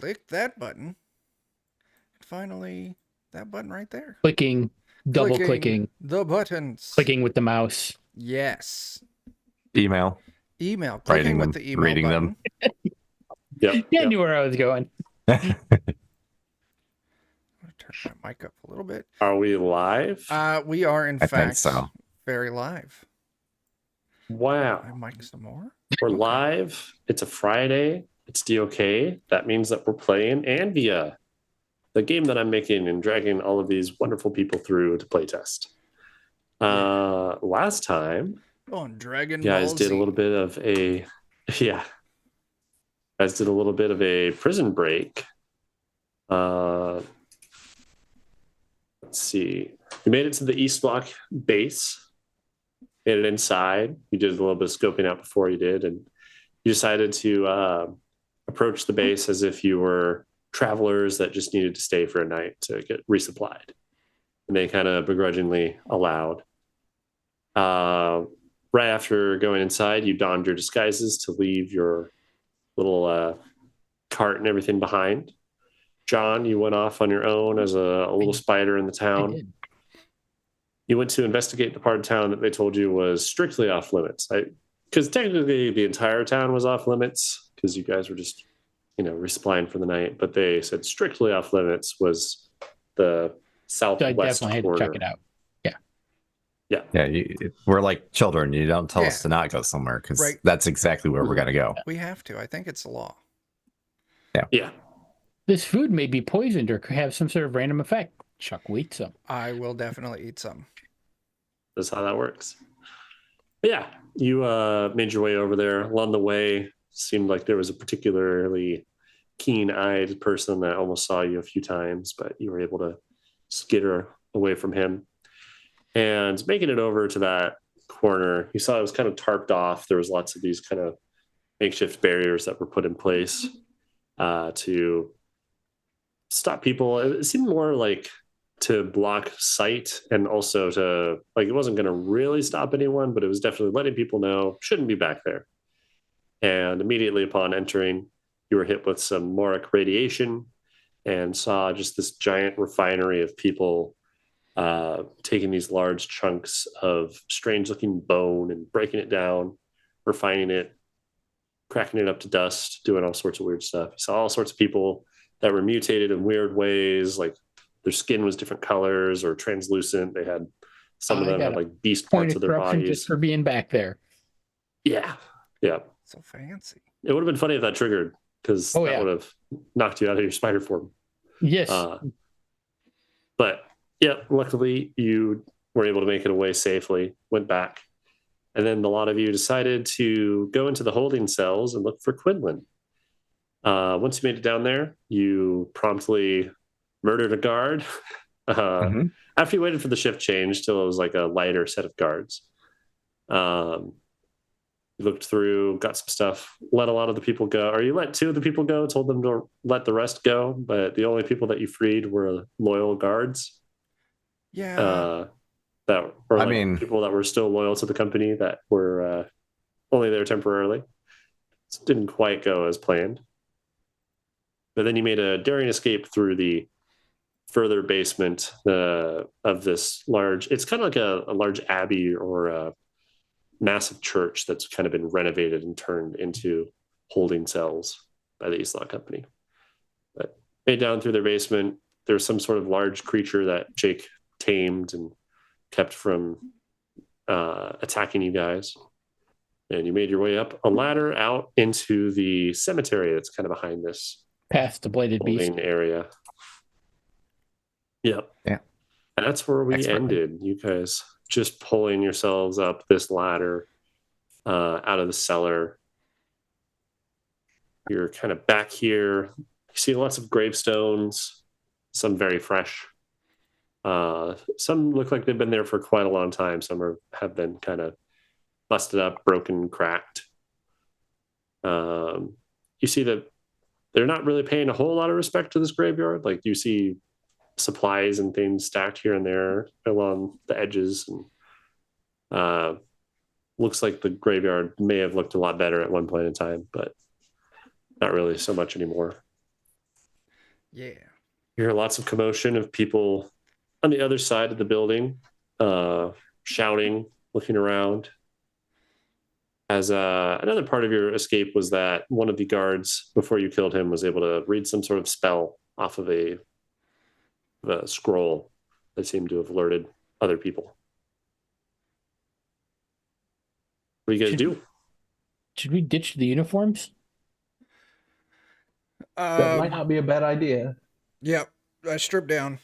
click that button. And finally, that button right there. Clicking, double clicking, the buttons. clicking with the mouse. Yes. Email. Email. Writing Clicking with them, the email reading button. them. Yeah, I knew where I was going. I'm going to turn my mic up a little bit. Are we live? We are, in I think fact, so. very live. Wow. My mic some more. We're Okay. live. It's a Friday. It's DOK. That means that we're playing Anvea, the game that I'm making and dragging all of these wonderful people through to playtest. Last time, On Dragon you guys Ball did Z. a little bit of a, yeah, you guys did a little bit of a prison break. Let's see. You made it to the East Block base. Made it inside. You did a little bit of scoping out before you did, and you decided to approach the base as if you were travelers that just needed to stay for a night to get resupplied. And they kind of begrudgingly allowed. Right after going inside, you donned your disguises to leave your little cart and everything behind. John, you went off on your own as a little spider in the town. You went to investigate the part of town that they told you was strictly off limits. Because technically the entire town was off limits because you guys were just, resupplying for the night. But they said strictly off limits was the southwest So I definitely corner. had to check it out. Yeah, we're like children. You don't tell us to not go somewhere because that's exactly where we're going to go. We have to. I think it's the law. Yeah. This food may be poisoned or have some sort of random effect. Chuck will eat some. I will definitely eat some. That's how that works. But yeah, you made your way over there. Along the way, seemed like there was a particularly keen-eyed person that almost saw you a few times, but you were able to skitter away from him. And making it over to that corner, you saw it was kind of tarped off. There was lots of these kind of makeshift barriers that were put in place to stop people. It seemed more like to block sight and also to, like, it wasn't going to really stop anyone, but it was definitely letting people know shouldn't be back there. And immediately upon entering, you were hit with some Moric radiation and saw just this giant refinery of people taking these large chunks of strange looking bone and breaking it down, refining it, cracking it up to dust, doing all sorts of weird stuff. You saw all sorts of people that were mutated in weird ways, like their skin was different colors or translucent. They had some of them had like beast parts of their bodies. Just for being back there. Yeah. So fancy. It would have been funny if that triggered, because that would have knocked you out of your spider form. Yes. But yeah, luckily you were able to make it away safely, went back. And then a lot of you decided to go into the holding cells and look for Quinlan. Once you made it down there, you promptly murdered a guard. After you waited for the shift change till it was like a lighter set of guards. You looked through, got some stuff, let a lot of the people go. Or you let two of the people go, told them to let the rest go. But the only people that you freed were loyal guards. Yeah. That were people that were still loyal to the company that were only there temporarily. It didn't quite go as planned. But then you made a daring escape through the further basement of this large, it's kind of like a large abbey or a massive church that's kind of been renovated and turned into holding cells by the East Law Company. But made down through their basement, there's some sort of large creature that Jake tamed and kept from attacking you guys. And you made your way up a ladder out into the cemetery that's kind of behind this past the bladed beast area. Yep. Yeah. And that's where we ended. You guys just pulling yourselves up this ladder out of the cellar. You're kind of back here. You see lots of gravestones, some very fresh. Some look like they've been there for quite a long time. Some have been kind of busted up, broken, cracked. You see that they're not really paying a whole lot of respect to this graveyard. Like you see supplies and things stacked here and there along the edges. And looks like the graveyard may have looked a lot better at one point in time, but not really so much anymore. Yeah. You hear lots of commotion of people on the other side of the building, shouting, looking around. As another part of your escape was that one of the guards, before you killed him, was able to read some sort of spell off of a scroll that seemed to have alerted other people. What do you guys do? Should we ditch the uniforms? That might not be a bad idea. Yep. I stripped down.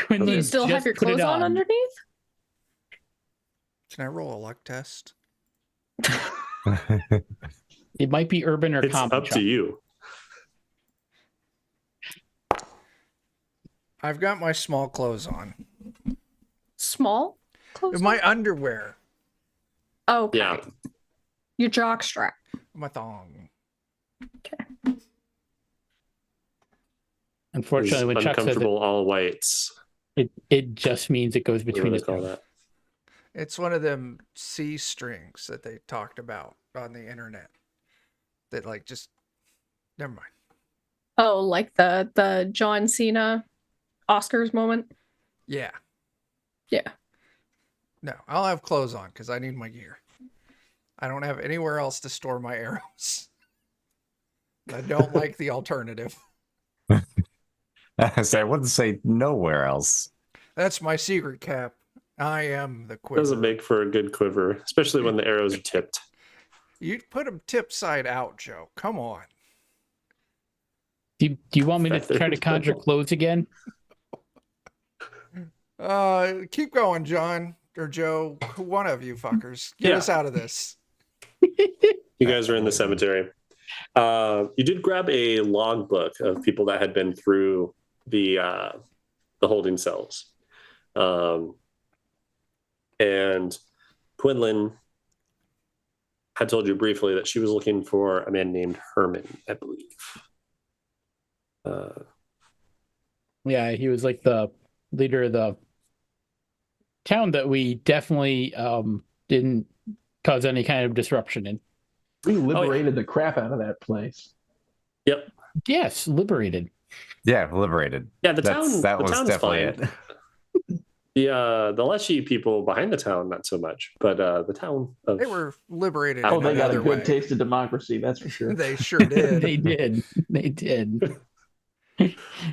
When Do Do you they still have just your put it clothes on underneath? Can I roll a luck test? It might be urban or It's common. up to you. I've got my small clothes on. Small clothes? My underwear. Oh, okay. Yeah. Your jock strap. My thong. Unfortunately, when Chuck says Uncomfortable all whites. it just means it goes What do between they his call toes. that? It's one of them C strings that they talked about on the internet. That like just never mind. Oh, like the John Cena Oscars moment? Yeah. Yeah. No, I'll have clothes on because I need my gear. I don't have anywhere else to store my arrows. I don't like the alternative. So I wouldn't say nowhere else. That's my secret cap. I am the quiver. Doesn't make for a good quiver, especially when the arrows are tipped. You put them tip side out, Joe. Come on. Do you want me to try to conjure clothes again? Keep going, John or Joe. One of you fuckers. Get us out of this. You guys are in the cemetery. You did grab a logbook of people that had been through the holding cells. And Quinlan had told you briefly that she was looking for a man named Herman, I believe. Yeah, he was like the leader of the town that we definitely didn't cause any kind of disruption in. We liberated the crap out of that place. Yep. Yes, liberated. Yeah, liberated. Yeah, the That was town's definitely fine. it. The Leshy people behind the town, not so much, but the town of They were liberated. Oh, in they got a another good way. taste of democracy, that's for sure. They sure did. They did. They did.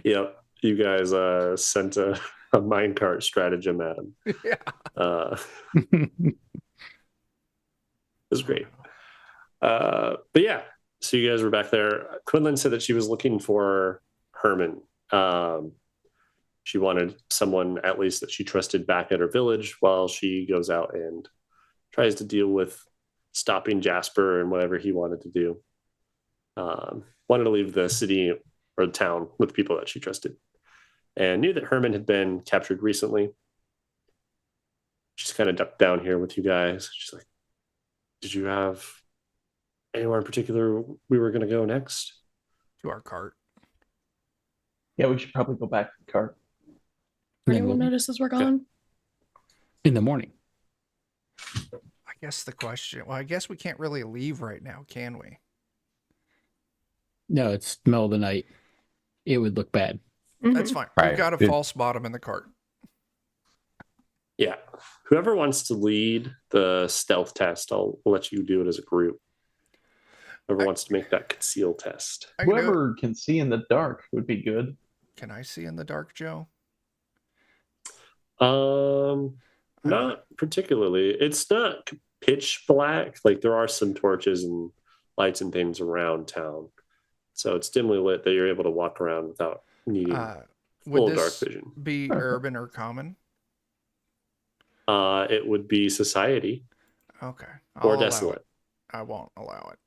Yep. You guys sent a minecart stratagem at him. Yeah. It was great. But yeah, so you guys were back there. Quinlan said that she was looking for Herman. She wanted someone at least that she trusted back at her village while she goes out and tries to deal with stopping Jasper and whatever he wanted to do. Wanted to leave the city or the town with people that she trusted, and knew that Herman had been captured recently. She's kind of ducked down here with you guys. She's like, did you have anywhere in particular we were going to go next? To our cart. Yeah, we should probably go back to the cart. Anyone notices we're gone? In the morning. I guess the question. Well, I guess we can't really leave right now, can we? No, it's the middle of the night. It would look bad. That's fine. Right. We've got a false bottom in the cart. Yeah. Whoever wants to lead the stealth test, I'll let you do it as a group. Whoever wants to make that conceal test. I can do it. Whoever can see in the dark would be good. Can I see in the dark, Joe? Not particularly. It's not pitch black. Like there are some torches and lights and things around town, so it's dimly lit that you're able to walk around without needing full Would dark this vision. be urban or common? It would be society Okay. or I'll allow desolate. it. I won't allow it.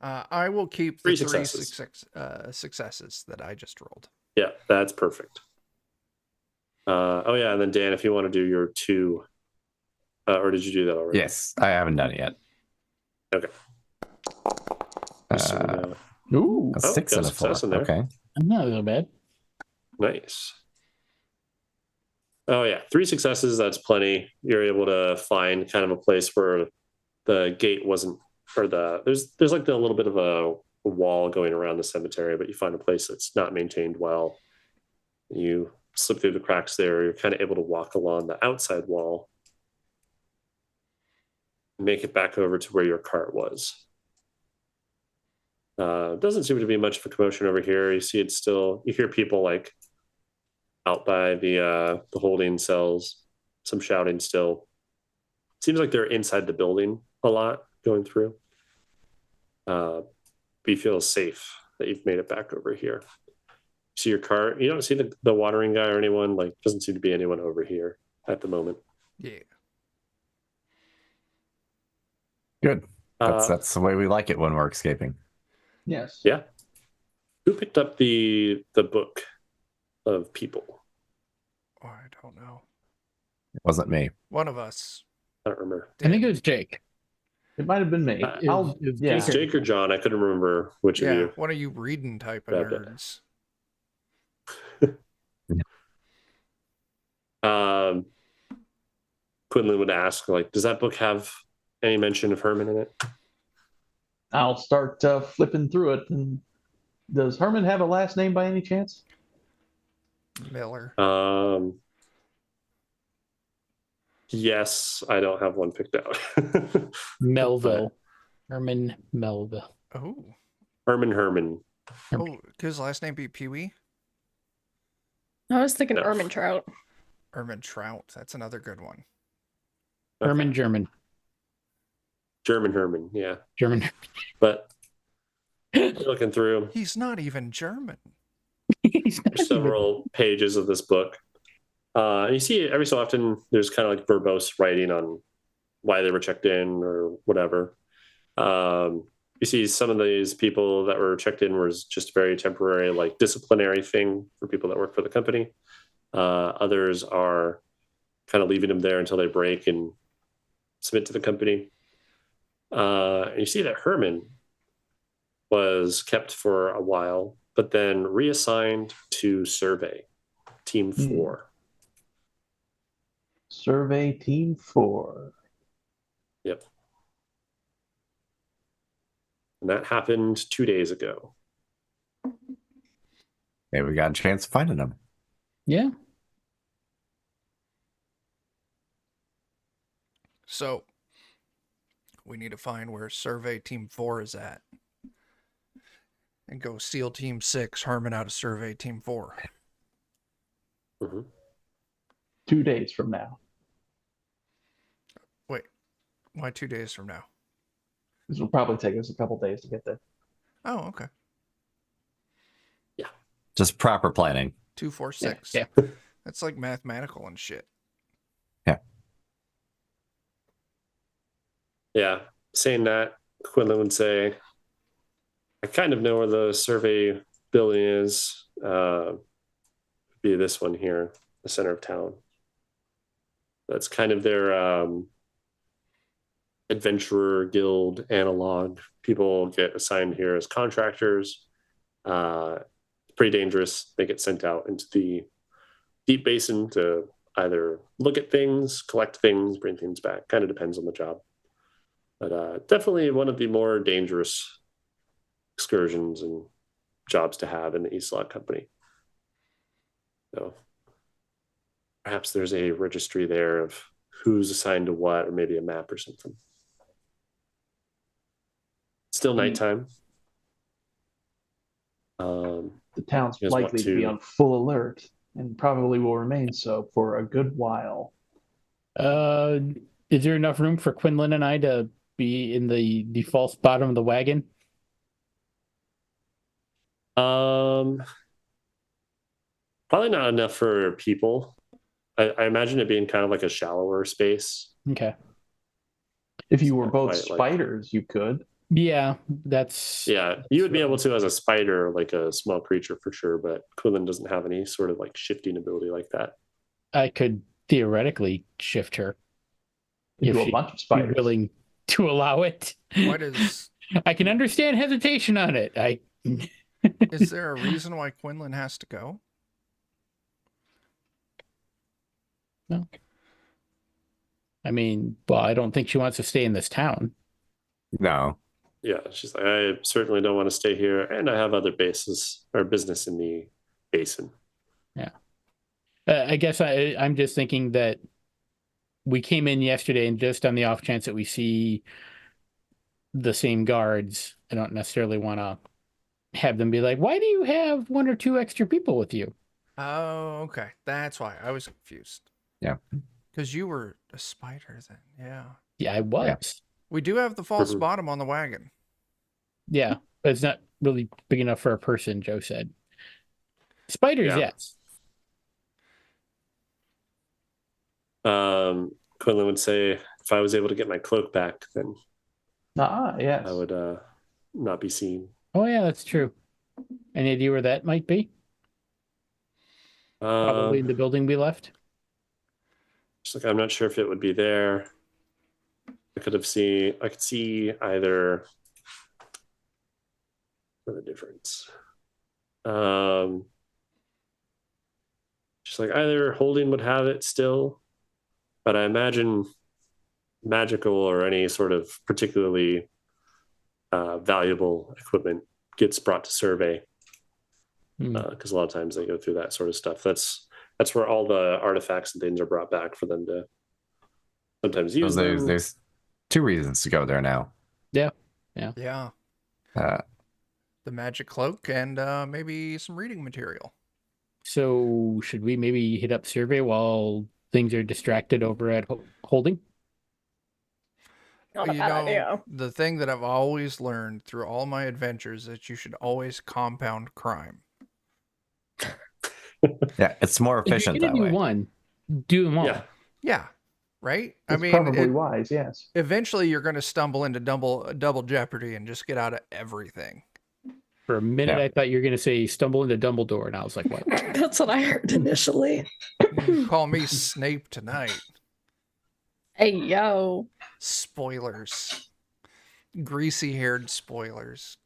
I will keep the Three three successes. successes that I just rolled. Yeah, that's perfect. Oh yeah, and then Dan, if you want to do your two, or did you do that already? Yes, I haven't done it yet. Okay. So, Ooh. A Oh, 6 got and a a 4. success in there. Okay. Not real bad. nice. Oh yeah, 3 successes. That's plenty. You're able to find kind of a place where the gate wasn't or there's like a little bit of a wall going around the cemetery, but you find a place that's not maintained well. You slip through the cracks there. You're kind of able to walk along the outside wall, make it back over to where your cart was. Doesn't seem to be much of a commotion over here. You see it's still, you hear people like out by the holding cells, some shouting still. Seems like they're inside the building a lot going through. But you feel safe that you've made it back over here. See your cart. You don't see the watering guy or anyone. Like, doesn't seem to be anyone over here at the moment. Yeah. Good. That's the way we like it when we're escaping. Yes. Yeah. Who picked up the book of people? Oh, I don't know. It wasn't me. One of us. I don't remember. I think it was Jake. It might have been me. It was yeah. It's Jake or John. I couldn't remember which of Yeah, you. one of you reading type of Grabbed it. nerds. Quinlan would ask, like, does that book have any mention of Herman in it? I'll start flipping through it. And does Herman have a last name by any chance? Miller. Yes, I don't have one picked out. Melville. Herman Melville. Oh. Herman. Oh, could his last name be Pee-wee? I was thinking No. Ermin Trout. Ermin Trout. That's another good one. Herman German. German Herman, yeah. German. But looking through He's not even German. He's not even- several pages of this book, you see every so often there's kind of like verbose writing on why they were checked in or whatever. You see some of these people that were checked in was just very temporary, like disciplinary thing for people that work for the company. Others are kind of leaving them there until they break and submit to the company. And you see that Herman was kept for a while, but then reassigned to Survey, Team 4. Survey Team 4. Yep. And that happened 2 days ago. Maybe we got a chance of finding them. Yeah. So, we need to find where Survey Team 4 is at. And go SEAL Team 6, Herman out of Survey Team 4. Mm-hmm. 2 days from now. Wait, why 2 days from now? This will probably take us a couple days to get there. Oh, okay. Just proper planning. 2, 4, 6. Yeah. That's like mathematical and shit. Yeah. Saying that, Quinlan would say, I kind of know where the Survey building is. Be this one here, the center of town. That's kind of their adventurer guild analog. People get assigned here as contractors. Pretty dangerous. They get sent out into the deep basin to either look at things, collect things, bring things back. Kind of depends on the job. But definitely one of the more dangerous excursions and jobs to have in the East Lot Company. So perhaps there's a registry there of who's assigned to what, or maybe a map or something. Still nighttime. The town's You guys want likely to be to- on full alert and probably will remain so for a good while. Is there enough room for Quinlan and I to be in the false bottom of the wagon? Probably not enough for people. I imagine it being kind of like a shallower space. Okay. If you It's were not both quite like- spiders, you could. Yeah, that's Yeah, you would be able to as a spider, like a small creature for sure, but Quinlan doesn't have any sort of like shifting ability like that. I could theoretically shift her Into a she'd bunch of be spiders. willing to allow it. Why does... I can understand hesitation on it. Is there a reason why Quinlan has to go? No. I mean, well, I don't think she wants to stay in this town. No. Yeah, she's like, I certainly don't want to stay here, and I have other bases or business in the basin. Yeah. I guess I'm just thinking that we came in yesterday, and just on the off chance that we see the same guards, I don't necessarily want to have them be like, why do you have 1 or 2 extra people with you? Oh, okay. That's why I was confused. Yeah. Because you were a spider then. Yeah. Yeah, I was. Yeah. We do have the false Mhm. bottom on the wagon. Yeah, but it's not really big enough for a person, Joe said. Spiders, Yeah. yes. Quinlan would say, if I was able to get my cloak back, then Yes. I would not be seen. Oh, yeah, that's true. Any idea where that might be? Probably in the building we left. Just like, I'm not sure if it would be there. I could see either. For the difference. Just like either Holding would have it still, but I imagine magical or any sort of particularly valuable equipment gets brought to survey, because a lot of times they go through that sort of stuff. That's where all the artifacts and things are brought back for them to sometimes use them. There's 2 reasons to go there now. Yeah. Uh, The magic cloak and maybe some reading material. So should we maybe hit up survey while things are distracted over at Holding? Not a bad idea. The thing that I've always learned through all my adventures is that you should always compound crime. yeah, it's more efficient If you're that gonna way. do one, do them all. Yeah. Right? It's probably wise, yes. Eventually you're going to stumble into double jeopardy and just get out of everything. For a minute, Yeah. I thought you were going to say stumble into Dumbledore, and I was like, what? That's what I heard initially. You call me Snape tonight. Hey, yo. Spoilers. Greasy-haired spoilers.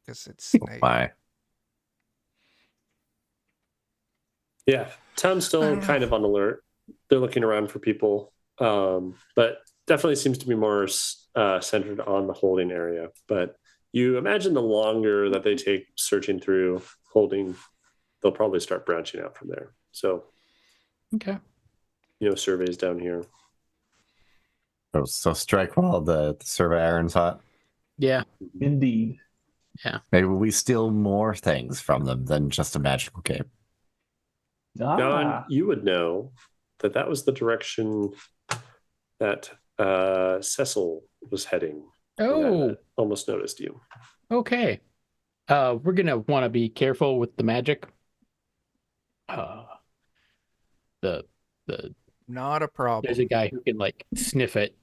Because it's Snape. Why? Yeah, town's still kind of on alert. They're looking around for people, but definitely seems to be more centered on the Holding area. But you imagine the longer that they take searching through Holding, they'll probably start branching out from there. So, Okay. Surveys down here. So strike while the survey iron's hot. Yeah. Indeed. Maybe we steal more things from them than just a magical cape. John, you would know that was the direction that Cecil was heading. Oh, Almost noticed you. okay. We're gonna want to be careful with the magic. The Not a problem. There's a guy who can like sniff it.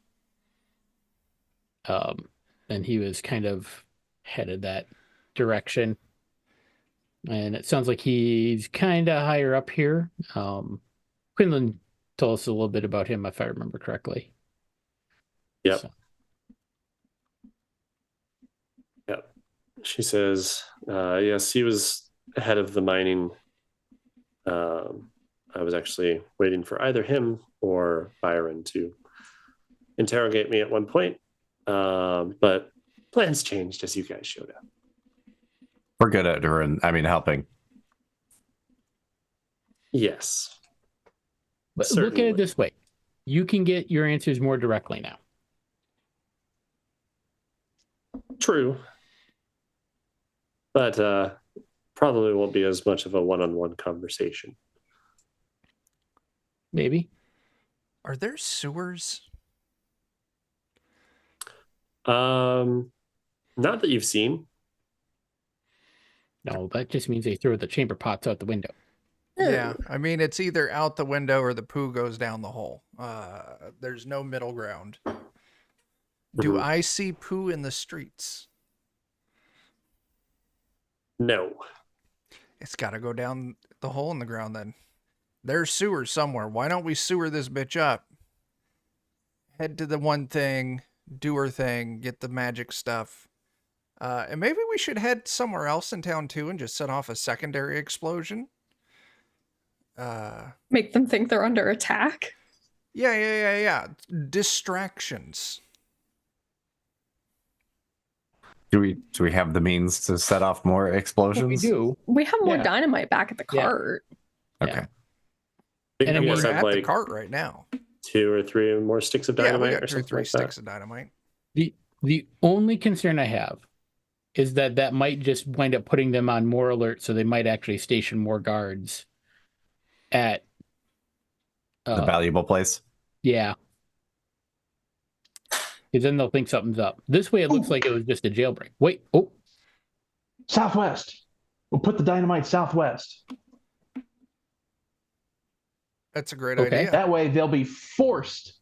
And he was kind of headed that direction. And it sounds like he's kind of higher up here. Quinlan told us a little bit about him, if I remember correctly. Yep. So. Yep. She says, yes, he was head of the mining. I was actually waiting for either him or Byron to interrogate me at one point. But plans changed as you guys showed up. We're good at helping. Yes. But Certainly. look at it this way. You can get your answers more directly now. True. But probably won't be as much of a one-on-one conversation. Maybe. Are there sewers? Not that you've seen. No, that just means they throw the chamber pots out the window. Yeah, I mean, it's either out the window or the poo goes down the hole. There's no middle ground. Do I see poo in the streets? No. It's got to go down the hole in the ground then. There's sewers somewhere. Why don't we sewer this bitch up? Head to the one thing, do her thing, get the magic stuff. And maybe we should head somewhere else in town too and just set off a secondary explosion. Make them think they're under attack. Yeah. Distractions. Do we have the means to set off more explosions? We do. We have more Yeah. dynamite back at the Yeah. cart. Okay. Yeah. I think And you We're guys have at the like cart right now. 2 or 3 more sticks of Yeah, dynamite we got or 2 or something 3 like sticks that. of dynamite. The only concern I have is that might just wind up putting them on more alert, so they might actually station more guards at The valuable place. Yeah. Because then they'll think something's up. This way, it looks like it was just a jailbreak. Wait. Oh, Southwest. We'll put the dynamite southwest. That's a great Okay. idea. That way, they'll be forced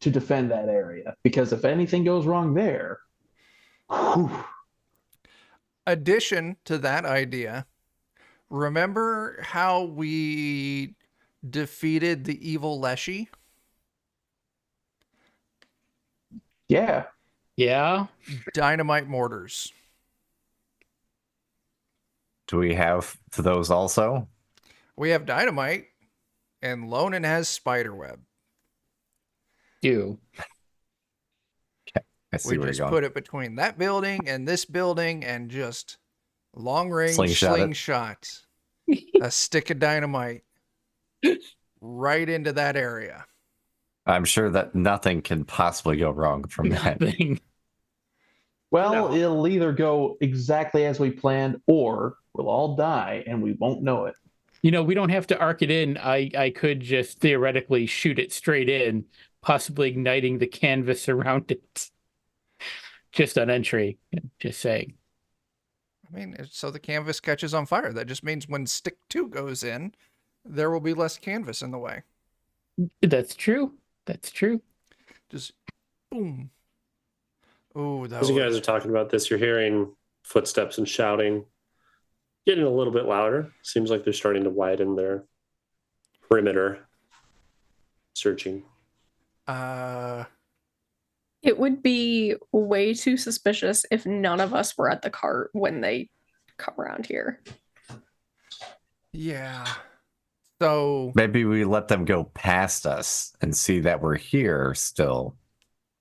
to defend that area. Because if anything goes wrong there, whew, Addition to that idea, remember how we defeated the evil Leshy? yeah. yeah. Dynamite mortars. Do we have those also? We have dynamite, and Lonan has spiderweb. Do. I see We where just you're put going. it between that building and this building and just long range Slingshot it. a stick of dynamite right into that area. I'm sure that nothing can possibly go wrong from that. Nothing. Well, No. it'll either go exactly as we planned, or we'll all die and we won't know it. You know, we don't have to arc it in. I could just theoretically shoot it straight in, possibly igniting the canvas around it. Just on entry. Just saying. I mean, so the canvas catches on fire. That just means when stick 2 goes in, there will be less canvas in the way. That's true. That's true. Just boom. Ooh, that As you guys are talking about this, you're hearing footsteps and shouting, getting a little bit louder. Seems like they're starting to widen their perimeter searching. It would be way too suspicious if none of us were at the cart when they come around here. Yeah. So Maybe we let them go past us and see that we're here still.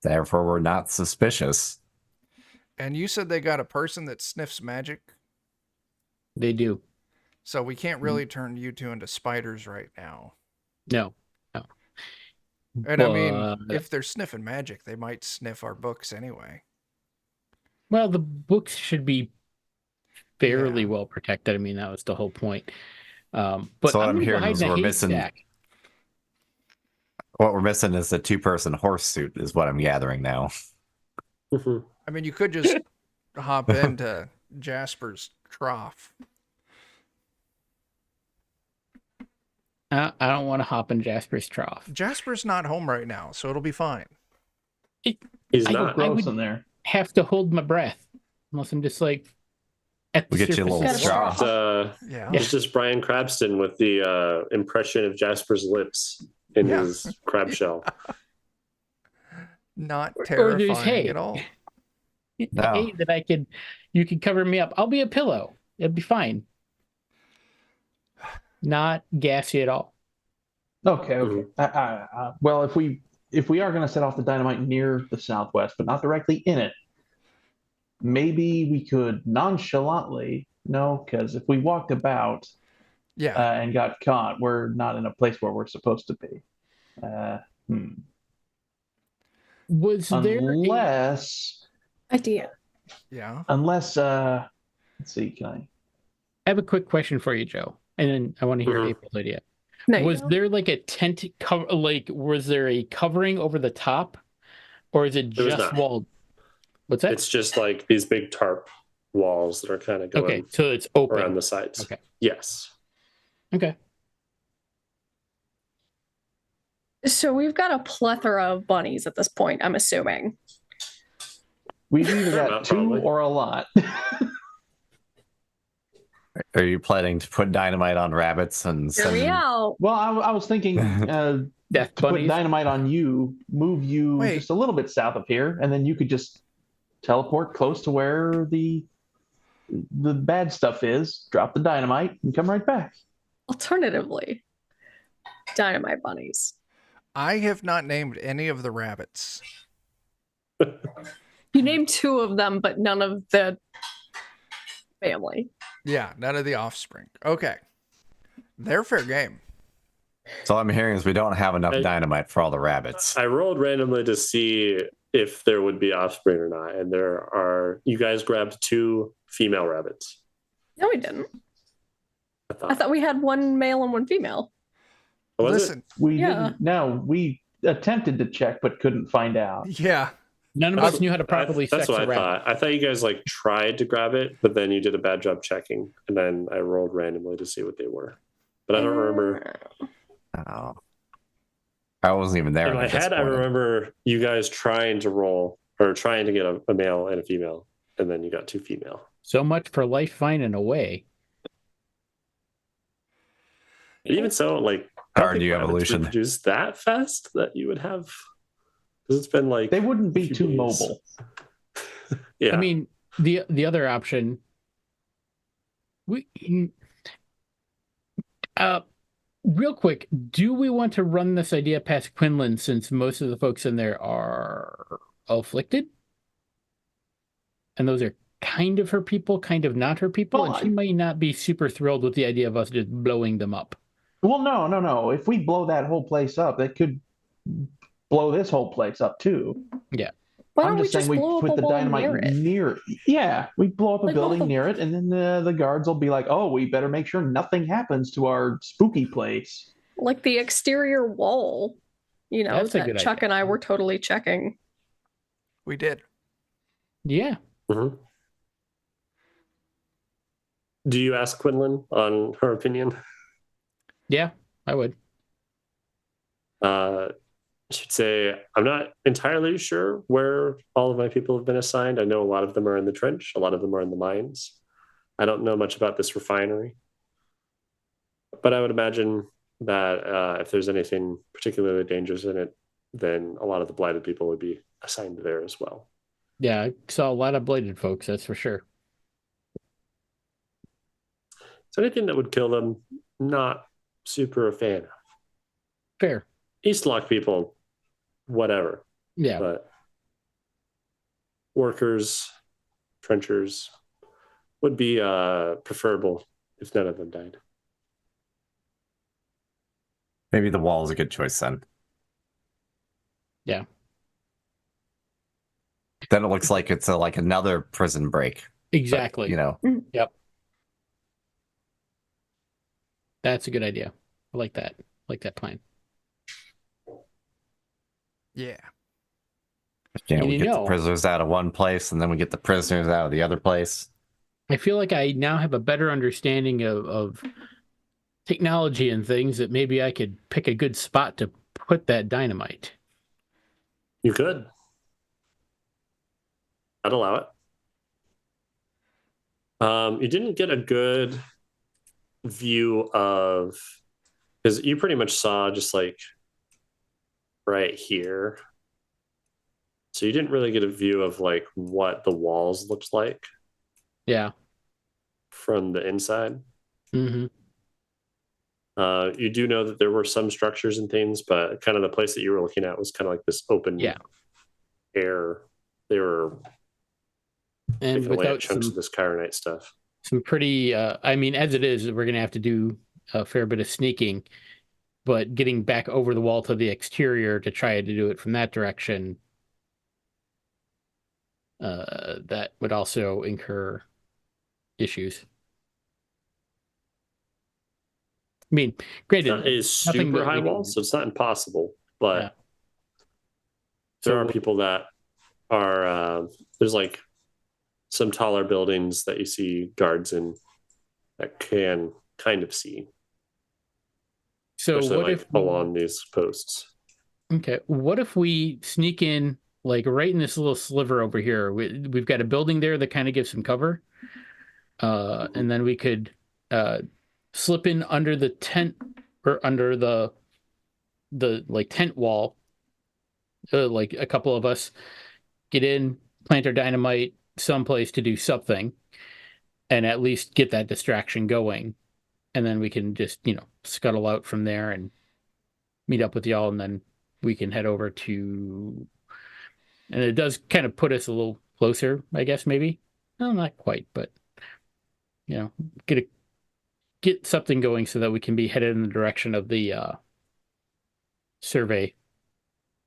Therefore, we're not suspicious. and you said they got a person that sniffs magic, They do. so we can't really turn you 2 into spiders right now. No. And I mean, if they're sniffing magic, they might sniff our books anyway. Well, the books should be fairly Yeah. well protected. I mean, that was the whole point. But So what I'm gonna go hearing hide is in a we're missing- haystack. What we're missing is the 2-person horse suit, is what I'm gathering now. I mean, you could just hop into Jasper's trough. I don't want to hop in Jasper's trough. Jasper's not home right now, so it'll be fine. He's I not. I Gross would- in there. Have to hold my breath unless I'm just like at the We get you a surface little of the straw. water. Yeah. It's just Brian Crabston with the impression of Jasper's lips in Yeah. his crab shell. Not Or terrifying there's hay. at all. No. Hey, that you can cover me up. I'll be a pillow. It'll be fine. Not gassy at all. Okay. Well, if we are going to set off the dynamite near the southwest, but not directly in it, maybe we could nonchalantly. No, because if we walked about Yeah. and got caught, we're not in a place where we're supposed to be. Was there Unless, Idea. Yeah. let's see. Can I? I have a quick question for you, Joe, and then I want to hear Mhm. April's idea. No, you Was don't. there like a tent cover? Like, was there a covering over the top, or is it There was just not. walled? What's that? It's just like these big tarp walls that are kind of going Okay, so it's open. around the sides. Okay. Yes. Okay. So we've got a plethora of bunnies at this point, I'm assuming. We've either Fair got amount, 2 probably. or a lot. Are you planning to put dynamite on rabbits and Hear send me them? out. Well, I was thinking Death to put bunnies. dynamite on you, move you Wait. just a little bit south of here, and then you could just teleport close to where the bad stuff is, drop the dynamite, and come right back. Alternatively, dynamite bunnies. I have not named any of the rabbits. You named 2 of them, but none of the family. Yeah, none of the offspring. Okay. They're fair game. So all I'm hearing is we don't have enough dynamite for all the rabbits. I rolled randomly to see if there would be offspring or not, and there are. You guys grabbed 2 female rabbits. No, we didn't. I thought we had 1 male and 1 female. Listen, we didn't. No, we attempted to check but couldn't find out. Yeah. None of us knew how to properly sex That's what a I rabbit. thought. I thought you guys like tried to grab it, but then you did a bad job checking, and then I rolled randomly to see what they were. But I don't remember. Oh. I wasn't even there. In my head, I remember you guys trying to roll or trying to get a male and a female, and then you got 2 female. So much for life finding a way. Even so, like, Stardew evolution reproduce that fast that you would have, because it's been like they wouldn't be too mobile. Yeah, I mean, the other option, real quick, do we want to run this idea past Quinlan since most of the folks in there are afflicted, and those are kind of her people, kind of not her people, and she might not be super thrilled with the idea of us just blowing them up. Well, no. If we blow that whole place up, that could blow this whole place up too. Yeah. Why don't we just blow up put a the wall dynamite near it? Yeah, we blow up a Like, building near it, and then the guards will be like, "Oh, we better make sure nothing happens to our spooky place." Like the exterior wall, That's a that good Chuck idea. and I were totally checking. We did. Yeah. Mm-hmm. Do you ask Quinlan on her opinion? Yeah, I would. I should say I'm not entirely sure where all of my people have been assigned. I know a lot of them are in the trench, a lot of them are in the mines. I don't know much about this refinery, but I would imagine that if there's anything particularly dangerous in it, then a lot of the blighted people would be assigned there as well. Yeah, I saw a lot of blighted folks, that's for sure. So anything that would kill them, not super a fan of. Fair. Eastlock people, whatever. Yeah. But workers, trenchers would be preferable if none of them died. Maybe the wall is a good choice then. Yeah. Then it looks like it's like another prison break. Exactly. But, Yep. That's a good idea. I like that. I like that plan. Yeah. We get the prisoners out of one place, and then we get the prisoners out of the other place. I feel like I now have a better understanding of technology and things that maybe I could pick a good spot to put that dynamite. You could. I'd allow it. You didn't get a good view of, because you pretty much saw just like right here. So you didn't really get a view of like what the walls looked like. Yeah. From the inside. Mm-hmm. You do know that there were some structures and things, but kind of the place that you were looking at was kind of like this open air. They were and without chunks of this chironite stuff. Some pretty, I mean, as it is, we're going to have to do a fair bit of sneaking, but getting back over the wall to the exterior to try to do it from that direction, that would also incur issues. I mean, granted, it's not a super high wall, so it's not impossible, but there are people that are, there's like some taller buildings that you see guards in that can kind of see. So especially what like if along these posts? Okay, what if we sneak in like right in this little sliver over here? We've got a building there that kind of gives some cover, and then we could slip in under the tent or under the like tent wall. Like a couple of us get in, plant our dynamite someplace to do something, and at least get that distraction going, and then we can just scuttle out from there and meet up with y'all, and then we can head over to, and it does kind of put us a little closer, I guess, maybe. No, not quite, but get something going so that we can be headed in the direction of the survey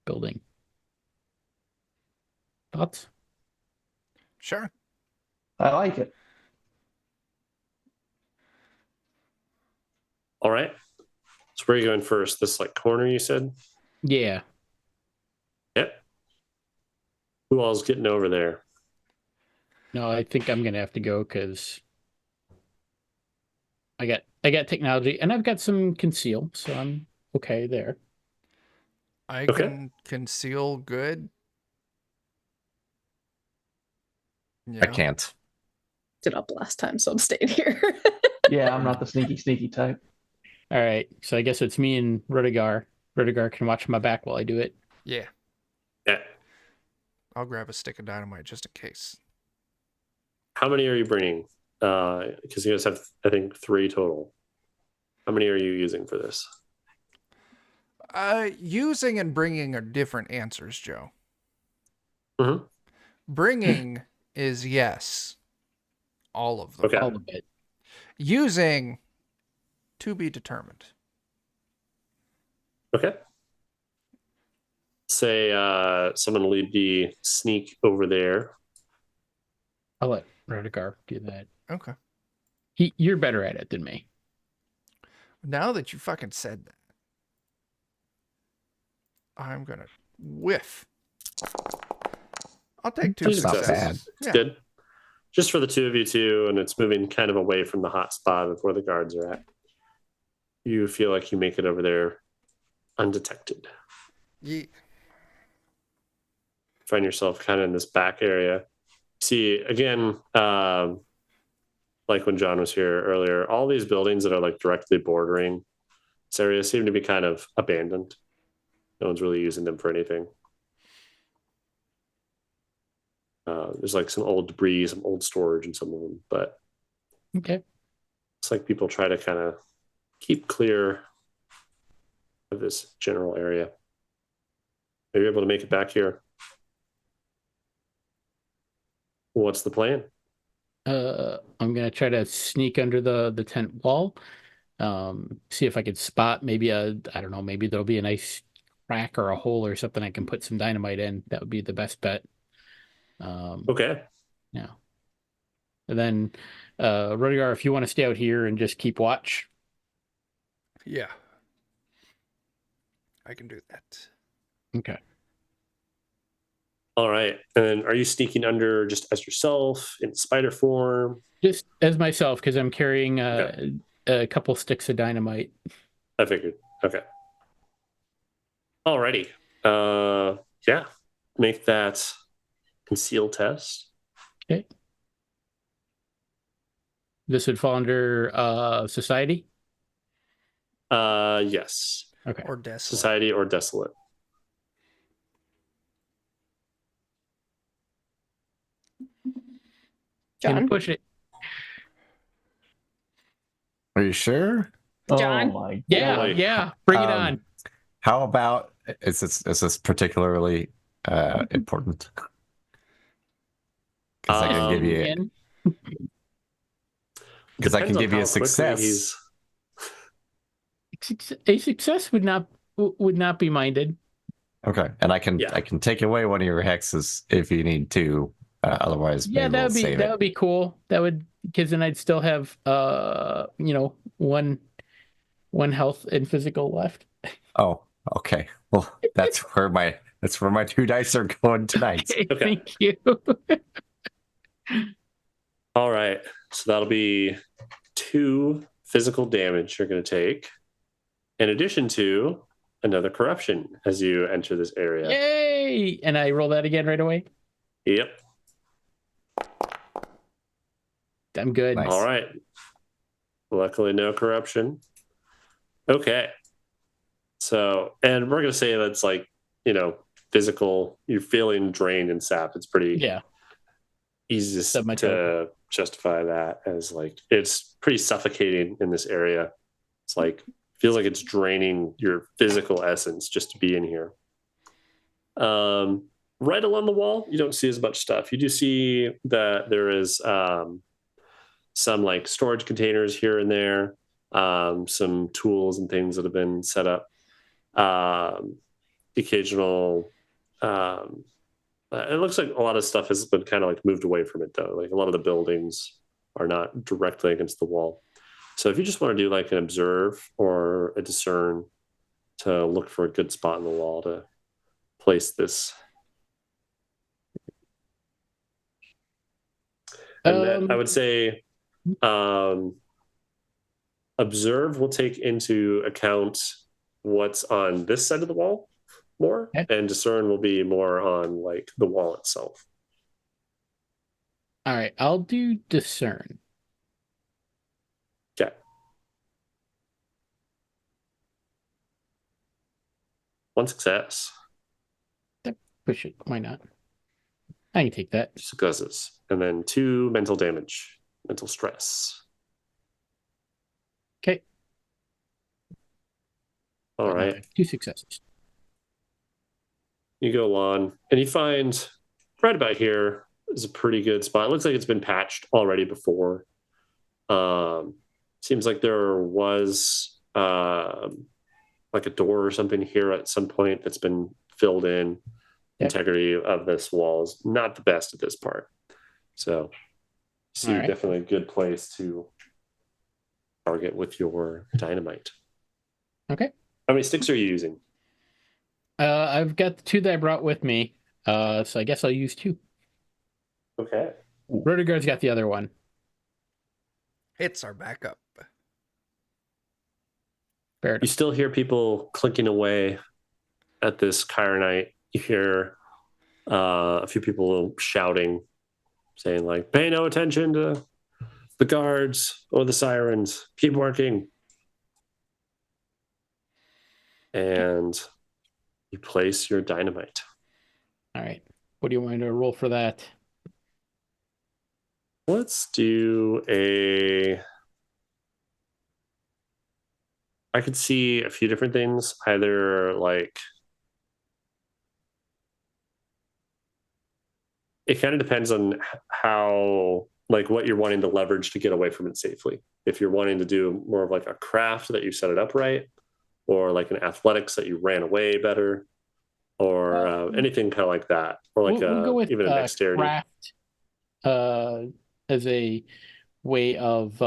building. Thoughts? Sure. I like it. All right. So where are you going first? This like corner you said? Yeah. Yep. Who all's getting over there? No, I think I'm gonna have to go because I got technology and I've got some conceal, so I'm okay there. I Okay. can conceal good. I can't. Did up last time, so I'm staying here. Yeah, I'm not the sneaky type. All right, so I guess it's me and Rudigar. Rudigar can watch my back while I do it. Yeah. Yeah. I'll grab a stick of dynamite just in case. How many are you bringing? Because you guys have, I think, 3 total. How many are you using for this? Using and bringing are different answers, Joe. Mm-hmm. Bringing is yes. All of them. Okay. All of it. Using, to be determined. Okay. Say someone lead the sneak over there. I'll let Rudigar do that. Okay. You're better at it than me. Now that you fucking said that, I'm gonna whiff. I'll take 2 That's not successes. bad. It's Yeah. good. Just for the 2 of you two, and it's moving kind of away from the hot spot of where the guards are at. You feel like you make it over there undetected. Yeah. Find yourself kind of in this back area. See, again, like when John was here earlier, all these buildings that are like directly bordering this area seem to be kind of abandoned. No one's really using them for anything. There's like some old debris, some old storage in some of them, but Okay. it's like people try to kind of keep clear of this general area. Are you able to make it back here? What's the plan? I'm gonna try to sneak under the tent wall. See if I could spot maybe I don't know, maybe there'll be a nice crack or a hole or something I can put some dynamite in. That would be the best bet. Okay. Yeah. And then Rudigar, if you want to stay out here and just keep watch. Yeah. I can do that. Okay. All right. And are you sneaking under just as yourself in spider form? Just as myself, because I'm carrying Okay. a couple sticks of dynamite. I figured. Okay. Alrighty. Yeah. Make that conceal test. Okay. This would fall under society. Yes. Okay. Or desolate. Society or desolate. Can John? push it. Are you sure? John? Oh my Yeah, god. Boy. yeah. Bring it on. How about is this particularly important? Because I can give you In. because I can Depends on give you how a quickly success. A success would not be minded. Okay, and I can Yeah. take away one of your hexes if you need to. Otherwise, Yeah, maybe we'll save that it. would be cool. That would, because then I'd still have one health and physical left. Oh, okay. Well, that's where my 2 dice are going tonight. Okay. Thank you. All right. So that'll be 2 physical damage you're going to take, in addition to another corruption as you enter this area. Yay! And I roll that again right away. Yep. I'm good. Nice. All right. Luckily, no corruption. Okay. So, and we're going to say that's like, physical, you're feeling drained and sapped. It's pretty Yeah. easy Stub my to justify that as like, it's pretty suffocating in this area. It's like, feels like it's draining your physical essence just to be in here. right along the wall, you don't see as much stuff. You do see that there is some like storage containers here and there, some tools and things that have been set up. Occasional. It looks like a lot of stuff has been kind of like moved away from it, though. Like a lot of the buildings are not directly against the wall. So if you just want to do like an observe or a discern to look for a good spot in the wall to place this. And then I would say observe will take into account what's on this side of the wall more, and discern will be more on like the wall itself. All right, I'll do discern. Okay. One success. Push it. Why not? I can take that. 2 successes. And then 2 mental damage, mental stress. Okay. All right. 2 successes. You go on, and you find right about here is a pretty good spot. It looks like it's been patched already before. Seems like there was like a door or something here at some point that's been filled in. Yep. Integrity of this wall is not the best at this part. So see, right. Definitely a good place to target with your dynamite. Okay. How many sticks are you using? I've got the 2 that I brought with me. So I guess I'll use 2. Okay. Rodigard's got the other one. It's our backup. Fair enough. You still hear people clinking away at this Chironite. You hear a few people shouting, saying like, pay no attention to the guards or the sirens. Keep working. And you place your dynamite. All right. What do you want me to roll for that? Let's do I could see a few different things. Either like, it kind of depends on how, like what you're wanting to leverage to get away from it safely. If you're wanting to do more of like a craft that you set it up right, or like an athletics that you ran away better, or anything kind of like that, or like we'll go with, even a dexterity. Craft as a way of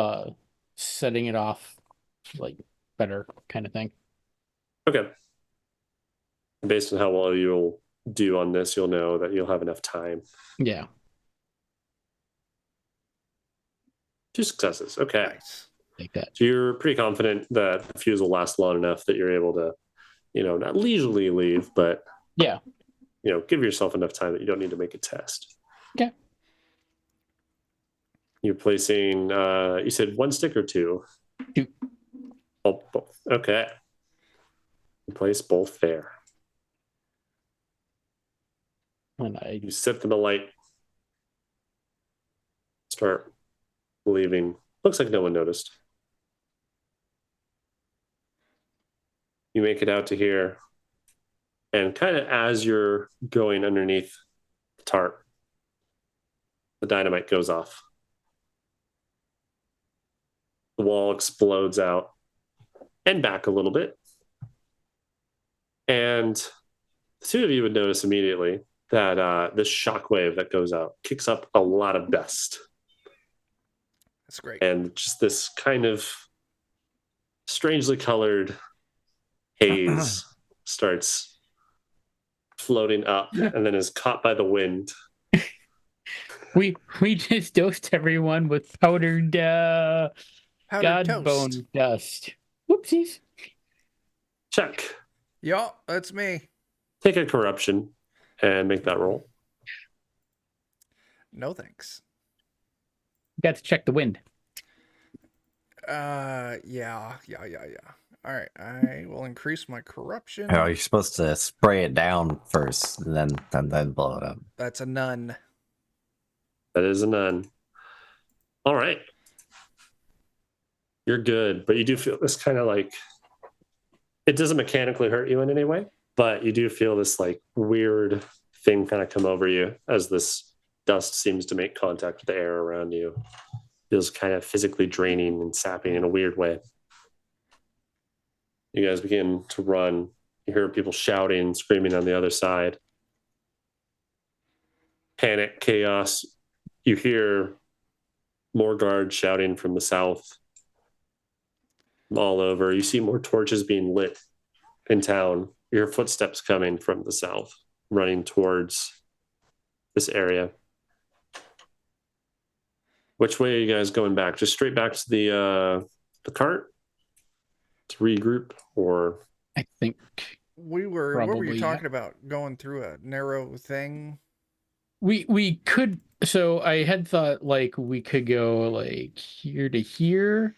setting it off like better kind of thing. Okay. Based on how well you'll do on this, you'll know that you'll have enough time. Yeah. 2 successes. Okay. Nice. Like that. So you're pretty confident that the fuse will last long enough that you're able to, not leisurely leave, but yeah, give yourself enough time that you don't need to make a test. Okay. You're placing, you said 1 stick or 2? 2. Oh, both. Okay. You place both there. And you set them alight. Start leaving. Looks like no one noticed. You make it out to here. And kind of as you're going underneath the tarp, the dynamite goes off. The wall explodes out and back a little bit. And the 2 of you would notice immediately that this shockwave that goes out kicks up a lot of dust. That's great. And just this kind of strangely colored haze starts floating up and then is caught by the wind. We just dosed everyone with powdered god bone dust. Whoopsies. Check. Yup, that's me. Take a corruption and make that roll. No thanks. Got to check the wind. Yeah. All right, I will increase my corruption. Oh, you're supposed to spray it down first, and then blow it up. That's a none. That is a none. All right. You're good, but you do feel this kind of like, it doesn't mechanically hurt you in any way, but you do feel this like weird thing kind of come over you as this dust seems to make contact with the air around you. Feels kind of physically draining and sapping in a weird way. You guys begin to run. You hear people shouting, screaming on the other side. Panic, chaos. You hear more guards shouting from the south. All over. You see more torches being lit in town. You hear footsteps coming from the south, running towards this area. Which way are you guys going back? Just straight back to the cart to regroup, or I think what were you probably, talking about? Going through a narrow thing? we could. So I had thought like we could go like here to here,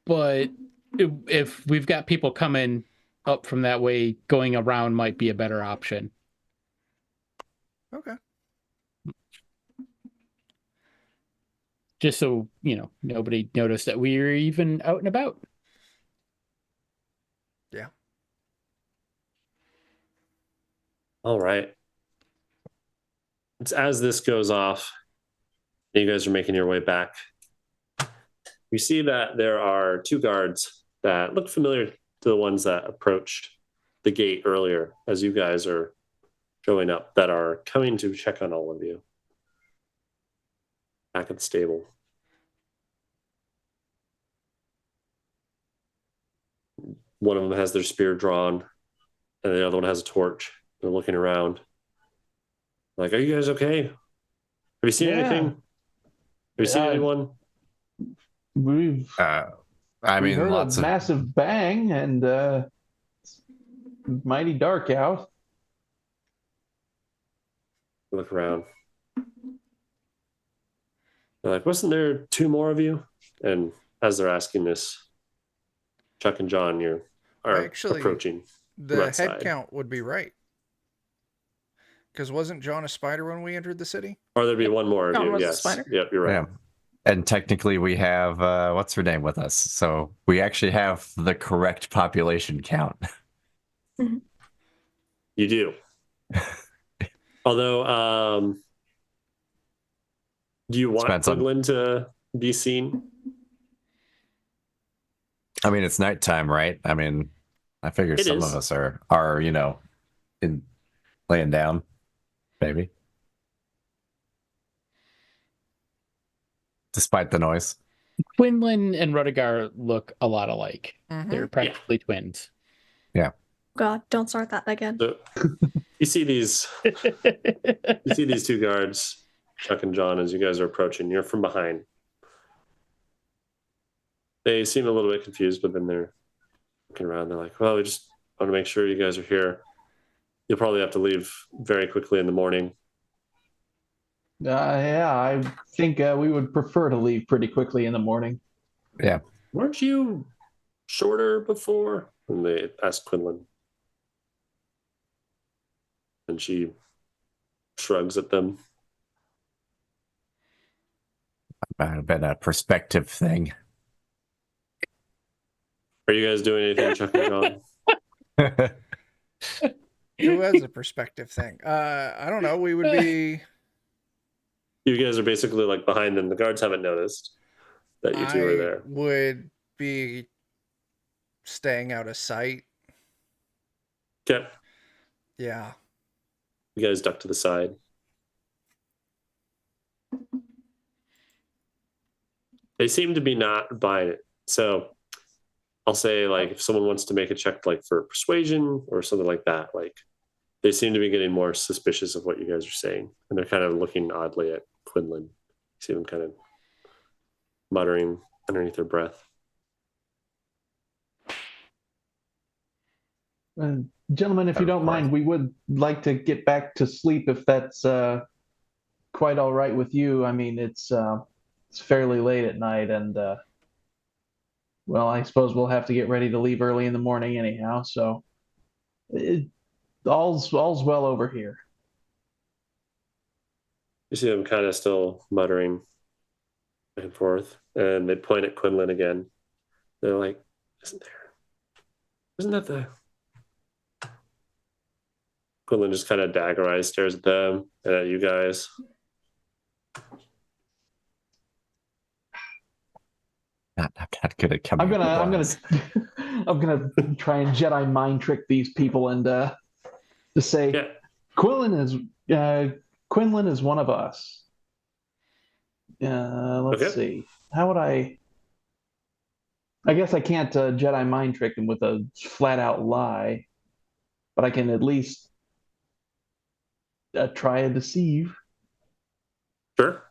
but if we've got people coming up from that way, going around might be a better option. Okay. Just so, nobody noticed that we were even out and about. Yeah. all right. It's as this goes off, you guys are making your way back. You see that there are 2 guards that look familiar to the ones that approached the gate earlier as you guys are going up, that are coming to check on all of you back at the stable. One of them has their spear drawn, and the other one has a torch. They're looking around. Like, are you guys okay? Have you seen anything? Have you seen anyone? We've we heard lots a of massive bang, and it's mighty dark out. Look around. They're like, wasn't there 2 more of you? And as they're asking this, Chuck and John, you are Actually, approaching. The head side. count would be right. Because wasn't John a spider when we entered the city? Or there'd be one more of John you. was a Yes. spider. Yep, you're right. Yeah. And technically we have what's her name with us, so we actually have the correct population count. You do. Although, do you want Quinlan to be seen? I mean, it's nighttime, right? I mean, I figure some of us are in laying down, maybe. Despite the noise. Quinlan and Rodigar look a lot alike. Mm-hmm. They're practically twins. Yeah. God, don't start that again. So, you see these 2 guards, Chuck and John, as you guys are approaching. You're from behind. They seem a little bit confused, but then they're looking around. They're like, well, we just want to make sure you guys are here. You'll probably have to leave very quickly in the morning. Yeah, I think we would prefer to leave pretty quickly in the morning. Yeah. Weren't you shorter before? And they asked Quinlan. And she shrugs at them. Might have been a perspective thing. Are you guys doing anything, Chuck and John? Who has a perspective thing? I don't know. We would be. You guys are basically like behind them. The guards haven't noticed that you 2 are there. Would be staying out of sight. Okay. Yeah. You guys duck to the side. They seem to be not buying it. So I'll say, like, if someone wants to make a check, like, for persuasion or something like that, like, they seem to be getting more suspicious of what you guys are saying. And they're kind of looking oddly at Quinlan. You see them kind of muttering underneath their breath. Gentlemen, if you don't mind, we would like to get back to sleep if that's quite all right with you. I mean, it's fairly late at night, and well, I suppose we'll have to get ready to leave early in the morning anyhow. So, all's well over here. You see them kind of still muttering back and forth, and they point at Quinlan again. They're like, isn't that the Quinlan just kind of dagger eyes stares at them and at you guys. Not good at coming. I'm gonna try and Jedi mind trick these people and to say Yeah. Quinlan is one of us. Let's Okay. see. How would I guess I can't Jedi mind trick them with a flat out lie, but I can at least try and deceive. Sure.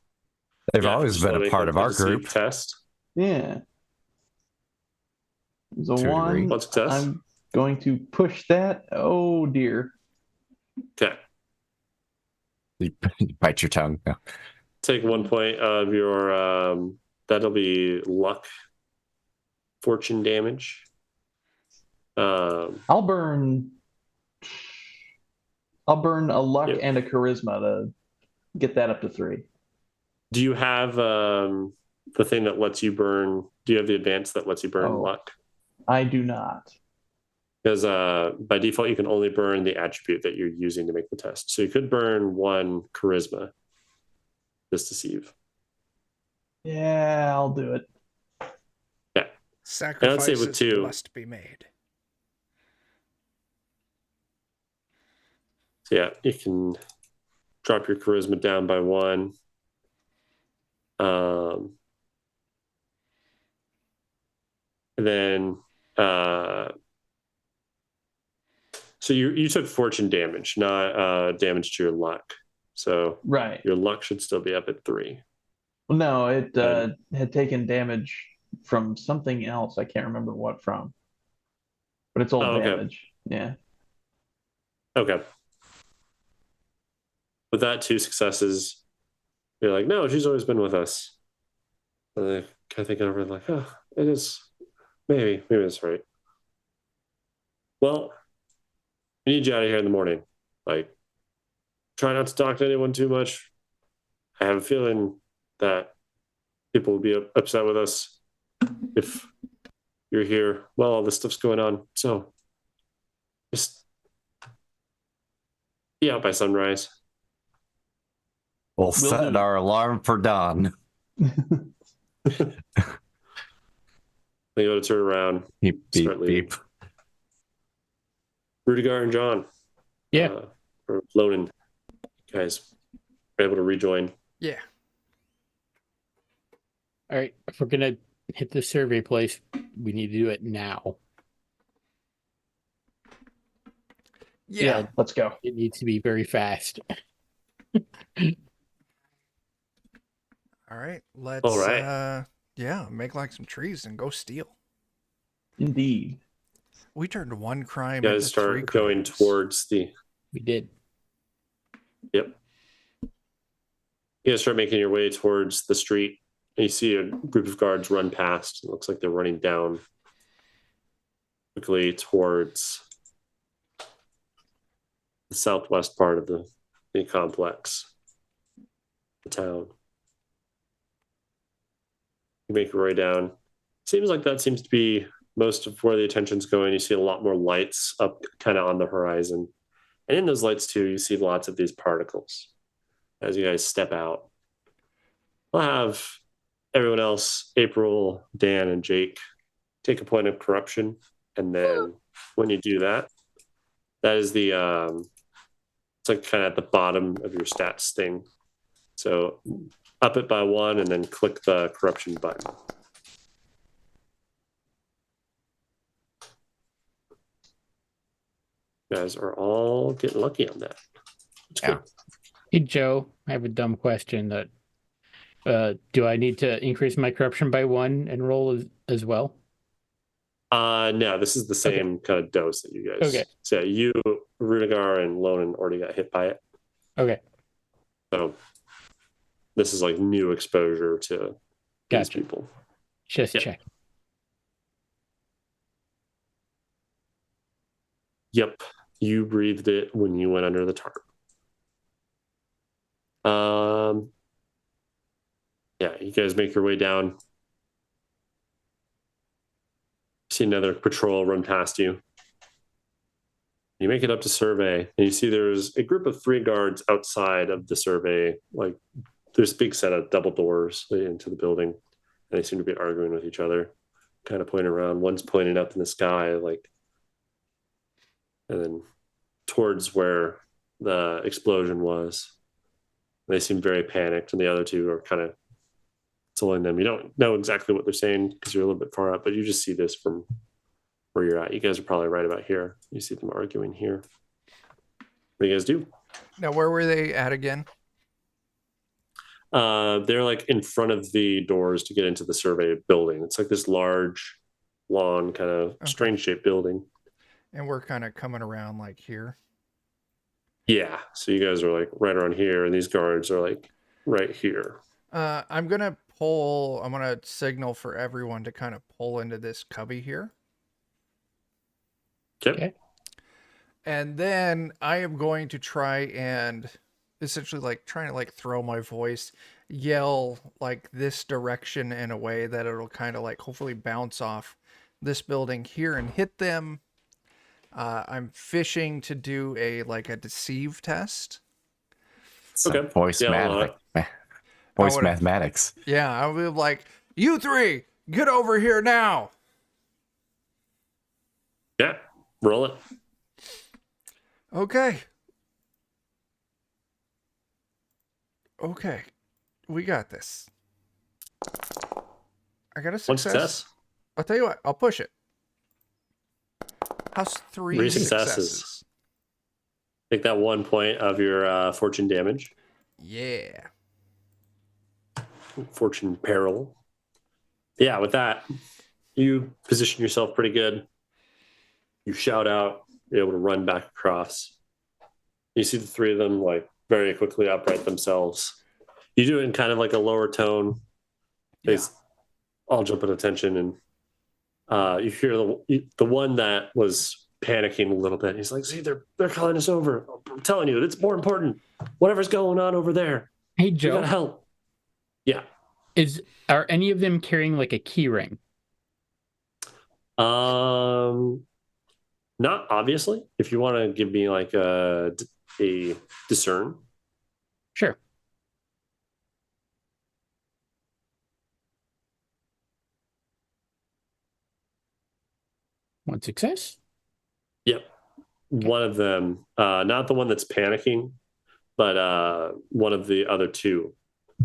They've Yeah, always just been wanna a make part of a our deceive group test. Yeah. There's a To a degree. one. One success. I'm going to push that. Oh dear. Okay. You bite your tongue. No. Take 1 point of your that'll be luck fortune damage. I'll burn a luck Yeah. and a charisma to get that up to 3. Do you have the thing that lets you burn? Do you have the advance that lets you burn Oh. luck? I do not. Because by default, you can only burn the attribute that you're using to make the test. So you could burn 1 charisma, just deceive. Yeah, I'll do it. Yeah. Sacrifices 2. must be made. So yeah, you can drop your charisma down by 1. And then so you took fortune damage, not damage to your luck. So Right. your luck should still be up at 3. Well, no, it had taken damage from something else. I can't remember what from. But it's old Oh, okay. damage. Yeah. Okay. With that, 2 successes, you're like, no, she's always been with us. And they kind of think over, like, oh, it is. Maybe that's right. Well, we need you out of here in the morning. Like, try not to talk to anyone too much. I have a feeling that people will be upset with us if you're here while all this stuff's going on. So just be out by sunrise. We'll set do. our alarm for dawn. They go to turn around, Beep, beep, start leaving. beep. Rudiger and John. Yeah. Or Lonan, guys, are able to rejoin. Yeah. All right. If we're going to hit the survey place, we need to do it now. Yeah. Let's go. It needs to be very fast. All right. Let's All right. make like some trees and go steal. Indeed. We turned 1 crime You into guys 3 start going crimes. towards the. We did. Yep. You guys start making your way towards the street. And you see a group of guards run past. It looks like they're running down quickly towards the southwest part of the complex, the town. You make your way down. Seems like that seems to be most of where the attention's going. You see a lot more lights up kind of on the horizon. And in those lights, too, you see lots of these particles as you guys step out. I'll have everyone else, April, Dan, and Jake, take a point of corruption. And then when you do that, that is the, it's like kind of at the bottom of your stats thing. So up it by 1 and then click the corruption button. You guys are all getting lucky on that. It's Yeah. good. Hey, Joe, I have a dumb question that do I need to increase my corruption by 1 and roll as well? No, this is the same kind of dose that you guys. Okay. So you, Rudiger, and Lonan already got hit by it. Okay. So this is like new exposure to these Gotcha. people. Just Yep. check. Yep. You breathed it when you went under the tarp. Yeah, you guys make your way down. See another patrol run past you. You make it up to survey, and you see there's a group of 3 guards outside of the survey. Like, there's a big set of double doors into the building, and they seem to be arguing with each other, kind of pointing around. One's pointing up in the sky, like, and then towards where the explosion was. They seem very panicked, and the other 2 are kind of telling them. You don't know exactly what they're saying because you're a little bit far up, but you just see this from where you're at. You guys are probably right about here. You see them arguing here. What do you guys do? Now, where were they at again? They're like in front of the doors to get into the survey building. It's like this large, long, kind of strange shaped building. And we're kind of coming around like here. Yeah. So you guys are like right around here, and these guards are like right here. I'm going to signal for everyone to kind of pull into this cubby here. Okay. And then I am going to try and essentially like trying to like throw my voice, yell like this direction in a way that it'll kind of like hopefully bounce off this building here and hit them. I'm fishing to do a deceive test. So voice mathematics. Yeah, I'll be like, you 3, get over here now. Yeah, roll it. Okay, we got this. I got a success. One success. I'll tell you what, I'll push it. How's 3 successes? Take that 1 point of your fortune damage. Yeah. Fortune peril. Yeah, with that, you position yourself pretty good. You shout out, you're able to run back across. You see the 3 of them like very quickly upright themselves. You do it in kind of like a lower tone. They all jump at attention, and you hear the one that was panicking a little bit. He's like, "See, they're calling us over. I'm telling you, it's more important. Whatever's going on over there. Hey, You Joe. gotta help." Yeah. Are any of them carrying like a key ring? Not obviously. If you want to give me like a discern. Sure. One success. Yep. Okay. One of them, not the one that's panicking, but one of the other 2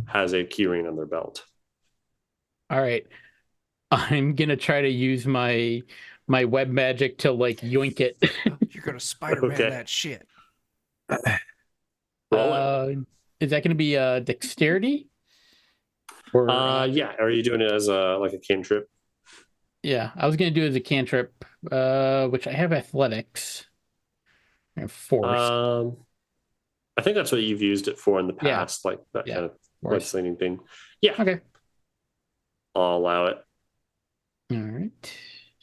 has a keyring on their belt. All right. I'm gonna try to use my web magic to like yoink it. You're gonna Spider-Man that shit. Is that gonna be dexterity? Or yeah. Are you doing it as a cantrip? Yeah, I was gonna do it as a cantrip, which I have athletics. I have force. I think that's what you've used it for in the past, like that kind of legislating thing. Yeah. Okay. I'll allow it. All right.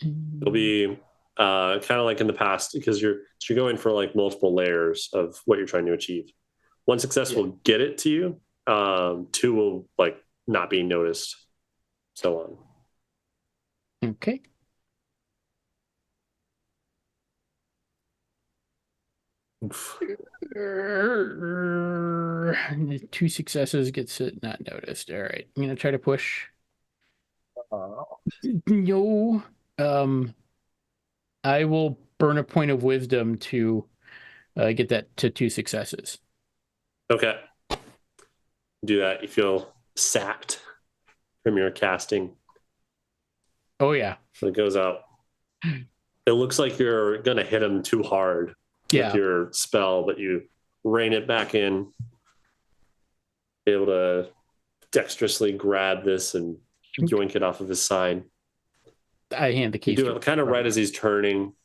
It'll be kind of like in the past, because you're going for like multiple layers of what you're trying to achieve. 1 success will get it to you. 2 will like not be noticed. So on. Okay. Oof. 2 successes gets it not noticed. All right, I'm gonna try to push. No. I will burn a point of wisdom to get that to 2 successes. Okay. Do that. You feel sapped from your casting. Oh yeah. So it goes out. It looks like you're gonna hit him too hard with your spell, but you rein it back in. Be able to dexterously grab this and yoink it off of his side. I hand the keys. You do it kind of right as he's turning,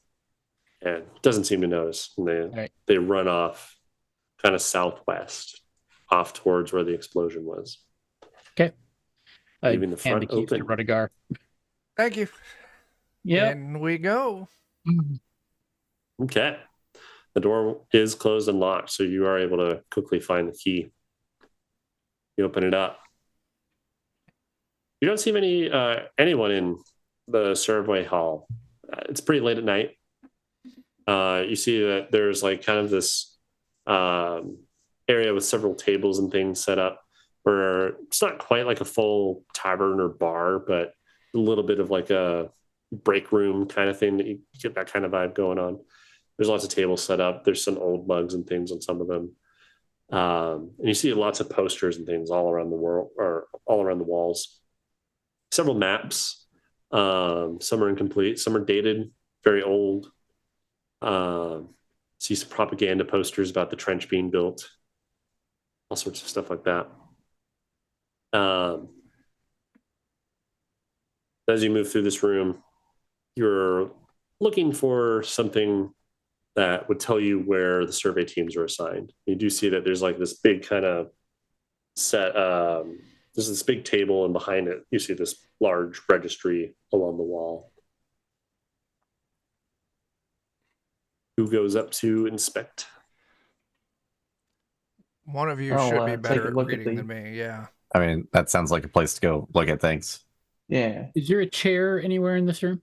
and doesn't seem to notice. And they run off, kind of southwest, off towards where the explosion was. Okay. Leaving the front open. To Rudigar. Thank you. Yeah. And we go. Okay. The door is closed and locked, so you are able to quickly find the key. You open it up. You don't see anyone in the survey hall. It's pretty late at night. You see that there's like kind of this area with several tables and things set up where it's not quite like a full tavern or bar, but a little bit of like a break room kind of thing that you get that kind of vibe going on. There's lots of tables set up. There's some old mugs and things on some of them. And you see lots of posters and things all around the world or all around the walls. Several maps. Some are incomplete. Some are dated, very old. See some propaganda posters about the trench being built. All sorts of stuff like that. As you move through this room, you're looking for something that would tell you where the survey teams are assigned. You do see that there's like this big kind of set, there's this big table, and behind it, you see this large registry along the wall. Who goes up to inspect? One of you I'll, should be take better a at look at reading the- than me. Yeah. I mean, that sounds like a place to go look at things. Yeah. Is there a chair anywhere in this room?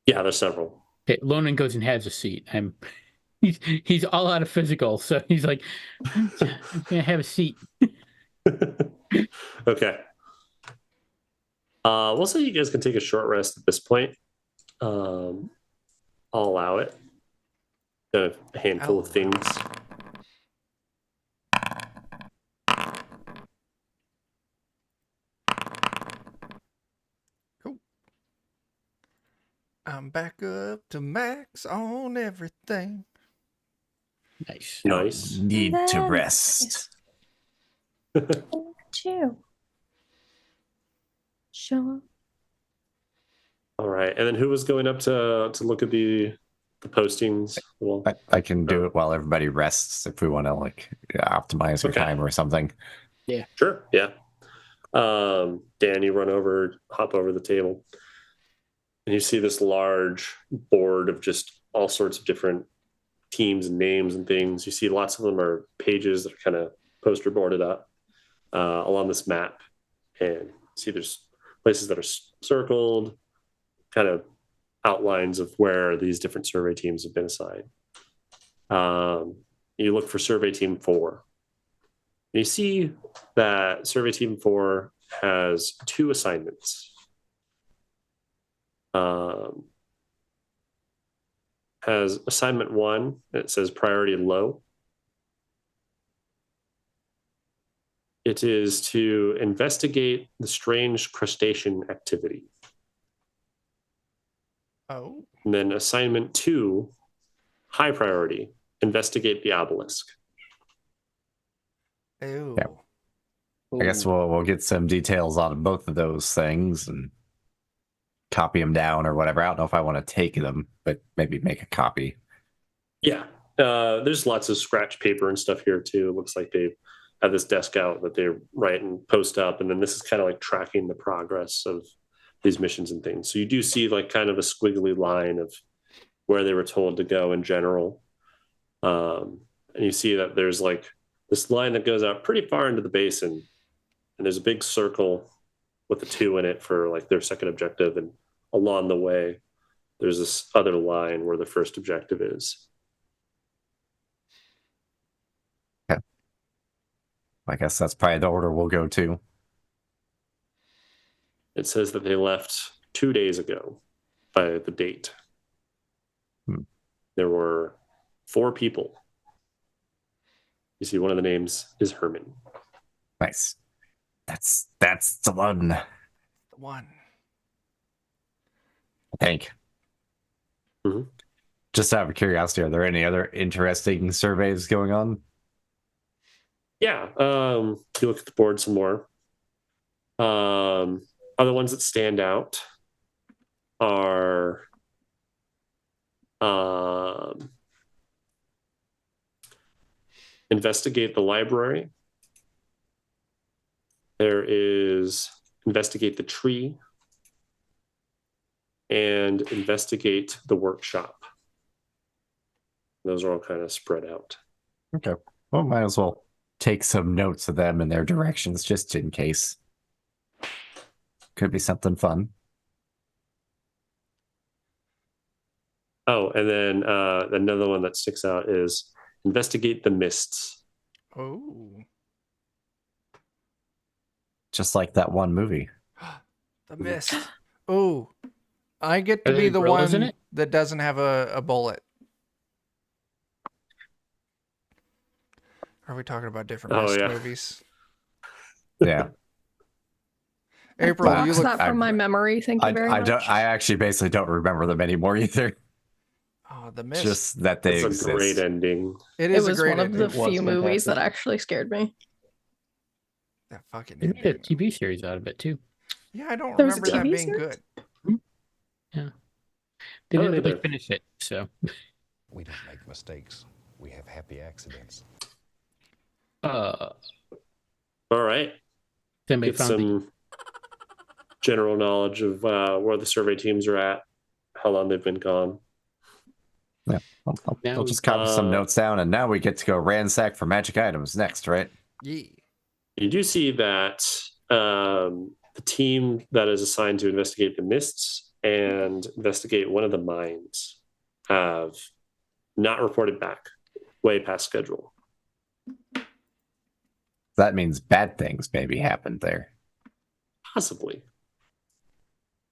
Yeah, there's several. Okay, Lonan goes and has a seat. He's all out of physical, so he's like, I'm gonna have a seat. Okay. We'll say you guys can take a short rest at this point. I'll allow it. Got a handful of things. Cool. I'm back up to max on everything. Nice. Nice. Need to Then- rest. Too. Sure. All right. And then who was going up to look at the postings? Well, I can do it while everybody rests if we want to like optimize your Okay. time or something. sure. Yeah. Dan, you hop over the table, and you see this large board of just all sorts of different teams and names and things. You see lots of them are pages that are kind of poster boarded up along this map, and see there's places that are circled, kind of outlines of where these different survey teams have been assigned. You look for survey team 4. You see that survey team 4 has 2 assignments. Has assignment 1, it says priority low. It is to investigate the strange crustacean activity. Oh. And then assignment 2, high priority, investigate the obelisk. Ew. Yeah. I guess we'll get some details on both of those things and copy them down or whatever. I don't know if I want to take them, but maybe make a copy. Yeah. There's lots of scratch paper and stuff here too. It looks like they have this desk out that they write and post up. And then this is kind of like tracking the progress of these missions and things. So you do see like kind of a squiggly line of where they were told to go in general. And you see that there's like this line that goes out pretty far into the basin. And there's a big circle with a 2 in it for like their second objective. And along the way, there's this other line where the first objective is. I guess that's probably the order we'll go to. It says that they left 2 days ago by the date. There were 4 people. You see, one of the names is Herman. Nice. That's the one. The one. I think. Mhm. Just out of curiosity, are there any other interesting surveys going on? Yeah. You look at the board some more. Other ones that stand out are investigate the library. There is investigate the tree and investigate the workshop. Those are all kind of spread out. Okay. Well, might as well take some notes of them and their directions just in case. Could be something fun. Oh, and then another one that sticks out is investigate the mists. Oh, Just like that one movie. the mist. Oh, I get to Are be there the gorillas in one it? that doesn't have a bullet. Are we talking about different Oh, mist yeah. movies? Yeah. April, Wow. you Blocks look. that from my memory. Thank you very I much. don't. I actually basically don't remember them anymore either. Oh, the mist. Just that they That's a great exist. ending. It It is a was great one of ending. the It was few movies that fantastic. actually scared me. That fucking They made a ending. TV series out of it too. Yeah, I don't There was a remember that TV being series? good. They I didn't don't really either. finish it, so We don't make mistakes. We have happy accidents. uh All right. somebody Get found the some general knowledge of where the survey teams are at, how long they've been gone. Now I'll we- just copy some notes down, and now we get to go ransack for magic items next, right? Yeah. You do see that the team that is assigned to investigate the mists and investigate one of the mines have not reported back, way past schedule. That means bad things maybe happened there, Possibly.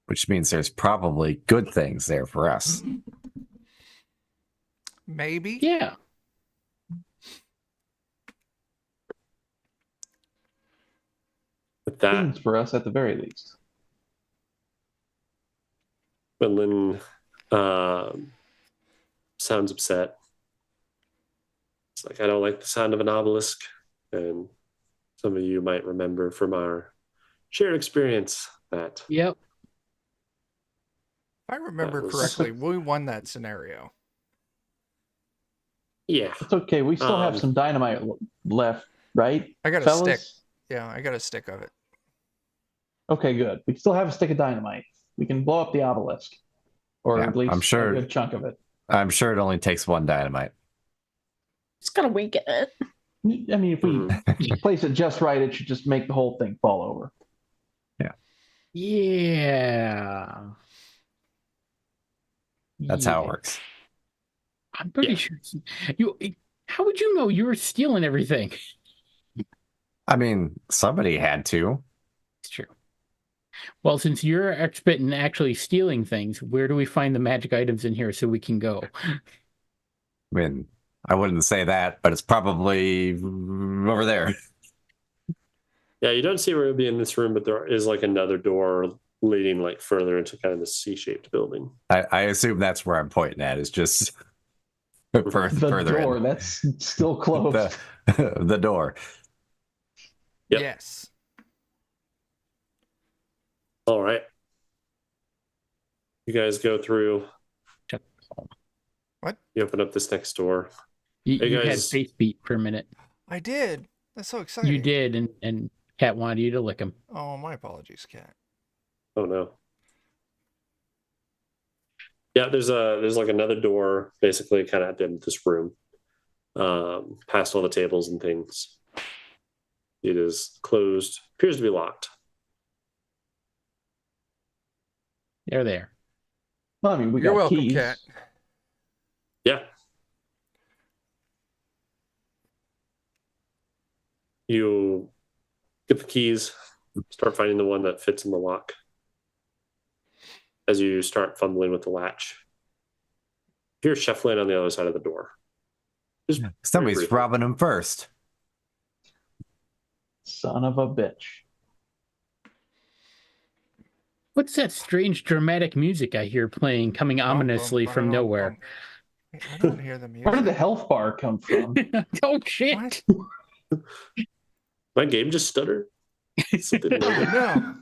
which means there's probably good things there for us. Maybe. yeah. With that, Things for us at the very least. Quinlan sounds upset. It's like, I don't like the sound of an obelisk. And some of you might remember from our shared experience that Yep. If I remember was- correctly, we won that scenario. yeah. It's okay. We still have Um, some dynamite left, right? I got a fellas? stick. Yeah, I got a stick of it. Okay, good. We still have a stick of dynamite. We can blow up the obelisk, or Yeah, at least I'm sure- a good chunk of it. I'm sure it only takes one dynamite. It's got to weaken it. I mean, if we Mhm. place it just right, it should just make the whole thing fall over. Yeah. That's how it Yeah. works. I'm pretty Yeah. sure you. How would you know you were stealing everything? I mean, somebody had to. It's true. Well, since you're expert in actually stealing things, where do we find the magic items in here so we can go? I mean, I wouldn't say that, but it's probably over there. Yeah, you don't see where it would be in this room, but there is like another door leading like further into kind of the C-shaped building. I assume that's where I'm pointing at. Is just further The door in. that's still closed. The door. Yep. Yes. All right. You guys go through. What? You open up this next door. You, Hey, you had guys. face beat for a minute. I did. That's so exciting. You did, and Cat wanted you to lick him. Oh, my apologies, Cat. Oh no. Yeah, there's like another door basically kind of at the end of this room. Past all the tables and things. It is closed. Appears to be locked. They're there. Well, I mean, we You're got welcome, keys. Cat. Yeah. You get the keys, start finding the one that fits in the lock. As you start fumbling with the latch, you hear shuffling on the other side of the door. Just very Somebody's briefly. robbing him first. Son of a bitch. What's that strange dramatic music I hear playing, coming ominously from nowhere? Wait, I don't hear the music. Where did the health bar come from? Oh shit! What? My game just stuttered. Something Oh, weird. no.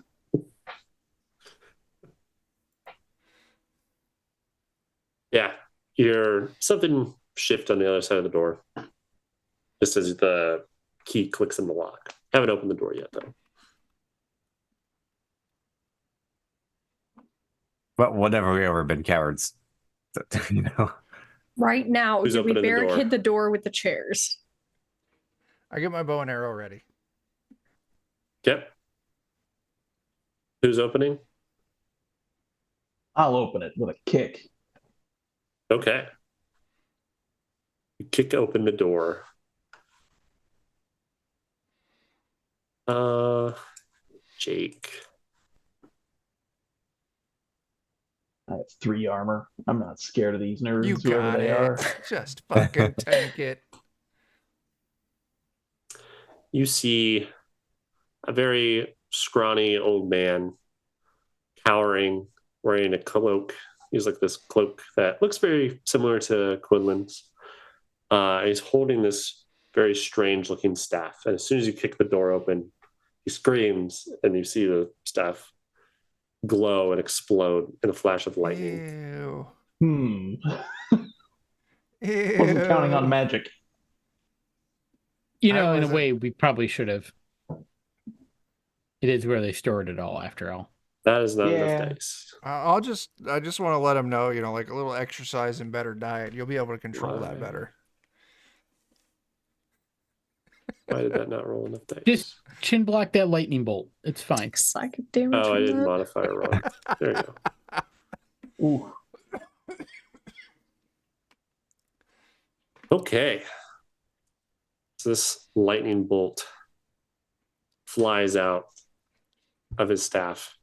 Yeah, you hear something shift on the other side of the door. Just as the key clicks in the lock. Haven't opened the door yet, though. But whenever we ever been cowards, you know. Right now, Who's do we opening the door? barricade the door with the chairs? I get my bow and arrow ready. Yep. Who's opening? I'll open it with a kick. Okay. You kick open the door. Jake. I have 3 armor. I'm not scared of these nerds, You whoever got they it. are. Just fucking tank it. You see a very scrawny old man cowering, wearing a cloak. He's like this cloak that looks very similar to Quinlan's. He's holding this very strange looking staff. And as soon as you kick the door open, he screams, and you see the staff glow and explode in a flash of lightning. Ew. Ew. Wasn't counting on magic. You I know, in a wasn't- way, we probably should have. It is where they stored it all, after all. That is not Yeah. enough dice. I just want to let them know, like a little exercise and better diet. You'll be able to control that Why? better. Why did that not roll enough dice? Just chin block that lightning bolt. It's fine. Psychic damage. Oh, I from didn't that. modify it wrong. There you go. Ooh. Okay. So this lightning bolt flies out of his staff,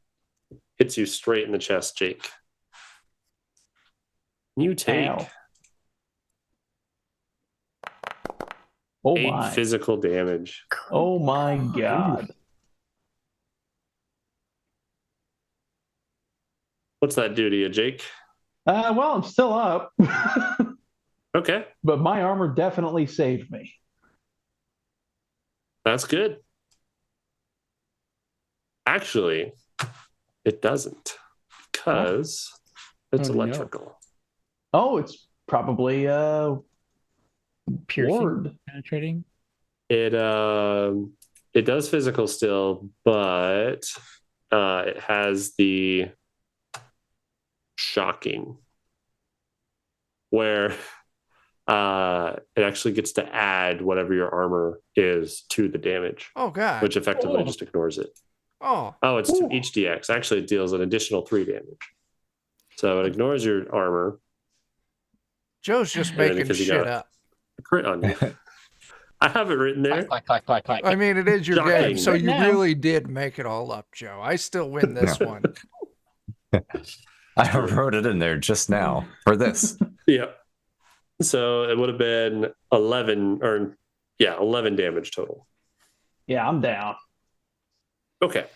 hits you straight in the chest, Jake. You take Ow. Oh 8 my. physical damage. Oh my god. What's that do to you, Jake? Well, I'm still up. Okay, But my armor definitely saved me. that's good. Actually, it doesn't, because it's Oh, no. electrical. Oh, it's probably Piercing, ward. penetrating. It does physical still, but it has the shocking, where it actually gets to add whatever your armor is to the damage, Oh god. which effectively Oh. just ignores it. Oh. Oh, it's to Ooh. each DX. Actually, it deals an additional 3 damage. So it ignores your armor. Joe's just And then making because you shit got up. a crit on you. I have it written there. Clack, clack, clack, clack, clack. I mean, it is your Shocking. game, so Right you now. really did make it all up, Joe. I still win this No. one. I True. wrote it in there just now for this. Yeah. So it would have been 11 damage total. Yeah, I'm down. Okay.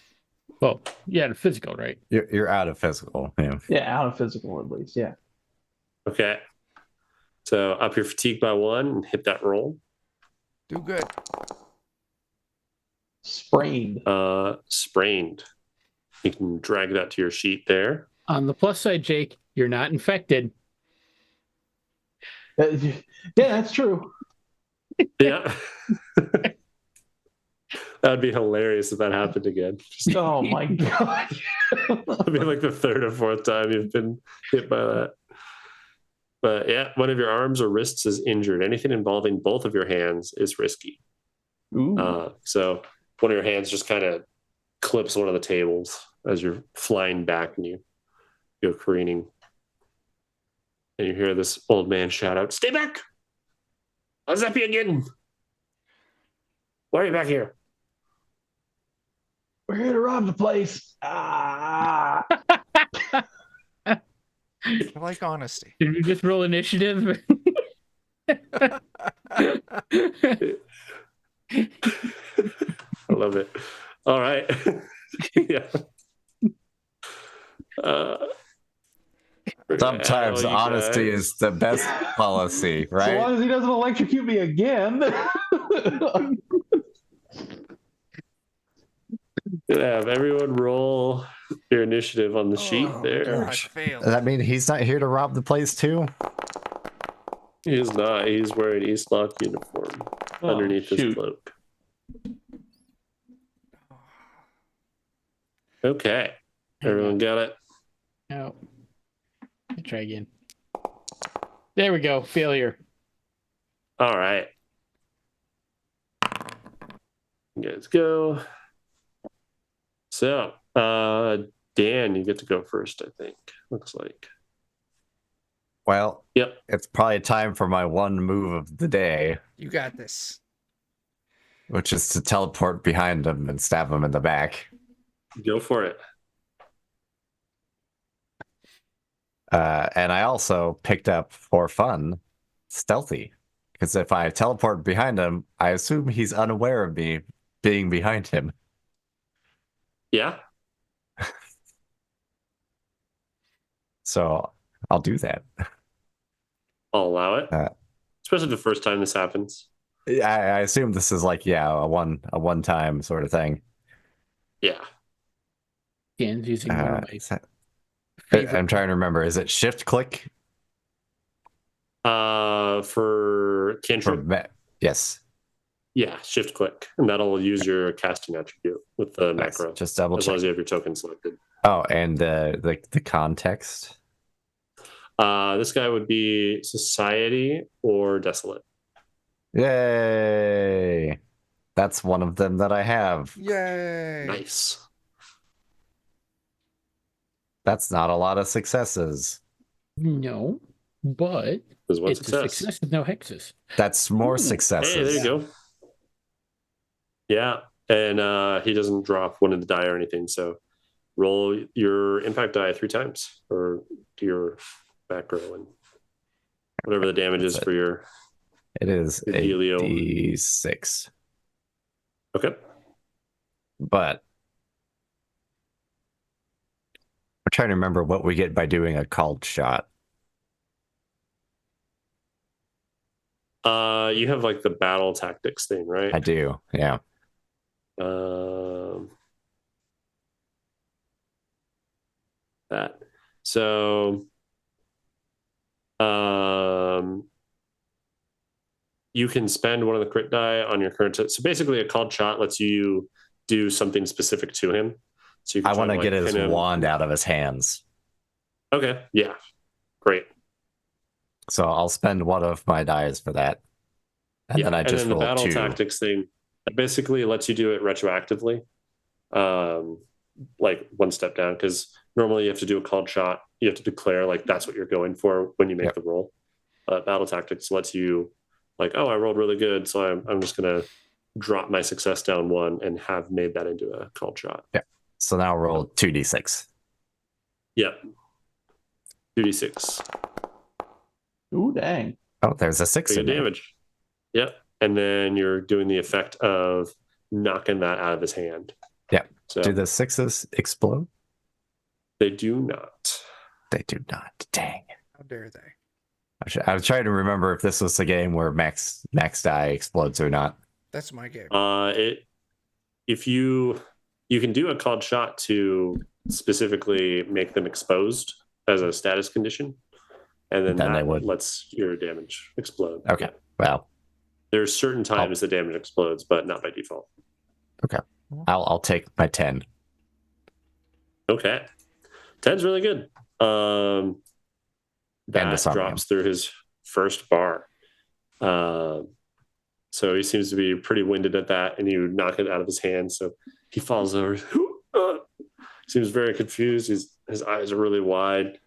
Well, yeah, the physical, right? You're out of physical. Yeah. Yeah, out of physical at least. Yeah. Okay. So up your fatigue by 1 and hit that roll. Do good. Sprained. Sprained. You can drag that to your sheet there. On the plus side, Jake, you're not infected. Yeah, that's true. Yeah. That would be hilarious if that happened again. Just, Oh my god. it'd be like the 3rd or 4th time you've been hit by that. But yeah, one of your arms or wrists is injured. Anything involving both of your hands is risky. Ooh. So one of your hands just kind of clips one of the tables as you're flying back and you go careening. And you hear this old man shout out, "Stay back! I'll zap you again! Why are you back here?" We're here to rob the place. Ah. I like honesty. Did we just roll initiative? I love it. All right. Yeah. We're gonna add Sometimes all you honesty guys. is the best policy, So right? long as he doesn't electrocute me again. Gonna have everyone roll your initiative on the sheet Oh, there. God, I failed. Does that mean he's not here to rob the place too? He is not. He's wearing Eastlock uniform Oh, underneath his shoot. cloak. Okay. Everyone got it? No. I'll try again. There we go. Failure. All right. You guys go. So, Dan, you get to go first, I think. Looks like. Well, Yep. it's probably time for my one move of the day, You got this. which is to teleport behind him and stab him in the back. Go for it. And I also picked up, for fun, stealthy. Because if I teleport behind him, I assume he's unaware of me being behind him. Yeah. So I'll do that. I'll allow it. Uh, Especially the first time this happens. I assume this is like, a one time sort of thing. Yeah. Dan's using one of my Is that- favorite. I'm trying to remember. Is it shift click? For cantrip, Yes. yeah, shift click, and that'll use your casting attribute with the Nice. macro. Just double as long check. as you have your token selected. Oh, and the context. This guy would be society or desolate. Yay! That's one of them that I have. Yay! Nice. That's not a lot of successes. No, but There's one it's a success. success with no hexes. That's more Ooh. successes. Hey, there you go. Yeah, and he doesn't drop one of the die or anything. So roll your impact die 3 times, or do your macro and whatever the damage That's is it. for your. It is Your a dealio. D6. Okay. But I'm trying to remember what we get by doing a called shot. You have like the battle tactics thing, right? I do, yeah. That. So, you can spend one of the crit die on your current. So basically, a called shot lets you do something specific to him. So you can I want to get his pin him. wand out of his hands. Okay. Yeah. Great. So I'll spend one of my dies for that. And then I just the roll battle 2. tactics thing that basically lets you do it retroactively, like one step down, because normally you have to do a called shot. You have to declare like that's what you're going for when you make the roll. Battle tactics lets you like, oh, I rolled really good, so I'm just gonna drop my success down 1 and have made that into a called shot. Yeah. So now roll 2d6. Yep. 2d6. Ooh, dang. Oh, there's a 6 Pretty in good there. damage. Yep. And then you're doing the effect of knocking that out of his hand. Yeah. So Do the 6s explode? they do not. They do not. Dang. How dare they? I was trying to remember if this was the game where max die explodes or not. That's my game. If you can do a called shot to specifically make them exposed as a status condition, and then Then they that would. lets your damage explode. Okay. Yeah. Well, There's certain times the damage explodes, but not by default. okay. I'll take my 10. Okay. 10's really good. That disarm drops him. through his first bar. So he seems to be pretty winded at that, and you knock it out of his hand. So he falls over. Seems very confused. His eyes are really wide.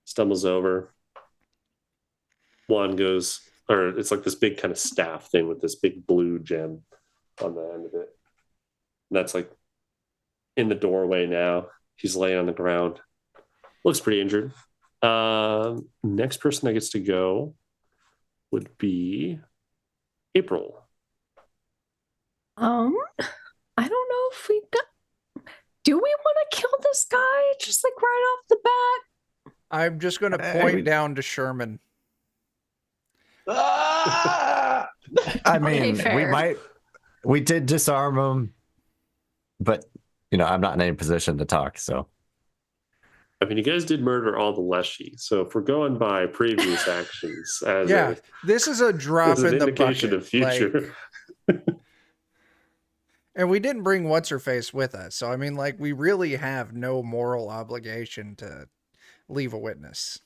Stumbles over. Wand goes, or it's like this big kind of staff thing with this big blue gem on the end of it. And that's like in the doorway now. He's laying on the ground. Looks pretty injured. Next person that gets to go would be April. I don't know if we got. Do we want to kill this guy just like right off the bat? I'm just going to point down to Sherman. Ah! I mean, fair. we did disarm him, but I'm not in any position to talk, so. I mean, you guys did murder all the Leshy, so if we're going by previous actions as this is a drop as an in the indication bucket. of future. And we didn't bring what's-her-face with us, so I mean, we really have no moral obligation to leave a witness.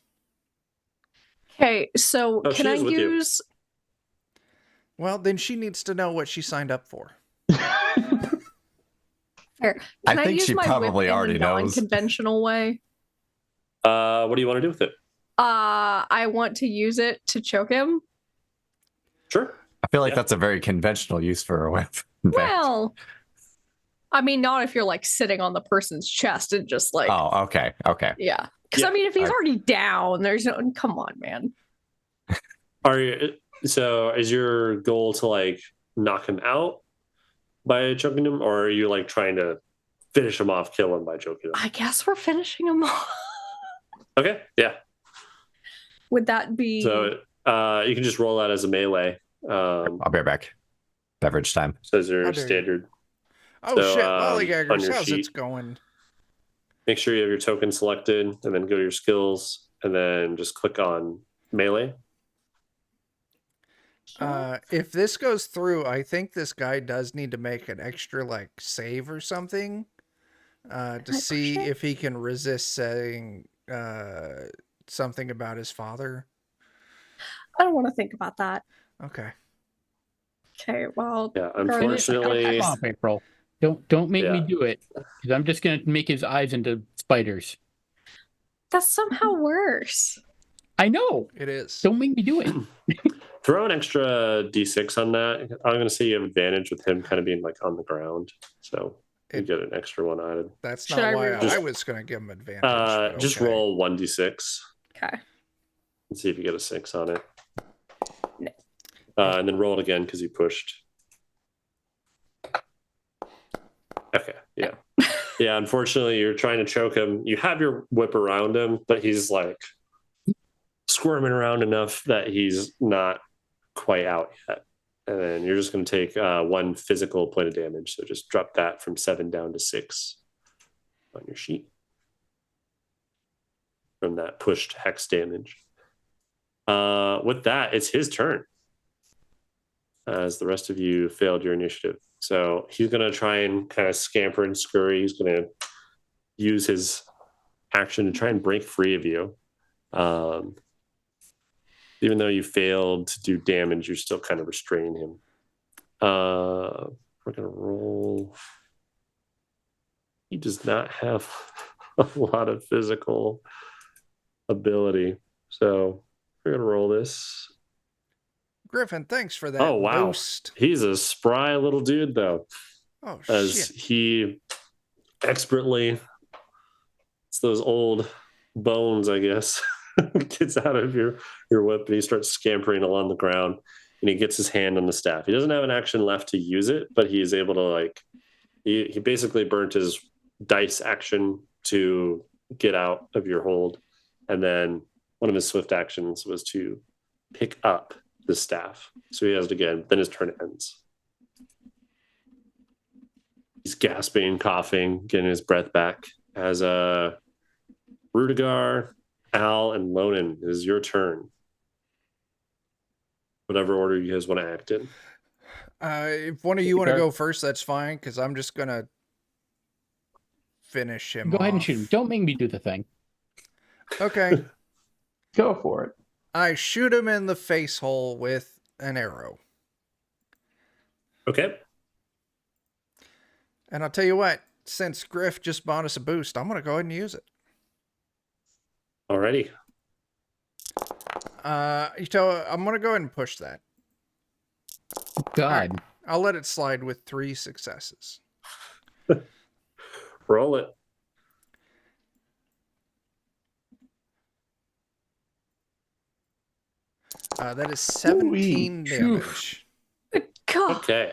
Okay, so can she I is with you. use? Well, then she needs to know what she signed up for. Fair. I Can I think use she my probably whip already in a knows. non-conventional way? What do you want to do with it? I want to use it to choke him. Sure. I feel like Yeah. that's a very conventional use for a weapon. in fact. Well, I mean, not if you're like sitting on the person's chest and just like, Oh, okay. yeah. Because Yeah, I mean, if he's I- already down, there's no. Come on, man. So is your goal to like knock him out by choking him, or are you like trying to finish him off, kill him by choking him? I guess we're finishing him off. Okay, yeah. Would that be? So you can just roll out as a melee. I'll be right back. Beverage time. Says How your dare you. standard. Oh So, shit, on Mollygaggers, your how's sheet. it going? Make sure you have your token selected, and then go to your skills, and then just click on melee. If this goes through, I think this guy does need to make an extra like save or something to push see it? if he can resist saying something about his father. I don't want to think about that. Okay. Okay, well, Yeah, regardless, I gotta unfortunately, pass. Stop, April. Don't make me Yeah. do it, because I'm just gonna make his eyes into spiders. That's somehow worse. I know. It is. Don't make me do it. throw an extra d6 on that. I'm going to say you have advantage with him kind of being like on the ground, so you It- get an extra one added. That's Should not I why re-roll? I was going to give him advantage. but Just okay. roll 1d6 Okay. and see if you get a 6 on it. No. And then roll it again because you pushed. Okay, yeah. Yeah, unfortunately, you're trying to choke him. You have your whip around him, but he's like squirming around enough that he's not quite out yet. And then you're just going to take 1 physical point of damage. So just drop that from 7 down to 6 on your sheet from that pushed hex damage. With that, it's his turn, as the rest of you failed your initiative. So he's going to try and kind of scamper and scurry. He's going to use his action to try and break free of you. Even though you failed to do damage, you're still kind of restraining him. We're going to roll. He does not have a lot of physical ability. So we're going to roll this. Griffin, thanks for that Oh, wow. boost. He's a spry little dude, though. Oh, As shit. he expertly, it's those old bones, I guess, gets out of your whip and he starts scampering along the ground and he gets his hand on the staff. He doesn't have an action left to use it, but he is able to like, he basically burnt his dice action to get out of your hold. And then one of his swift actions was to pick up the staff. So he has it again, then his turn ends. He's gasping, coughing, getting his breath back. As Rudigar, Al, and Lonan, it is your turn. Whatever order you guys want to act in. If one of you want to Okay. go first, that's fine, because I'm just going to finish him Go ahead and off. shoot him. Don't make me do the thing. Okay. Go for it. I shoot him in the face hole with an arrow. Okay. And I'll tell you what, since Griff just bought us a boost, I'm going to go ahead and use it. Alrighty. I'm going to go ahead and push that. God. I'll let it slide with 3 successes. Roll it. That is 17 Ooh, damage. God. Okay.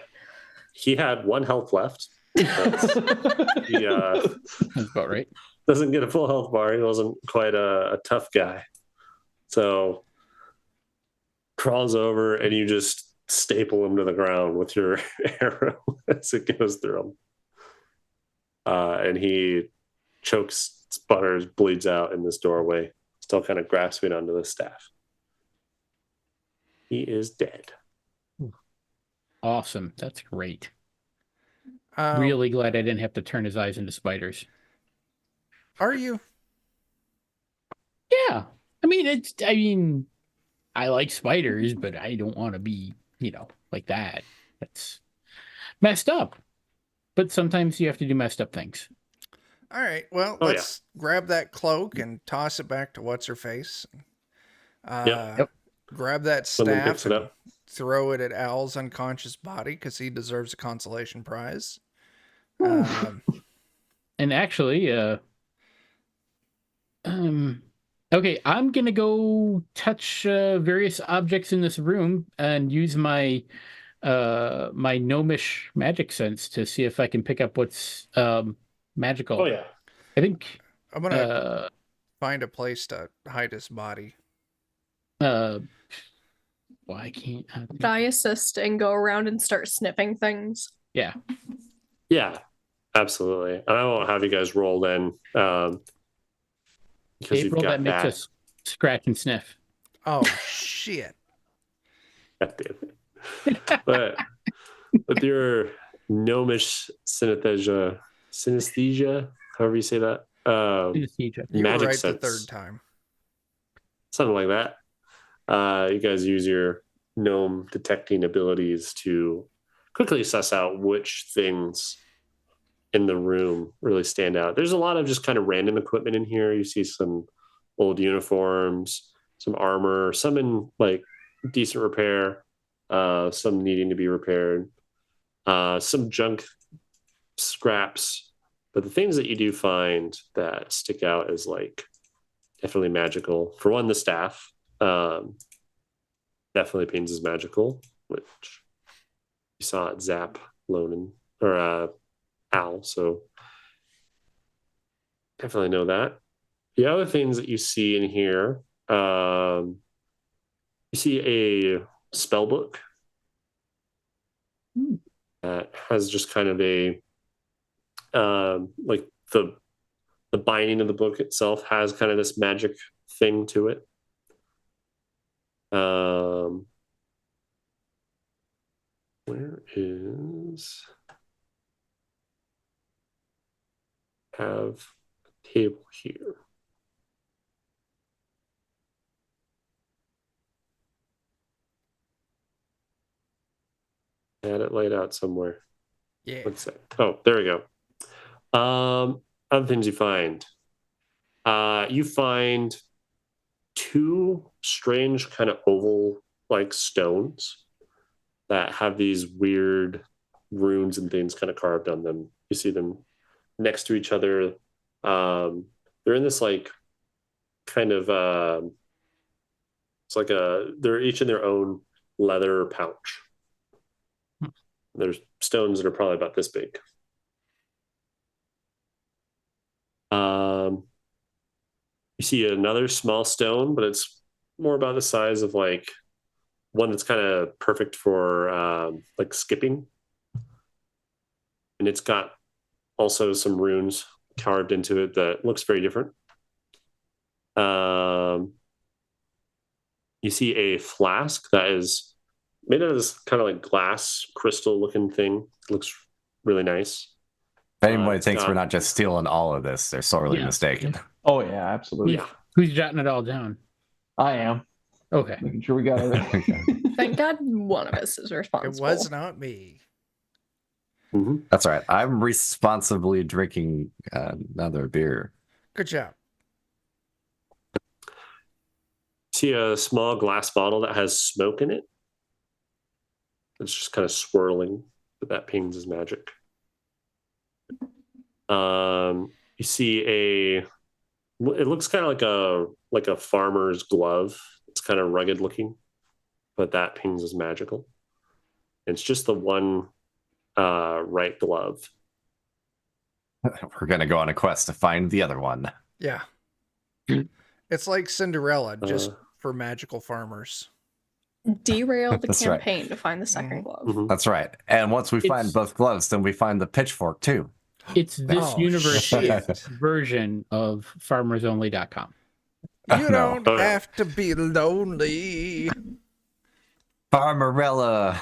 He had 1 health left. He That's about right. doesn't get a full health bar. He wasn't quite a tough guy. So crawls over and you just staple him to the ground with your arrow as it goes through him. And he chokes, sputters, bleeds out in this doorway, still kind of grasping onto the staff. He is dead. Awesome. That's great. Um, Really glad I didn't have to turn his eyes into spiders. Are you? Yeah. I like spiders, but I don't want to be, like that. That's messed up. But sometimes you have to do messed up things. All right. Well, Oh, let's grab that cloak and toss it back to what's-her-face. Yep. Grab that Someone staff picks it and up. throw it at Al's unconscious body because he deserves a consolation prize. Oof. And actually, okay, I'm gonna go touch various objects in this room and use my my gnomish magic sense to see if I can pick up what's magical. Oh yeah. I think I'm gonna find a place to hide his body. why can't I Could I assist and go around and start sniffing things? yeah. Yeah, absolutely. And I won't have you guys roll then, because you've April, that got makes that. us scratch and sniff. Oh shit! God damn it. But with your gnomish synesthesia, however you say that, You magic were right sense, the third time. something like that. You guys use your gnome detecting abilities to quickly suss out which things in the room really stand out. There's a lot of just kind of random equipment in here. You see some old uniforms, some armor, some in like decent repair, some needing to be repaired, some junk scraps. But the things that you do find that stick out is like definitely magical. For one, the staff. Definitely Payne's is magical, which you saw at Zap, Lonan, or Al, so definitely know that. The other things that you see in here, you see a spell book that has just kind of a like the binding of the book itself has kind of this magic thing to it. Where is have a table here? I had it laid out somewhere. Yeah. One sec. Oh, there we go. Other things you find. You find two strange kind of oval like stones that have these weird runes and things kind of carved on them. You see them next to each other. They're in this like kind of it's like they're each in their own leather pouch. There's stones that are probably about this big. You see another small stone, but it's more about the size of like one that's kind of perfect for like skipping. And it's got also some runes carved into it that looks very different. You see a flask that is made out of this kind of like glass crystal looking thing. It looks really nice. If anybody It's thinks we're got- not just stealing all of this, they're sorely Yeah. mistaken. Oh yeah, absolutely. Yeah. Who's jotting it all down? I am Okay. making sure we got everything. Thank God one of us is It responsible. was not me. Mhm. That's all right. I'm responsibly drinking another beer. Good job. See a small glass bottle that has smoke in it. It's just kind of swirling, but that pings as magic. You see it looks kind of like a farmer's glove. It's kind of rugged looking, but that pings as magical. It's just the one right glove. We're gonna go on a quest to find the other one. Yeah. It's like Cinderella, just Uh, for magical farmers. Derail the That's right. campaign to find the second glove. mhm. That's right. And once we find both gloves, then we find the pitchfork too. It's this Oh, universe's shit. version of farmersonly.com. You No. don't Oh, yeah. have to be lonely. Farmerella.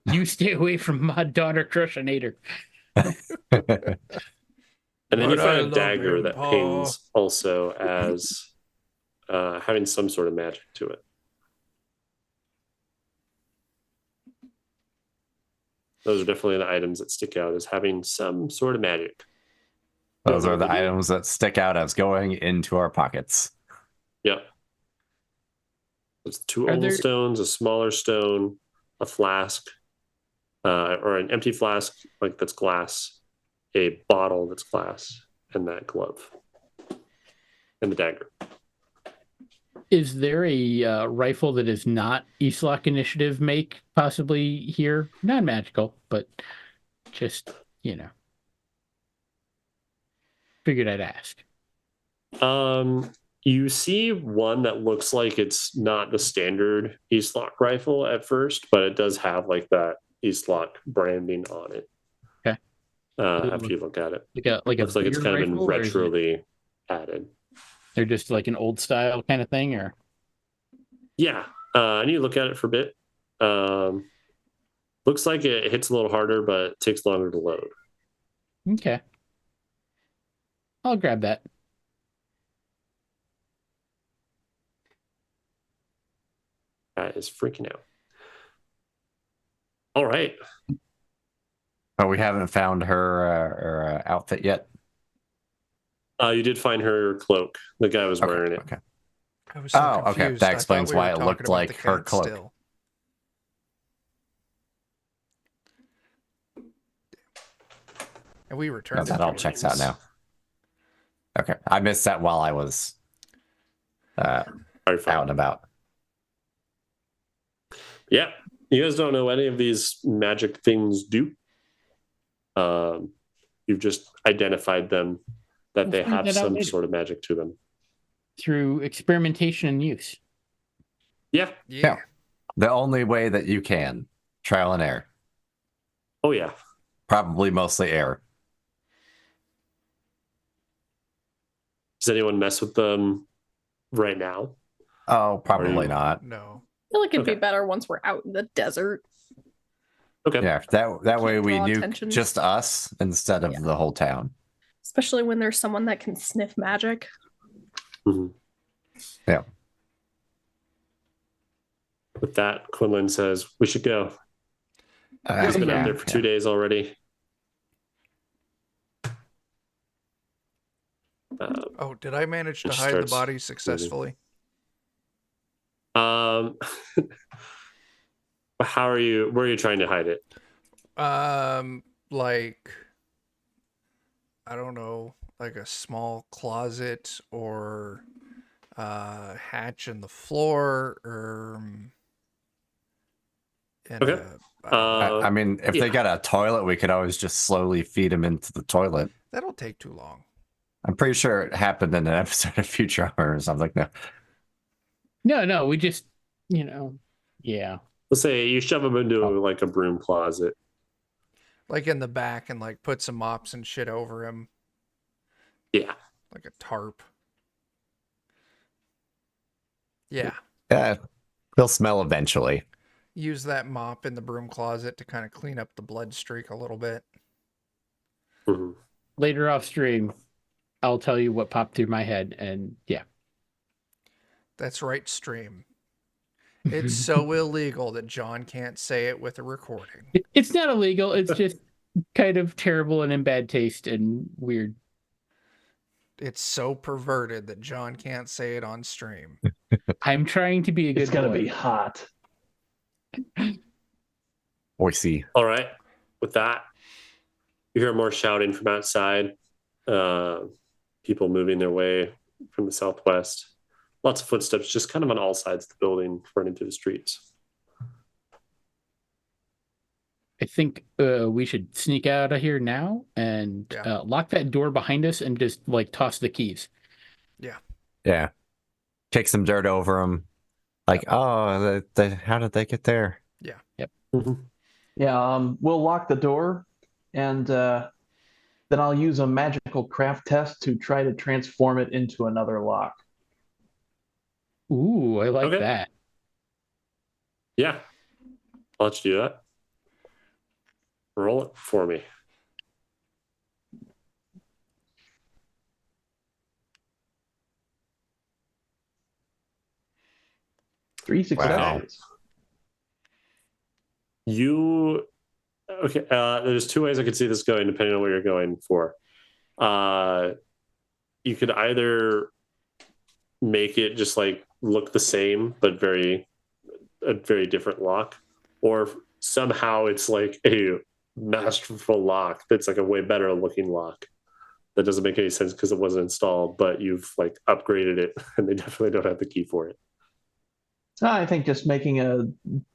You stay away from my daughter Crushinator. And then you But I find a love dagger him, that Pa. pings also as having some sort of magic to it. Those are definitely the items that stick out as having some sort of magic. Those know are the what to do. items that stick out as going into our pockets. Yep. There's 2 Are old there- stones, a smaller stone, a flask, or an empty flask like that's glass, a bottle that's glass, and that glove, and the dagger. Is there a rifle that is not Eastlock Initiative make possibly here? Not magical, but just, figured I'd ask. You see one that looks like it's not the standard Eastlock rifle at first, but it does have like that Eastlock branding on it. Okay. After you look at it, Like looks like it's beer kind of been rifle, or is it- retroly added. They're just like an old style kind of thing, or? Yeah, I need to look at it for a bit. Looks like it hits a little harder, but it takes longer to load. Okay. I'll grab that. That is freaking out. All right. But we haven't found her outfit yet. You did find her cloak. The guy was wearing it. Okay. I was so Oh, okay. confused. That I thought explains we were why it talking looked about like the her cat cloak. still. And we No, returned that it all to checks her. out now. Okay. I missed that while I was All right, fine. out and about. Yeah, you guys don't know what any of these magic things do. You've just identified them that We'll they find have that out some later. sort of magic to them. Through experimentation and use. Yeah. Yeah. The only way that you can. Trial and error. Oh yeah. Probably mostly error. Does anyone mess with them right now? Oh, probably you- not. No. I feel like it'd be Okay. better once we're out in the desert. Okay. Yeah, that way Can't we draw knew attention. just us instead of Yeah. the whole town. Especially when there's someone that can sniff magic. Mhm. Yeah. With that, Quinlan says we should go. He's been out there for 2 days already. Oh, did I manage to It hide the starts body successfully? How are you? Where are you trying to hide it? Like, I don't know, like a small closet or hatch in the floor or in Okay. a, I don't know. I mean, if they yeah. got a toilet, we could always just slowly feed them into the toilet. That'll take too long. I'm pretty sure it happened in an episode of Futurama or something. No. No, we just, yeah. Let's say you shove them into like a broom closet. Like in the back and like put some mops and shit over him, Yeah. like a tarp. Yeah. Yeah, they'll smell eventually. Use that mop in the broom closet to kind of clean up the blood streak a little bit. Mhm. Later off stream, I'll tell you what popped through my head, and yeah. That's right, stream. It's so illegal that John can't say it with a recording. It's not illegal. It's just kind of terrible and in bad taste and weird. It's so perverted that John can't say it on stream. I'm trying to be a good It's gonna boy. be hot. We see. All right. With that, you hear more shouting from outside. People moving their way from the southwest. Lots of footsteps, just kind of on all sides of the building, running through the streets. I think we should sneak out of here now and Yeah. lock that door behind us and just like toss the keys. Yeah. Kick some dirt over them. Like, oh, how did they get there? Yeah, we'll lock the door, and then I'll use a magical craft test to try to transform it into another lock. Ooh, I like Okay. that. Yeah. I'll let you do that. Roll it for me. Three successes. Okay. There's 2 ways I could see this going, depending on what you're going for. You could either make it just like look the same, but a very different lock, or somehow it's like a masterful lock that's like a way better looking lock. That doesn't make any sense because it wasn't installed, but you've like upgraded it and they definitely don't have the key for it. I think just making a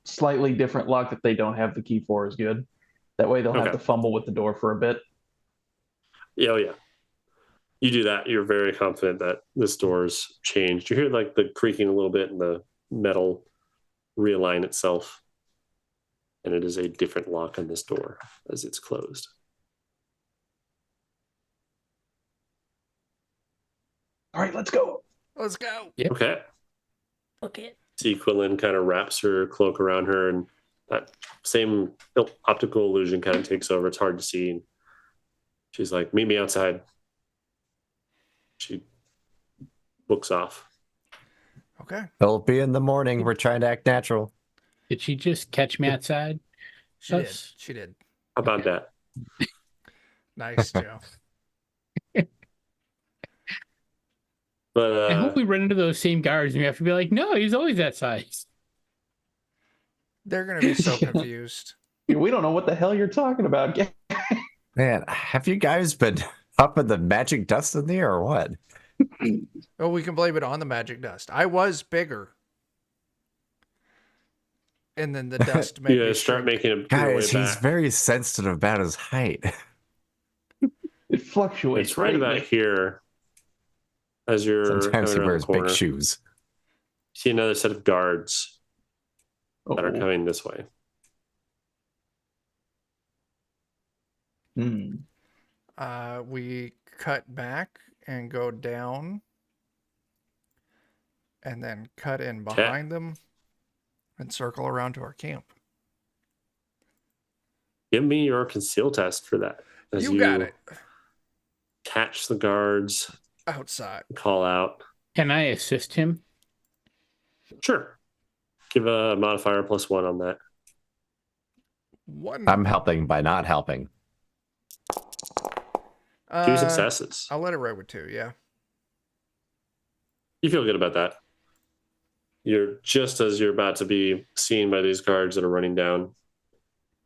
slightly different lock that they don't have the key for is good. That way they'll have Okay. to fumble with the door for a bit. Yeah, oh yeah. You do that, you're very confident that this door's changed. You hear like the creaking a little bit and the metal realign itself. And it is a different lock on this door as it's closed. All right, let's go. Let's go. Yep. Okay. Okay. See, Quinlan kind of wraps her cloak around her, and that same optical illusion kind of takes over. It's hard to see. And she's like, "Meet me outside." She books off. Okay. It'll be in the morning. We're trying to act natural. Did she just catch me outside? She did. Us? She did. How about that? Nice, Joe. But I hope we run into those same guards and we have to be like, no, he's always that size. They're gonna be so confused. We don't know what the hell you're talking about. Man, have you guys been up in the magic dust in there or what? Oh, we can blame it on the magic dust. I was bigger. And then the dust made you me guys start shrink. making your way Guys, he's back. very sensitive about his height. It fluctuates. It's right about greatly. here. As you're Sometimes he coming around wears the corner, big shoes. see another set of guards that are Uh-oh. coming this way. Hmm. We cut back and go down and then cut in behind them and circle around to our camp. Give me your conceal test for that. As You got it. Catch the guards, Outside. call out. Can I assist him? Sure. Give a modifier +1 on that. One. I'm helping by not helping. 2 successes. I'll let it ride with 2, yeah. You feel good about that. You're just as you're about to be seen by these guards that are running down.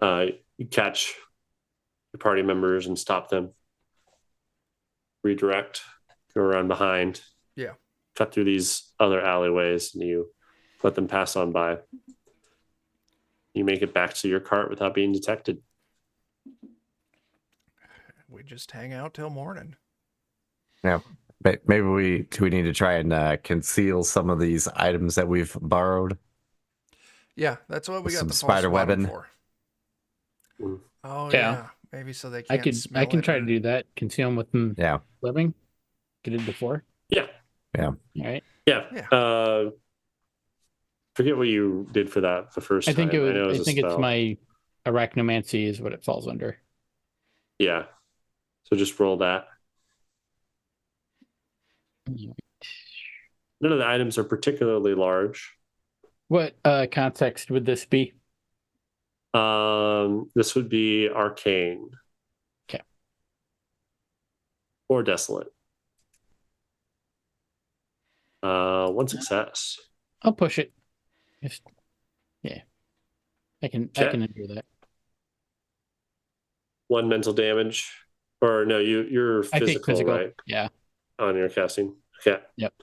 You catch your party members and stop them. Redirect, go around behind. Yeah. Cut through these other alleyways and you let them pass on by. You make it back to your cart without being detected. We just hang out till morning. Yeah, but maybe we need to try and conceal some of these items that we've borrowed. Yeah, that's what we With got some the spider false bottom webbing. for. Mm. Oh Yeah. yeah, maybe so they I can't can smell I can it try to and- do that. Conceal him with them Yeah, living. Get it before. Yeah. All right. Yeah. Yeah. Forget what you did for that the first I think time. it was. know I was a think it's spell. my arachnomancy is what it falls under. Yeah. So just roll that. None of the items are particularly large. What context would this be? This would be arcane. Okay. Or desolate. 1 success. I'll push it. Just, yeah. I can Okay. endure that. 1 mental damage. Or no, you're I take physical. right? Yeah. On your casting. Okay. Yep.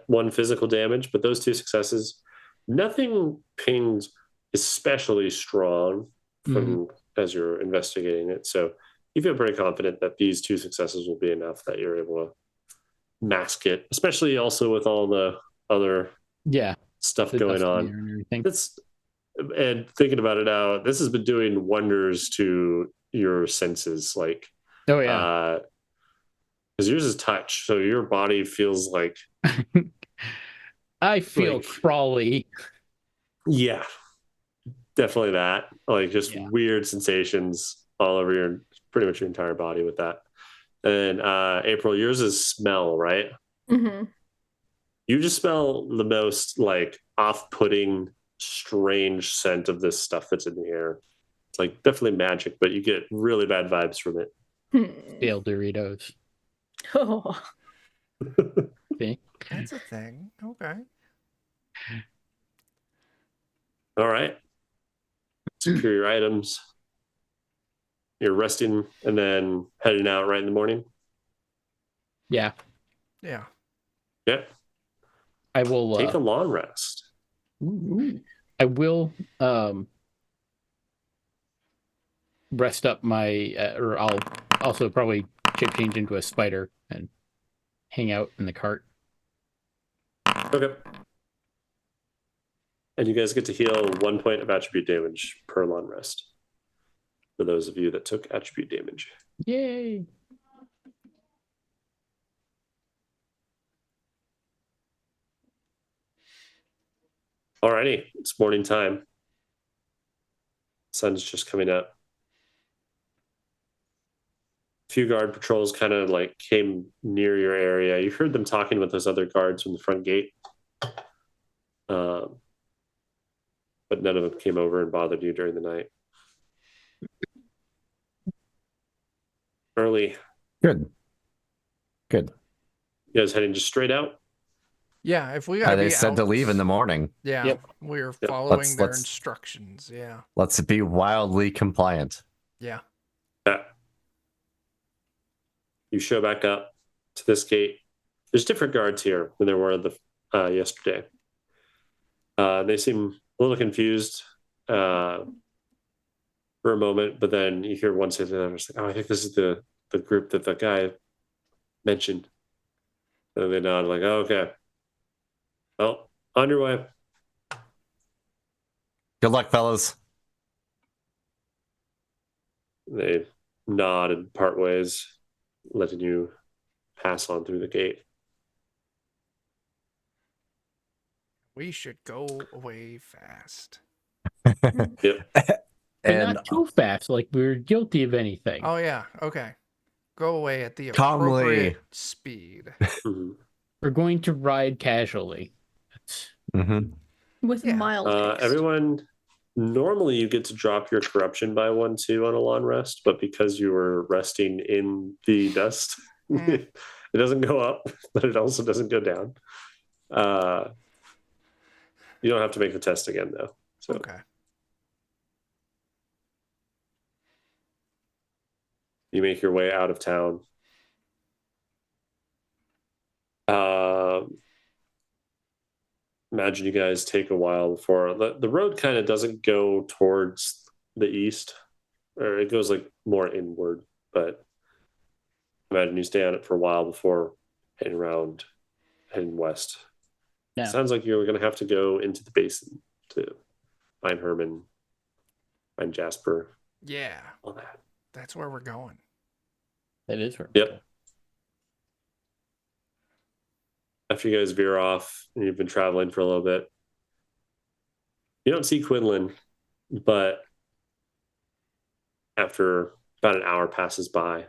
1 physical damage, but those 2 successes. Nothing pings especially strong from as you're investigating it. So you feel pretty confident that these 2 successes will be enough that you're able to mask it, especially also with all the other stuff The going dust in the on. air and everything. And thinking about it now, this has been doing wonders to your senses. Like, Oh yeah. because yours is touch, so your body feels like I feel like- crawly. yeah, definitely that. Like just Yeah. weird sensations all over your pretty much your entire body with that. And April, yours is smell, right? Mm-hmm. You just smell the most like off-putting, strange scent of this stuff that's in the air. It's like definitely magic, but you get really bad vibes from it. Stale Doritos. Oh. See? That's a thing. Okay. All right. Secure your items. You're resting and then heading out right in the morning. Yeah. Yeah. Yep. I will Take a long rest. I will rest up my or I'll also probably shape change into a spider and hang out in the cart. Okay. And you guys get to heal 1 point of attribute damage per long rest. For those of you that took attribute damage. Yay. Alrighty, it's morning time. Sun's just coming up. A few guard patrols kind of like came near your area. You heard them talking with those other guards from the front gate. But none of them came over and bothered you during the night. Early. Good. You guys heading just straight out? Yeah, if we gotta They be said out, to leave in the morning. Yeah, Yep. we're Yep. following their Let's- instructions. Yeah. Let's be wildly compliant. Yeah. Yeah. You show back up to this gate. There's different guards here than there were yesterday. They seem a little confused for a moment, but then you hear one say to the other, like, "Oh, I think this is the group that the guy mentioned." And they nod, like, "Oh, okay. Well, on your way." Good luck, fellas. They nod and part ways, letting you pass on through the gate. We should go away fast. Yep. But And not too fast, like we're guilty of anything. Oh yeah. Okay. Go away at the Calmly. appropriate speed. Mhm. We're going to ride casually. That's Mhm. With Yeah. mild haste. Everyone, normally you get to drop your corruption by 1/2 on a long rest, but because you were resting in the dust, Mm. it doesn't go up, but it also doesn't go down. You don't have to make the test again, though. So Okay. you make your way out of town. Imagine you guys take a while before the road kind of doesn't go towards the east, or it goes like more inward, but imagine you stay on it for a while before heading west. Yeah. Sounds like you're going to have to go into the basin to find Herman, find Jasper, Yeah. all that. That's where we're going. that is where. Yep. After you guys veer off and you've been traveling for a little bit, you don't see Quinlan, but after about an hour passes by,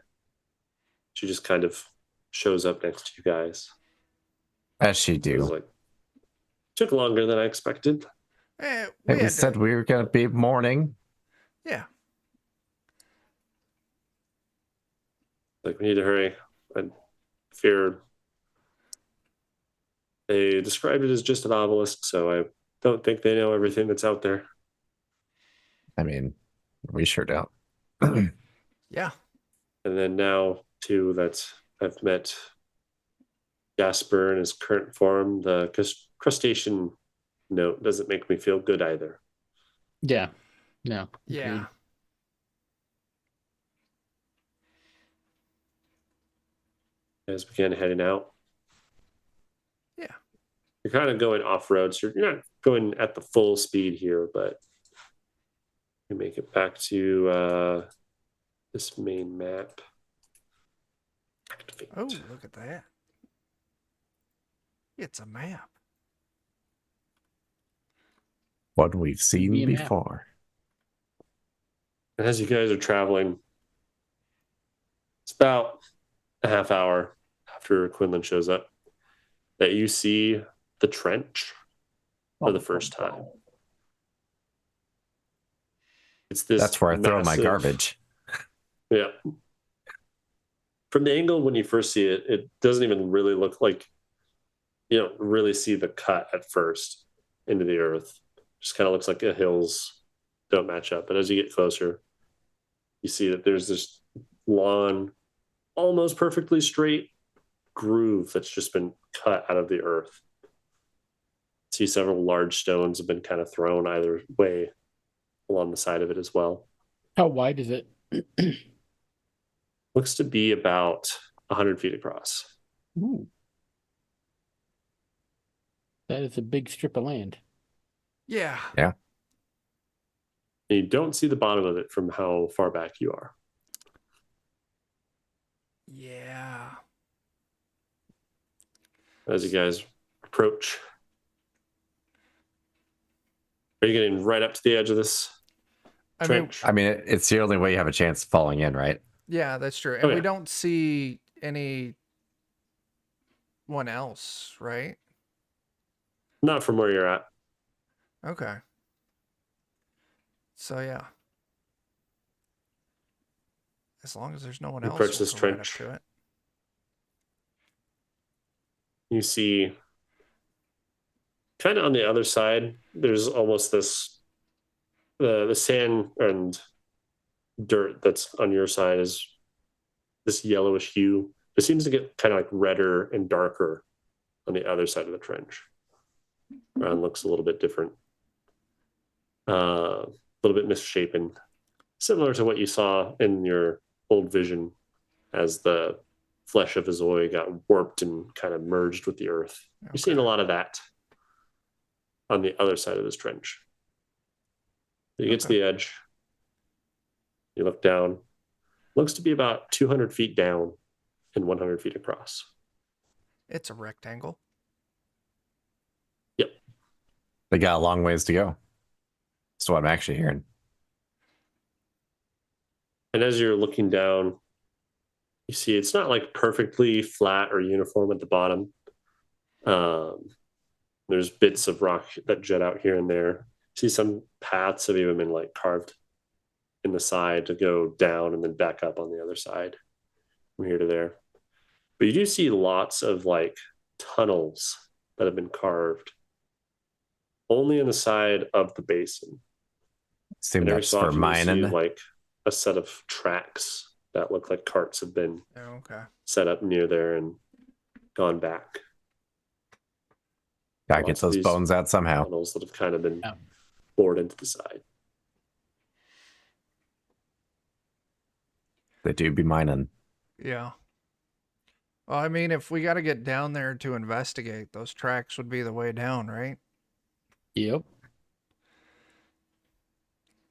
she just kind of shows up next to you guys. As she It was do. like, took longer than I expected. Eh, Hey, we had said we were going to be morning. Yeah. Like, we need to hurry. I fear they described it as just an obelisk, so I don't think they know everything that's out there. I mean, we sure don't. Yeah. And then now, too, that I've met Jasper in his current form, the crustacean note doesn't make me feel good either. Yeah. No. Yeah. agreed. You guys began heading out. Yeah. You're kind of going off road, so you're not going at the full speed here, but you make it back to this main map. Activate. Oh, look at that. It's a map. What we've seen Be a map. before. And as you guys are traveling, it's about a half hour after Quinlan shows up that you see the trench for the first time. It's this. That's where I throw my massive- garbage. Yeah. from the angle when you first see it, it doesn't even really look like you don't really see the cut at first into the earth. Just kind of looks like the hills don't match up. But as you get closer, you see that there's this long, almost perfectly straight groove that's just been cut out of the earth. See several large stones have been kind of thrown either way along the side of it as well. How wide is it? Looks to be about 100 feet across. Ooh. That is a big strip of land. Yeah. Yeah. And you don't see the bottom of it from how far back you are. Yeah. As you guys approach, are you getting right up to the edge of this trench? I mean, it's the only way you have a chance of falling in, right? Yeah, that's true. And Oh, we yeah. don't see anyone else, right? Not from where you're at. Okay. So yeah. As long as there's no one You else, approach we'll this go right up trench. to it. You see kind of on the other side, there's almost this the sand and dirt that's on your side is this yellowish hue. It seems to get kind of like redder and darker on the other side of the trench. Ground looks a little bit different. A little bit misshapen. Similar to what you saw in your old vision as the flesh of Azoi got warped and kind of merged with the earth. You're seeing a lot of that on the other side of this trench. You get to the edge. You look down. Looks to be about 200 feet down and 100 feet across. It's a rectangle. Yep. They got a long ways to go. That's what I'm actually hearing. And as you're looking down, you see it's not like perfectly flat or uniform at the bottom. There's bits of rock that jet out here and there. See some paths have even been like carved in the side to go down and then back up on the other side from here to there. But you do see lots of like tunnels that have been carved only on the side of the basin. Seemed And every that's so for often you see mining. like a set of tracks that look like carts have been Okay. set up near there and gone back. Gotta get Lots of those these bones out somehow. tunnels that have kind of been Yeah. bored into the side. They do be mining. Yeah. Well, I mean, if we got to get down there to investigate, those tracks would be the way down, right? Yep.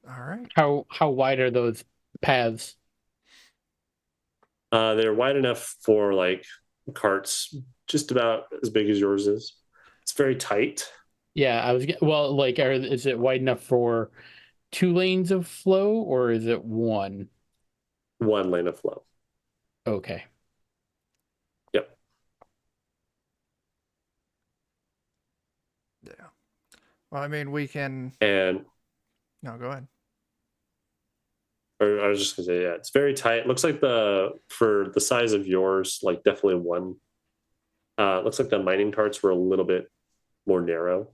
All right. How wide are those paths? They're wide enough for like carts, just about as big as yours is. It's very tight. Yeah, well, like, is it wide enough for 2 lanes of flow, or is it one? One lane of flow. Okay. Yep. Yeah. Well, I mean, we can. And No, go ahead. or I was just gonna say, yeah, it's very tight. Looks like for the size of yours, like definitely one. Looks like the mining carts were a little bit more narrow.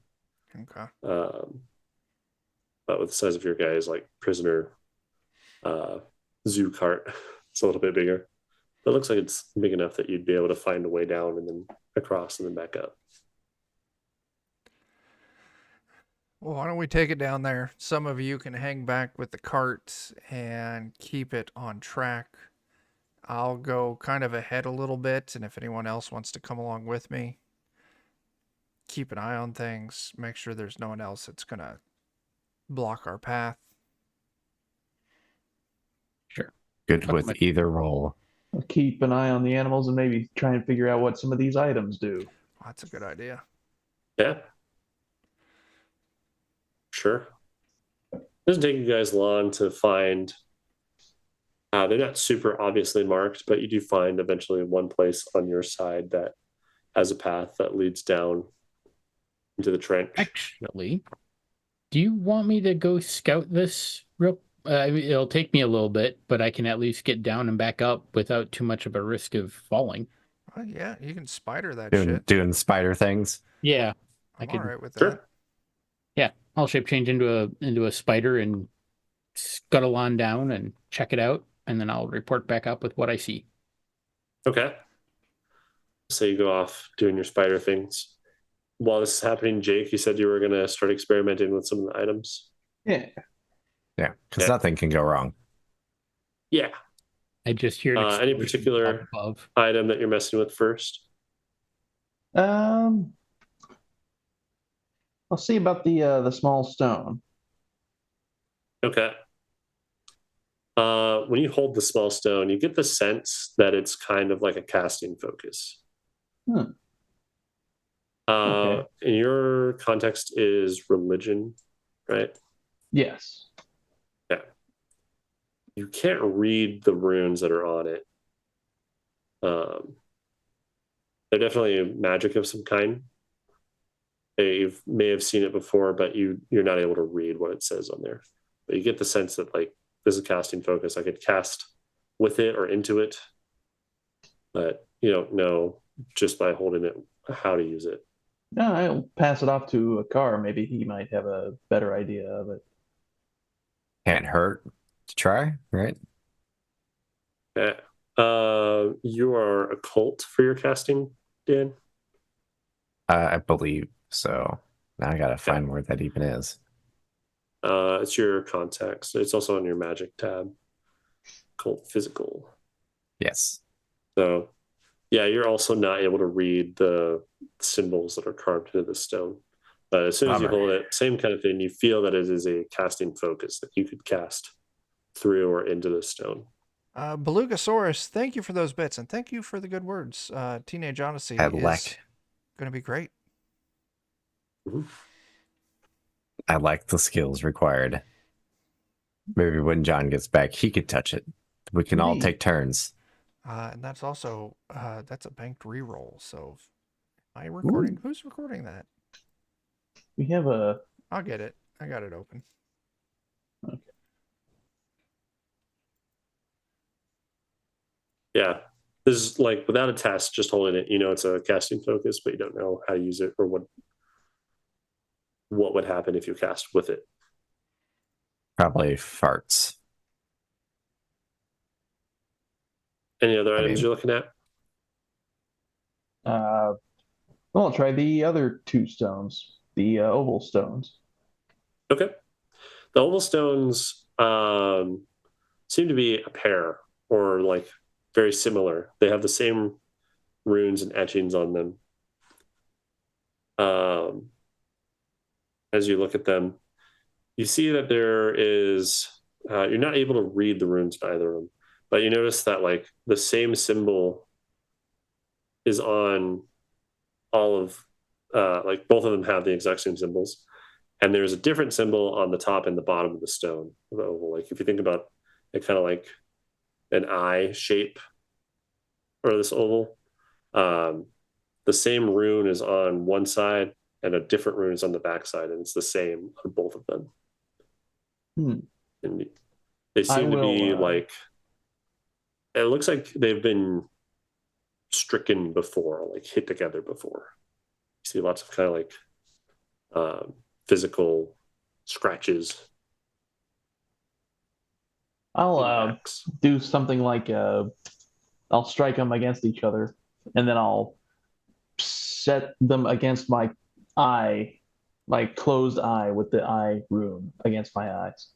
Okay. But with the size of your guys, like prisoner zoo cart, it's a little bit bigger. But it looks like it's big enough that you'd be able to find a way down and then across and then back up. Well, why don't we take it down there? Some of you can hang back with the cart and keep it on track. I'll go kind of ahead a little bit, and if anyone else wants to come along with me, keep an eye on things, make sure there's no one else that's going to block our path. Sure. Good with either role. I'll keep an eye on the animals and maybe try and figure out what some of these items do. That's a good idea. Yeah. Sure. It doesn't take you guys long to find. They're not super obviously marked, but you do find eventually one place on your side that has a path that leads down into the trench. Actually, do you want me to go scout this I mean, it'll take me a little bit, but I can at least get down and back up without too much of a risk of falling. Oh, yeah, you can spider that Doing shit. doing spider things. Yeah, I'm I could. all right with that. Sure. Yeah, I'll shape change into a spider and scuttle on down and check it out, and then I'll report back up with what I see. Okay. So you go off doing your spider things. While this is happening, Jake, you said you were going to start experimenting with some of the items. Yeah. Yeah, because Okay. nothing can go wrong. Yeah. I just hear Any particular above. item that you're messing with first? I'll see about the small stone. Okay. When you hold the small stone, you get the sense that it's kind of like a casting focus. Hmm. Okay. And your context is religion, right? Yes. Yeah. You can't read the runes that are on it. They're definitely magic of some kind. You may have seen it before, but you're not able to read what it says on there. But you get the sense that like this is casting focus. I could cast with it or into it, but you don't know just by holding it how to use it. No, I'll pass it off to a car. Maybe he might have a better idea of it. Can't hurt to try, right? Yeah. You are a cult for your casting, Dan. I believe so. Now I gotta find where that even is. It's your contacts. It's also on your magic tab. Cult physical. Yes. So, yeah, you're also not able to read the symbols that are carved into the stone. But as soon as you Bummer. hold it, same kind of thing, you feel that it is a casting focus that you could cast through or into the stone. Belugasaurus, thank you for those bits, and thank you for the good words. Teenage Odyssey I is like going to be great. I like the skills required. Maybe when John gets back, he could touch it. We can all Indeed. take turns. And that's also that's a banked reroll. So, am I recording? Ooh. Who's recording that? We have a. I'll get it. I got it open. Okay. Yeah. This is like without a test, just holding it, you know it's a casting focus, but you don't know how to use it or what would happen if you cast with it. Probably farts. Any other items you're looking at? Well, I'll try the other two stones, the oval stones. Okay. The oval stones seem to be a pair or like very similar. They have the same runes and etchings on them. As you look at them, you see that there is, you're not able to read the runes in either of them, but you notice that like the same symbol is on all of, like both of them have the exact same symbols. And there's a different symbol on the top and the bottom of the stone, of the oval. Like if you think about it, kind of like an eye shape or this oval, the same rune is on one side and a different rune is on the back side, and it's the same on both of them. And they seem to be like, it looks like they've been stricken before, like hit together before. You see lots of kind of like physical scratches. I'll do something like I'll strike them against each other, and then I'll set them against my eye, my closed eye with the eye rune against my eyes.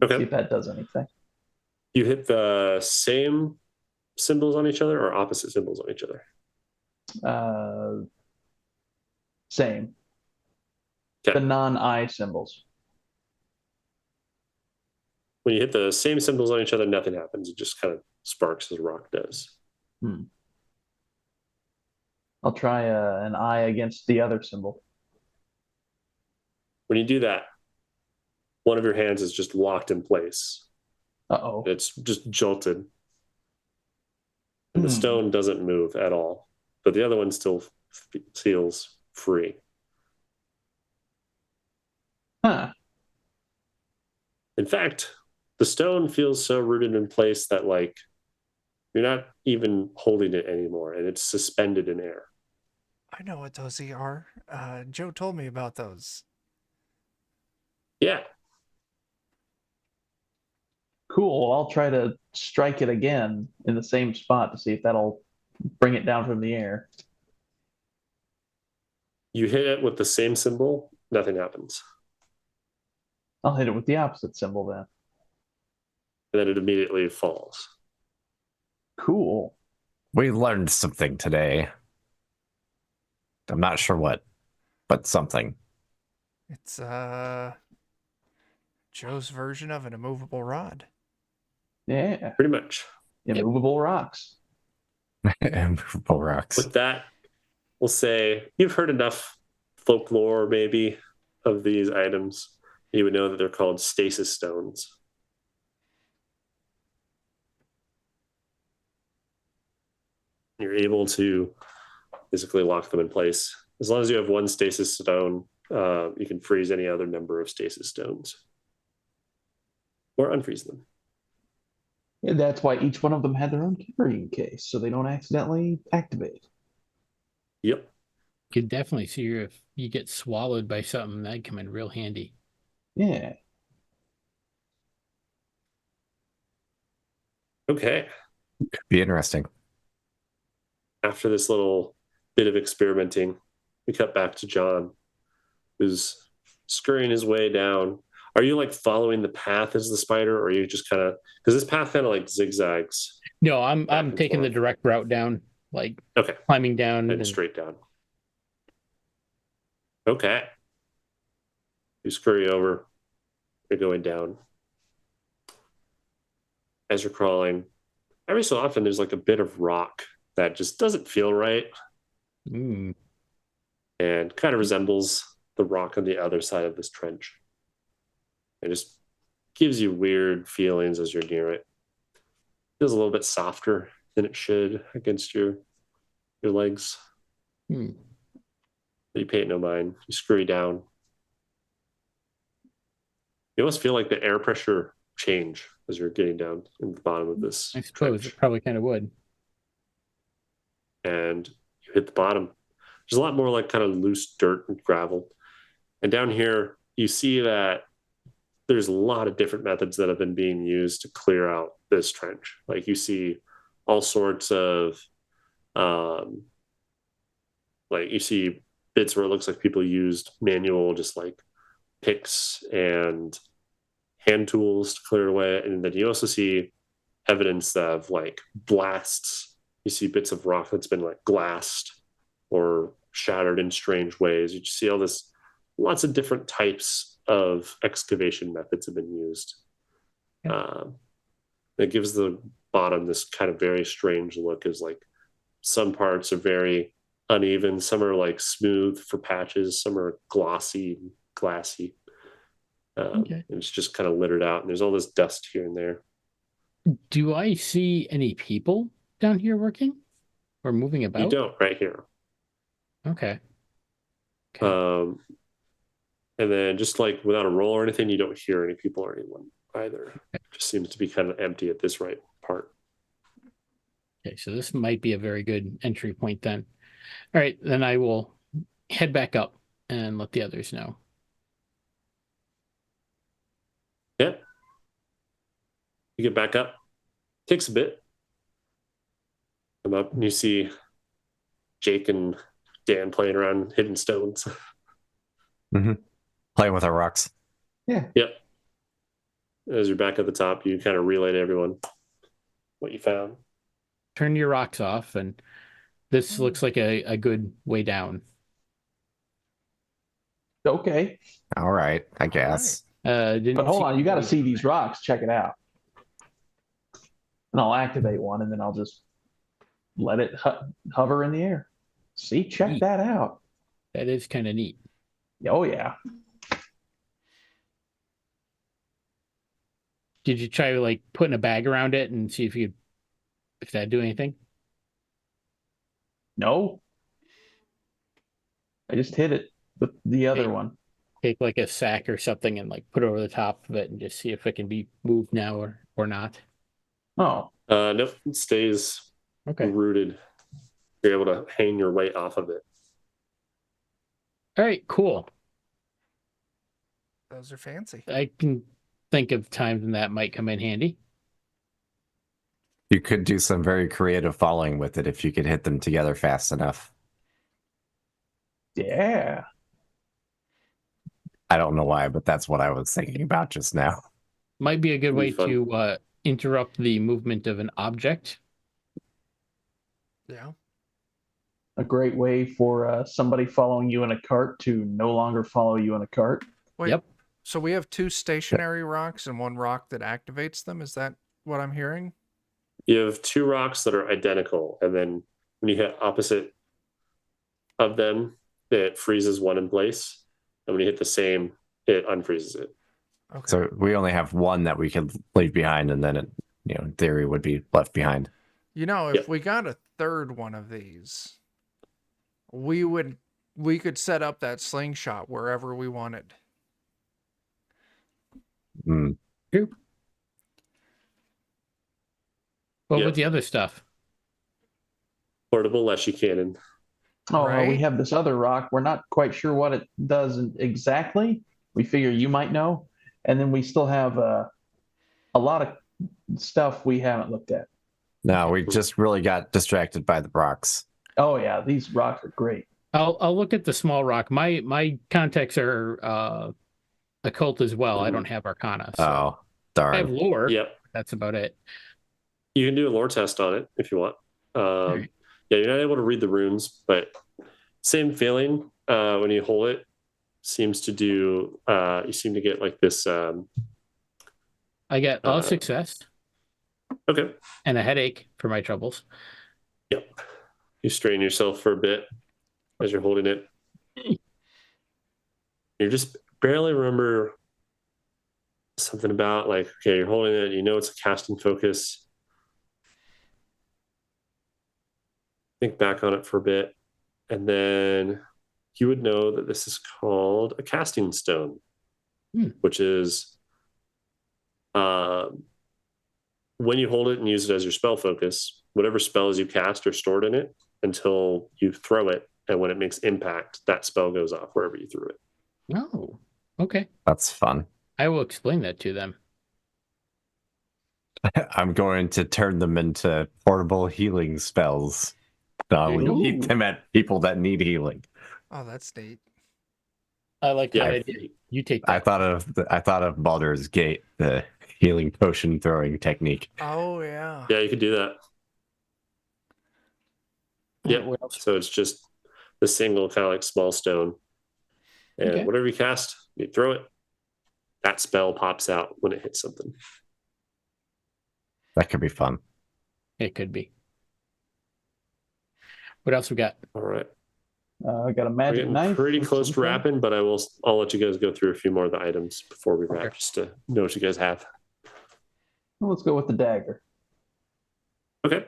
Okay. See if that does anything. You hit the same symbols on each other or opposite symbols on each other? Same. Okay. The non-eye symbols. When you hit the same symbols on each other, nothing happens. It just kind of sparks as rock does. I'll try an eye against the other symbol. When you do that, one of your hands is just locked in place. Uh-oh. It's just jolted. And the stone doesn't move at all, but the other one still feels free. Huh. In fact, the stone feels so rooted in place that like you're not even holding it anymore, and it's suspended in air. I know what those are. Joe told me about those. Yeah. Cool. Well, I'll try to strike it again in the same spot to see if that'll bring it down from the air. You hit it with the same symbol, nothing happens. I'll hit it with the opposite symbol then. And then it immediately falls. Cool. We learned something today. I'm not sure what, but something. It's Joe's version of an immovable rod. Yeah. Pretty much. Immovable rocks. Immovable rocks. With that, we'll say you've heard enough folklore, maybe, of these items. You would know that they're called stasis stones. You're able to basically lock them in place. As long as you have one stasis stone, you can freeze any other number of stasis stones or unfreeze them. And that's why each one of them had their own carrying case, so they don't accidentally activate. Yep. You could definitely see if you get swallowed by something, that'd come in real handy. Yeah. Okay. Could be interesting. After this little bit of experimenting, we cut back to John, who's scurrying his way down. Are you like following the path as the spider, or are you just kind of, because this path kind of like zigzags? No, I'm and taking the forth. direct route down, like Okay, climbing down and straight down. Okay. You scurry over. You're going down. As you're crawling, every so often there's like a bit of rock that just doesn't feel right Mm. and kind of resembles the rock on the other side of this trench. It just gives you weird feelings as you're near it. Feels a little bit softer than it should against your legs. Hmm. But you pay it no mind. You scurry down. You almost feel like the air pressure change as you're getting down in the bottom of this I suppose trench. it probably kind of would. And you hit the bottom. There's a lot more like kind of loose dirt and gravel. And down here, you see that there's a lot of different methods that have been being used to clear out this trench. Like you see all sorts of, like you see bits where it looks like people used manual, just like picks and hand tools to clear it away. And then you also see evidence of like blasts. You see bits of rock that's been like glassed or shattered in strange ways. You see all this, lots of different types of excavation methods have been used. Yeah. It gives the bottom this kind of very strange look, as like some parts are very uneven, some are like smooth for patches, some are glossy, glassy. Okay. And it's just kind of littered out, and there's all this dust here and there. Do I see any people down here working or moving about? You don't right here. Okay. And then just like without a roll or anything, you don't hear any people or anyone either. It just seems to be kind of empty at this right part. Okay, so this might be a very good entry point then. All right, then I will head back up and let the others know. Yeah. You get back up. Takes a bit. Come up and you see Jake and Dan playing around hidden stones. Mm-hmm. Playing with our rocks. Yeah. Yep. As you're back at the top, you kind of relay to everyone what you found. Turn your rocks off, and this looks like a good way down. Okay. All right, I guess. Didn't But hold see on, you got to anybody- see these rocks. Check it out. And I'll activate one, and then I'll just let it hover in the air. See, check Neat. that out. That is kind of neat. Oh, yeah. Did you try like putting a bag around it and see if that'd do anything? No. I just hit it with the other Hey. one. take like a sack or something and like put it over the top of it and just see if it can be moved now or not. Oh, Nope, it stays Okay. rooted. You're able to hang your weight off of it. All right, cool. Those are fancy. I can think of times when that might come in handy. You could do some very creative following with it if you could hit them together fast enough. yeah. I don't know why, but that's what I was thinking about just now. Might be a good It'd be way fun. to interrupt the movement of an object. Yeah. A great way for somebody following you in a cart to no longer follow you in a cart. Wait. Yep. So we have 2 stationary rocks and 1 rock that activates them. Is that what I'm hearing? You have 2 rocks that are identical, and then when you hit opposite of them, it freezes one in place. And when you hit the same, it unfreezes it. Okay. So we only have one that we could leave behind, and then it, in theory, would be left behind. If Yep. we got a third one of these, we could set up that slingshot wherever we wanted. Hmm. What Yep. with the other stuff? Portable Leshy cannon. Oh, we Right. have this other rock. We're not quite sure what it does exactly. We figure you might know. And then we still have a lot of stuff we haven't looked at. No, we just really got distracted by the rocks. Oh, yeah. These rocks are great. I'll look at the small rock. My contacts are occult as well. I don't have Arcana. So Oh, I have darn. lore. Yep. That's about it. You can do a lore test on it if you want. Right. Yeah, you're not able to read the runes, but same feeling when you hold it. Seems to do. You seem to get like this. I get a success Okay. and a headache for my troubles. Yep. You strain yourself for a bit as you're holding it. You just barely remember something about like, okay, you're holding it. You know it's a casting focus. Think back on it for a bit, and then you would know that this is called a casting stone, which is when you hold it and use it as your spell focus, whatever spells you cast are stored in it until you throw it, and when it makes impact, that spell goes off wherever you threw it. Oh, okay. That's fun. I will explain that to them. I'm going to turn them into portable healing spells. We need them at people that need healing. Oh, that's neat. I like Yeah. that idea. You take that. I thought of Baldur's Gate, the healing potion throwing technique. Oh, yeah. Yeah, you could do that. Yeah. What else? So it's just the single kind of like small stone, and Okay. whatever you cast, you throw it. That spell pops out when it hits something. That could be fun. It could be. What else we got? All right. I got a We're magic getting knife. pretty of close some to kind. wrapping, but I'll let you guys go through a few more of the items before we wrap, Okay. just to know what you guys have. Well, let's go with the dagger. Okay.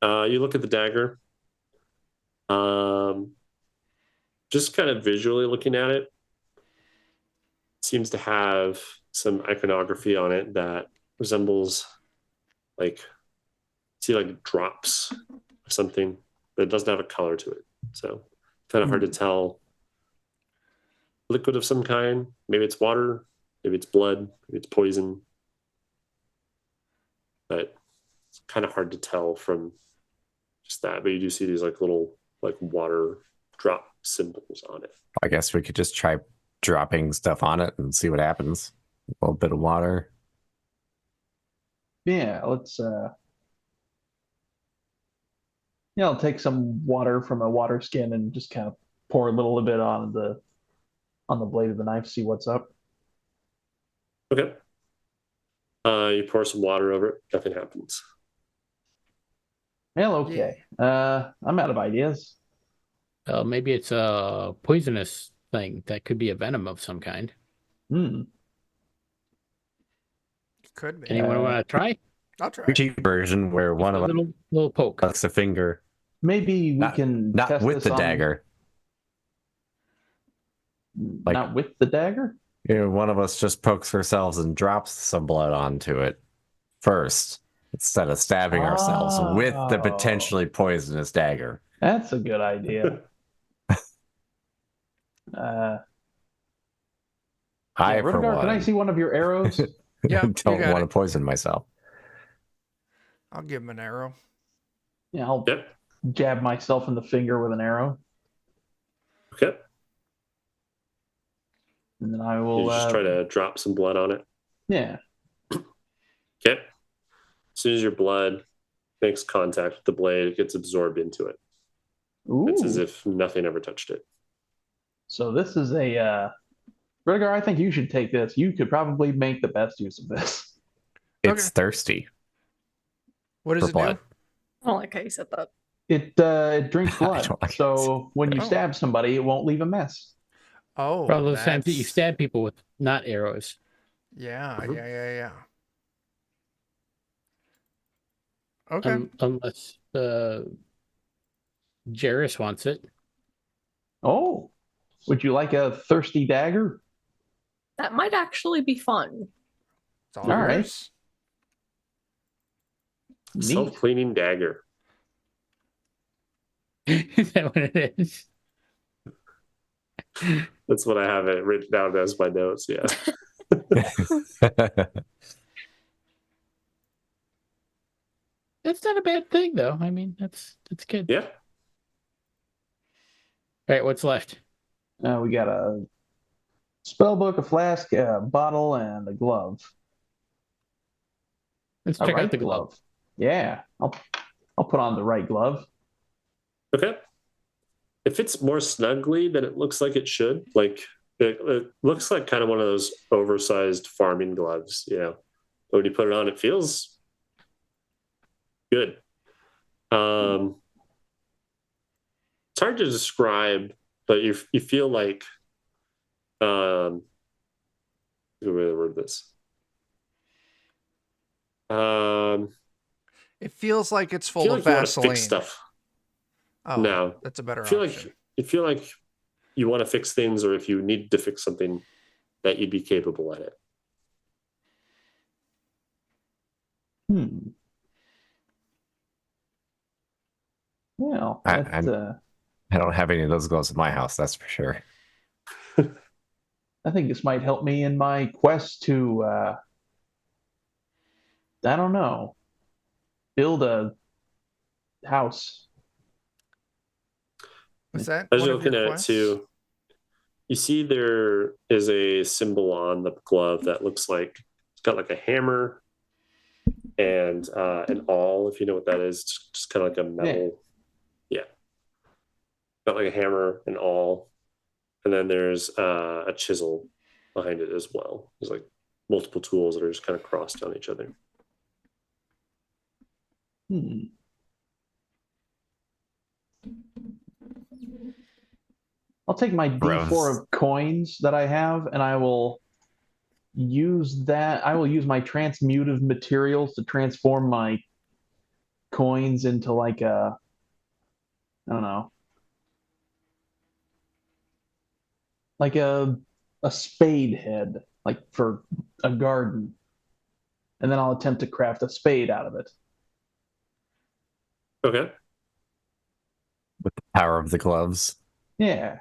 You look at the dagger. Just kind of visually looking at it, seems to have some iconography on it that resembles like drops or something, but it doesn't have a color to it. So kind of hard to tell. Liquid of some kind. Maybe it's water, maybe it's blood, maybe it's poison. But it's kind of hard to tell from just that. But you do see these like little like water drop symbols on it. I guess we could just try dropping stuff on it and see what happens. A little bit of water. Yeah, let's I'll take some water from a water skin and just kind of pour a little bit on the blade of the knife, see what's up. Okay. You pour some water over it, nothing happens. Well, okay. I'm out of ideas. Maybe it's a poisonous thing that could be a venom of some kind. Hmm. Could be. Anyone want to try? I'll try. Cheap version where one of a us little poke. lets a finger, Maybe we can not test with this the on, dagger. Like- Not with the dagger? One of us just pokes ourselves and drops some blood onto it first, instead of stabbing ourselves with the Oh. potentially poisonous dagger. That's a good idea. I, Yeah, for Rudigar, can I one, see one of your arrows? Yeah, you don't got want to it. poison myself. I'll give him an arrow. Yeah, I'll Yep. jab myself in the finger with an arrow, Okay. and then I You will. just try to drop some blood on it. Yeah. Okay. As soon as your blood makes contact with the blade, it gets absorbed into it. Ooh. It's as if nothing ever touched it. So this is a. Rudigar, I think you should take this. You could probably make the best use of this. It's Okay. thirsty What does for it blood. do? I don't like how you said that. It drinks I blood. don't like it. So when you Oh. stab somebody, it won't leave a mess. Oh, For all those times that you that's- stab people with not arrows. Yeah, Mhm. yeah. Okay. Unless Jairus wants it. Oh, would you like a thirsty dagger? That might actually be fun. It's all all right. yours. Neat. Self-cleaning dagger. Is that what it is? That's what I have it written down as my notes. Yeah. That's not a bad thing, though. I mean, that's good. Yeah. All right, what's left? We got a spell book, a flask, a bottle, and a glove. Let's A check right out the glove. Yeah, I'll put on the right glove. Okay. It fits more snugly than it looks like it should. Like it looks like kind of one of those oversized farming gloves, you know. But when you put it on, it feels good. It's hard to describe, but you feel like the way to word this. It feels like it's full Feel of like you want to Vaseline. fix stuff. Oh, No. that's a better I feel option. like you feel like you want to fix things, or if you need to fix something, that you'd be capable at it. Well, I don't have any of those gloves in my house, that's for sure. I think this might help me in my quest to, I don't know, build a house. Was that As one you're of your looking at quests? it too, you see there is a symbol on the glove that looks like it's got like a hammer and an awl, if you know what that is. It's just kind of like a metal. Yeah. Got like a hammer, an awl, and then there's a chisel behind it as well. There's like multiple tools that are just kind of crossed on each other. I'll take my Gross. D4 of coins that I have, and I will use that. I will use my transmutive materials to transform my coins into like a, I don't know, like a spade head, like for a garden. And then I'll attempt to craft a spade out of it. Okay. With the power of the gloves. Yeah.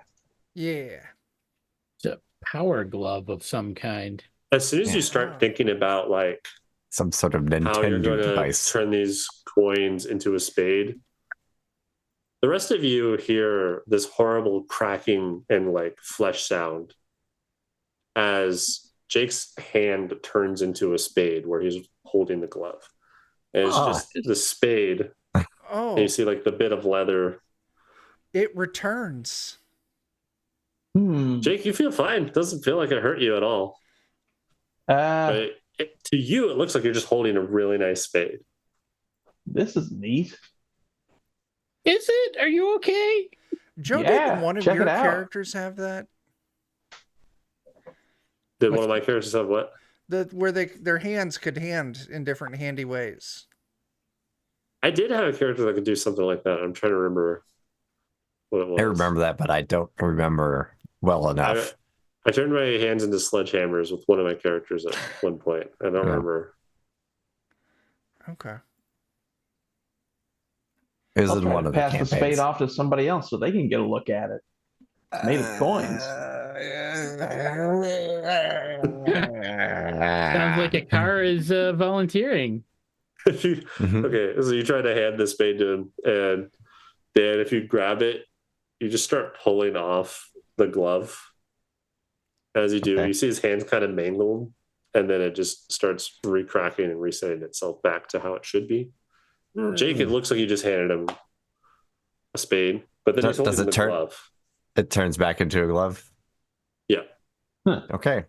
Yeah. It's a power glove of some kind. As soon as you Yeah. start thinking about like Some sort of how you're Nintendo going to device. turn these coins into a spade, the rest of you hear this horrible cracking and like flesh sound as Jake's hand turns into a spade where he's holding the glove. And it's just the spade. Oh, And you see like the bit of leather. it returns. Jake, you feel fine. It doesn't feel like it hurt you at all. But to you, it looks like you're just holding a really nice spade. This is neat. Is it? Are you okay? Joe, Yeah, didn't one of check your it out. characters have that? Did one of my characters have what? Where their hands could hand in different handy ways. I did have a character that could do something like that. I'm trying to remember what it was. I remember that, but I don't remember well enough. I turned my hands into sledgehammers with one of my characters at one point. I don't remember. Okay. It was I'll in try one to of the pass the spade campaigns. off to somebody else so they can get a look at it. It's made of coins. Sounds like a car is volunteering. Mhm. Okay, so you try to hand the spade to him, and then if you grab it, you just start pulling off the glove. As you do, Okay. you see his hands kind of mangled, and then it just starts recracking and resetting itself back to how it should be. Jake, it looks like you just handed him a spade, but then he's Does holding it the turn? glove. It turns back into a glove. Yeah, Okay.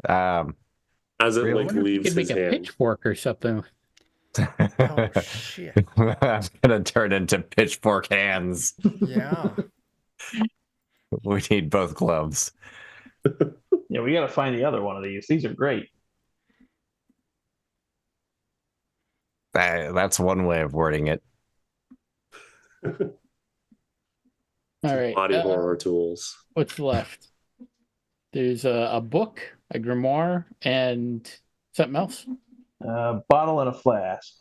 as it Really? I like wonder if you leaves could his make a hand. pitchfork or something. Oh shit. I'm gonna turn into pitchfork hands. Yeah. We need both gloves. Yeah, we got to find the other one of these. These are great. That's one way of wording it. All right. Body horror tools. What's left? There's a book, a grimoire, and something else. Bottle and a flask.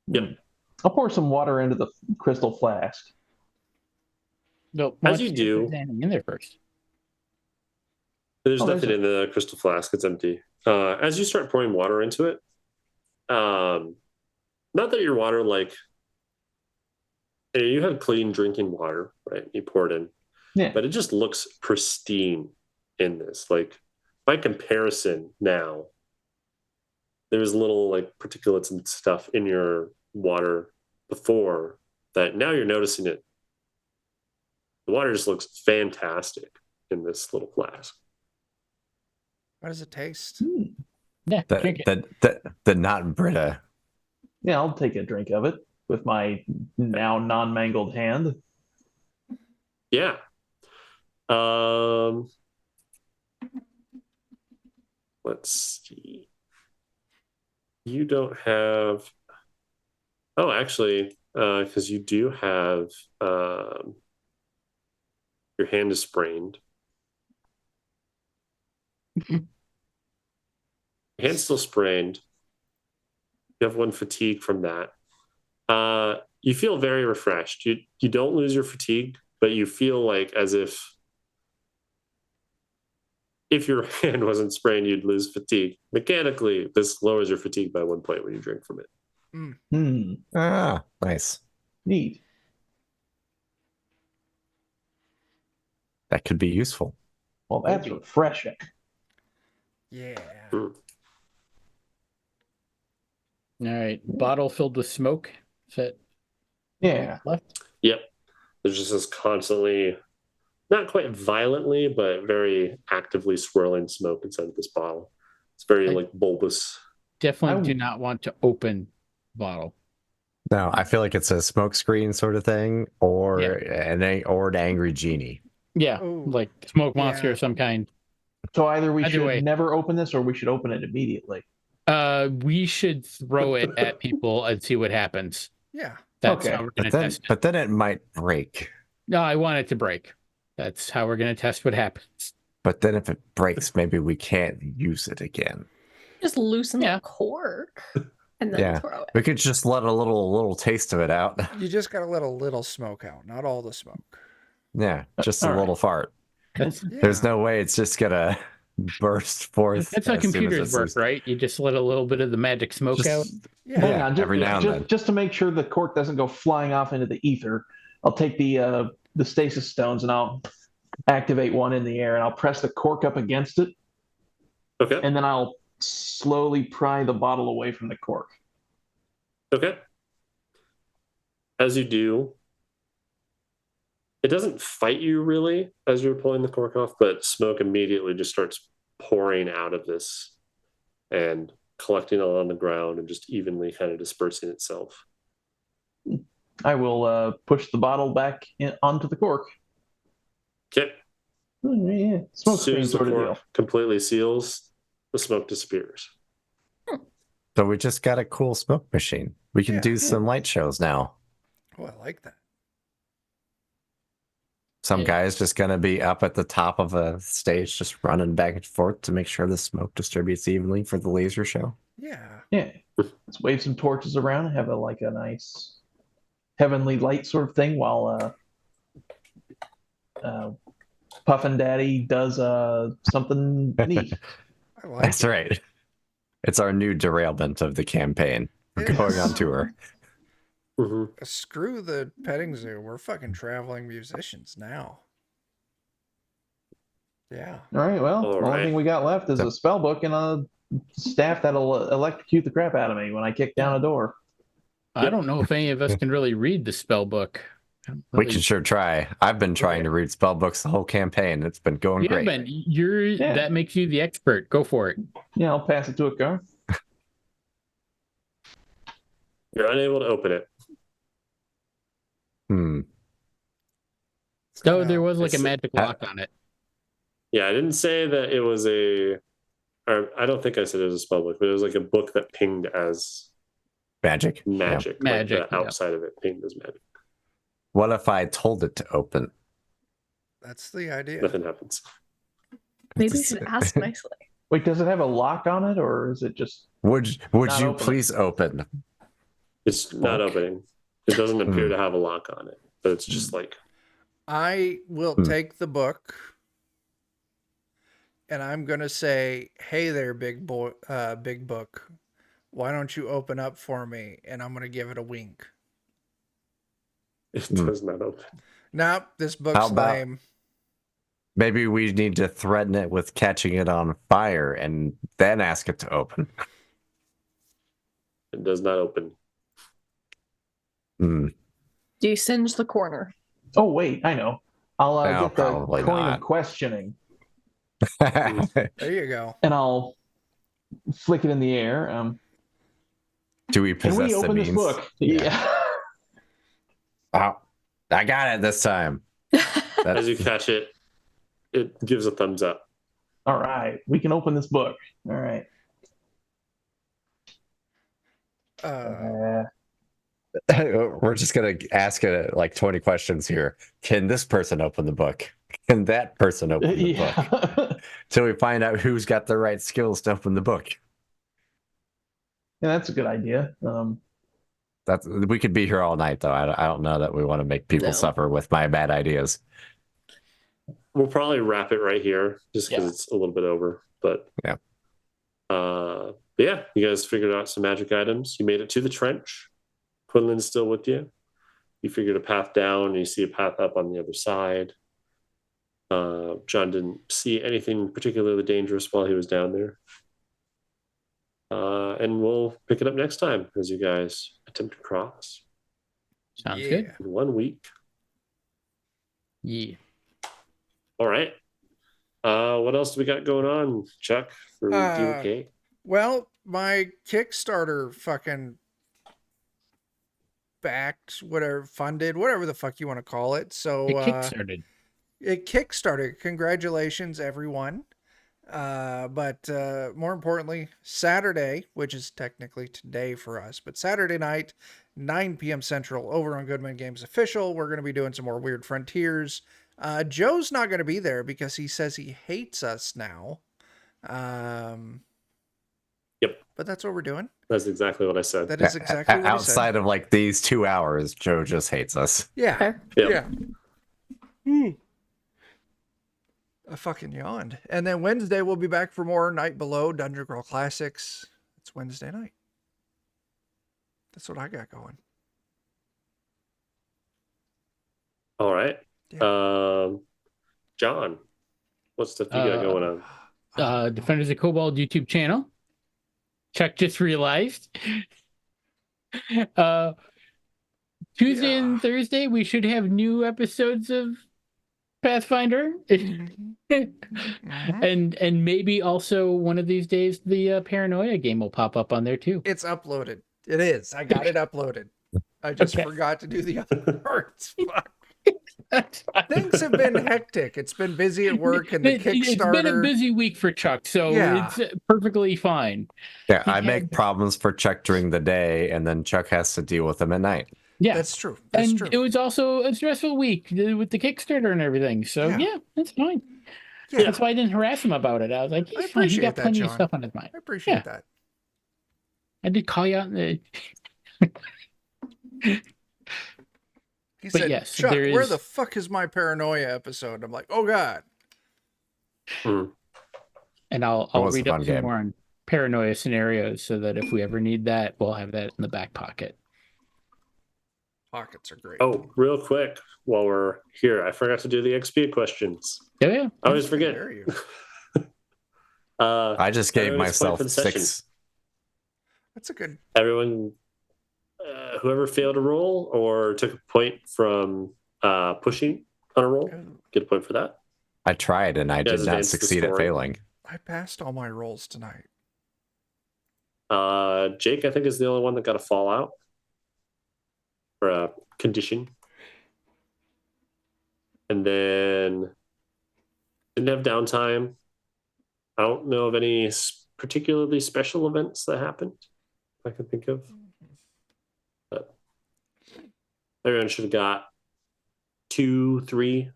Yep. I'll pour some water into the crystal flask. No, As you do, anything in there first. there's Oh, nothing there's in the crystal flask. It's empty. As you start pouring water into it, not that your water like you have clean drinking water, right? You pour it in, Yeah. but it just looks pristine in this. Like by comparison, now there's little like particulates and stuff in your water before that. Now you're noticing it. The water just looks fantastic in this little flask. How does it taste? Yeah, drink it. The not Brita. Yeah, I'll take a drink of it with my now non-mangled hand. Yeah. Let's see. You don't have. Oh, actually, because you do have your hand is sprained. Your hand's still sprained. You have one fatigue from that. You feel very refreshed. You don't lose your fatigue, but you feel like as if your hand wasn't sprained, you'd lose fatigue. Mechanically, this lowers your fatigue by 1 point when you drink from it. Ah, nice. Neat. That could be useful. Well, that's refreshing. Yeah. All right, bottle filled with smoke. Is that Yeah. left? Yep. There's just this constantly, not quite violently, but very actively swirling smoke inside of this bottle. It's very like bulbous. Definitely do not want to open bottle. No, I feel like it's a smoke screen sort of thing, or an angry genie. Yeah, Ooh. like smoke monster of some kind. So either we Either should way. never open this, or we should open it immediately. We should throw it at people and see what happens. Yeah. That's Okay. how we're going to But then, test it. but then it might break. No, I want it to break. That's how we're going to test what happens. But then if it breaks, maybe we can't use it again. Just loosen the cork and then throw it. We could just let a little taste of it out. You just gotta let a little smoke out, not all the smoke. Yeah, just a All little fart. There's no way it's just gonna burst forth. That's how as soon as computers it's work, loose. right? You just let a little bit of the magic smoke out. Hang on, every now and then. just to make sure the cork doesn't go flying off into the ether, I'll take the stasis stones and I'll activate one in the air and I'll press the cork up against it. Okay. And then I'll slowly pry the bottle away from the cork. Okay. As you do, it doesn't fight you really as you're pulling the cork off, but smoke immediately just starts pouring out of this and collecting on the ground and just evenly kind of dispersing itself. I will push the bottle back onto the cork. Okay. Yeah, smoke As soon screen as the sort of cork deal. completely seals, the smoke disappears. So we just got a cool smoke machine. We can do some light shows now. Oh, I like that. Some Yeah. guy's just gonna be up at the top of a stage, just running back and forth to make sure the smoke distributes evenly for the laser show. Yeah. Yeah. Let's wave some torches around and have a nice heavenly light sort of thing while Puffin Daddy does something neat. I like That's it. right. It's our new derailment of the campaign. We're It going is. on tour. hmm Screw the petting zoo. We're fucking traveling musicians now. Yeah. All right, well, All the only right. thing we got left is a spell book and a staff that'll electrocute the crap out of me when I kick down a door. I don't know if any of us can really read the spell book. We can sure try. I've been trying to read spell books the whole campaign. It's been going Yeah, great. Ben, Yeah. that makes you the expert. Go for it. Yeah, I'll pass it to a car. You're unable to open it. It's So kinda- there was like a it's- magic lock on it. Yeah, I didn't say that it was or I don't think I said it was a spell book, but it was like a book that pinged as Magic. Yeah. magic. Magic, Like the yeah. outside of it pinged as magic. What if I told it to open? That's the idea. Nothing happens. Maybe you should ask nicely. Wait, does it have a lock on it, or is it just? Would Not you open it. please open? It's not Book. opening. It doesn't appear Hmm. to have a lock on it, but it's just like I will take the book and I'm gonna say, "Hey there, big boy, big book. Why don't you open up for me?" And I'm gonna give it a wink. it Hmm. does not open. Nope, this How book's about- lame. Maybe we need to threaten it with catching it on fire and then ask it to open. It does not open. Hmm. Do you singe the corner? Oh wait, I know. I'll No, get the probably coin not. of questioning, There you go. and I'll flick it in the air. Do we Can possess we the open this means? book? Yeah. Oh, I got it this time. As you catch it, it gives a thumbs up. All right, we can open this book. All right. We're just gonna ask it like 20 questions here. Can this person open the book? Can that person open the book? Yeah. Till we find out who's got the right skills to open the book. Yeah, that's a good idea. We could be here all night, though. I don't know that we want to make people No. suffer with my bad ideas. We'll probably wrap it right here just because Yeah. it's a little bit over. But Yeah. Yeah, you guys figured out some magic items. You made it to the trench. Quinlan's still with you. You figured a path down, and you see a path up on the other side. John didn't see anything particularly dangerous while he was down there. And we'll pick it up next time as you guys attempt to cross Sounds Yeah. good. in 1 week. Yeah. All right. What else do we got going on, Chuck, for DMK? Well, my Kickstarter fucking backed, whatever, funded, whatever the fuck you want to call it. So It kickstarted. it kickstarted. Congratulations, everyone. But more importantly, Saturday, which is technically today for us, but Saturday night, 9 p.m. Central, over on Goodman Games Official, we're going to be doing some more Weird Frontiers. Joe's not going to be there because he says he hates us now. Yep. But that's what we're doing. That's exactly what I said. That is exactly what he said. Outside of like these 2 hours, Joe just hates us. Yeah. Fair. Yep. Yeah. I fucking yawned. And then Wednesday we'll be back for more Night Below Dungeon Crawl Classics. It's Wednesday night. That's what I got going. All right. John, what stuff do you got going on? Defenders of Cobalt YouTube channel. Chuck just realized. Tuesday and Thursday, we should have new episodes of Pathfinder. And maybe also one of these days the Paranoia game will pop up on there too. It's uploaded. It is. I got it uploaded. I just Okay. forgot to do the other parts. Fuck. Things have been hectic. It's been busy at work and the It's been a Kickstarter. busy week for Chuck, so Yeah. it's perfectly fine. Yeah, He I make had- problems for Chuck during the day, and then Chuck has to deal with them at night. Yeah, That's true. That's and true. it was also a stressful week with the Kickstarter and everything. So Yeah. yeah, that's fine. Yeah. That's why I didn't harass him about it. I was like, he's I fine. He appreciate got that, plenty of John. stuff on his mind. I appreciate that. I did call you out. He But said, yes, Chuck, there where is- the fuck is my paranoia episode? I'm like, oh God. And I'll was a read up fun some game. more on paranoia scenarios so that if we ever need that, we'll have that in the back pocket. Pockets are great. Oh, real quick, while we're here, I forgot to do the XP questions. Yeah. I always How forget. dare you? I just gave everyone gets a point myself for the session. 6. That's a good. Everyone, whoever failed a roll or took a point from pushing on a roll, get a point for that. I tried and I guys did not advanced the succeed at scoring. failing. I passed all my rolls tonight. Jake, I think, is the only one that got a fallout or a condition. And then didn't have downtime. I don't know of any particularly special events that happened I can think of. But everyone should have got 2, 3.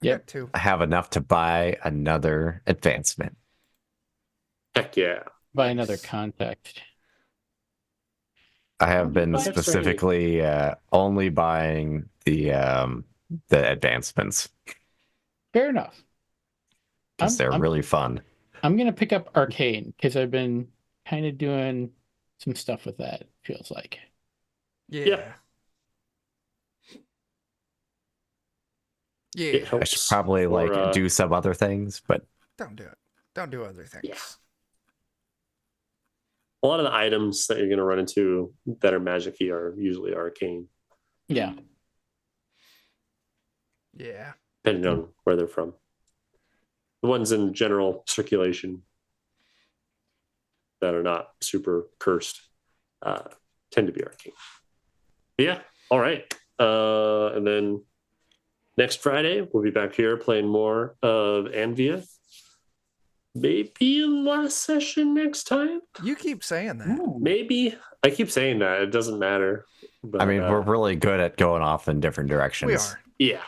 Yep. Got two. I have enough to buy another advancement. Heck yeah. By another contact. I have been That's right. specifically only buying the advancements Fair enough. because they're really fun. I'm gonna pick up Arcane because I've been kind of doing some stuff with that. Feels like. Yeah. Yeah. It I helps. should probably Or, do some other things, but Don't do it. Don't do other things. Yeah. A lot of the items that you're going to run into that are magic-y are usually arcane, Yeah. Yeah. depending on where they're from. The ones in general circulation that are not super cursed tend to be arcane. But yeah, all right. And then next Friday, we'll be back here playing more of Anvea. Maybe a last session next time. You keep saying that. Maybe. I keep saying that. It doesn't matter. But, I mean, we're really good at going off in different directions. We are. Yeah.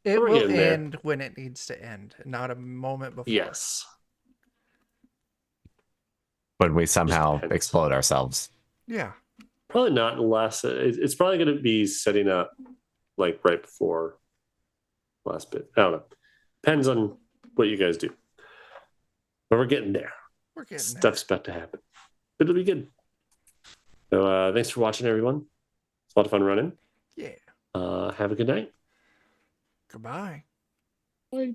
It We're will getting there. end when it needs to end, not a moment before. Yes. When we somehow depends. explode ourselves. Yeah. Probably not unless it's probably going to be setting up like right before last bit. I don't know. Depends on what you guys do. But we're getting there. We're getting there. Stuff's about to happen. But it'll be good. So thanks for watching, everyone. It's a lot of fun running. Yeah. Have a good night. Goodbye. Bye.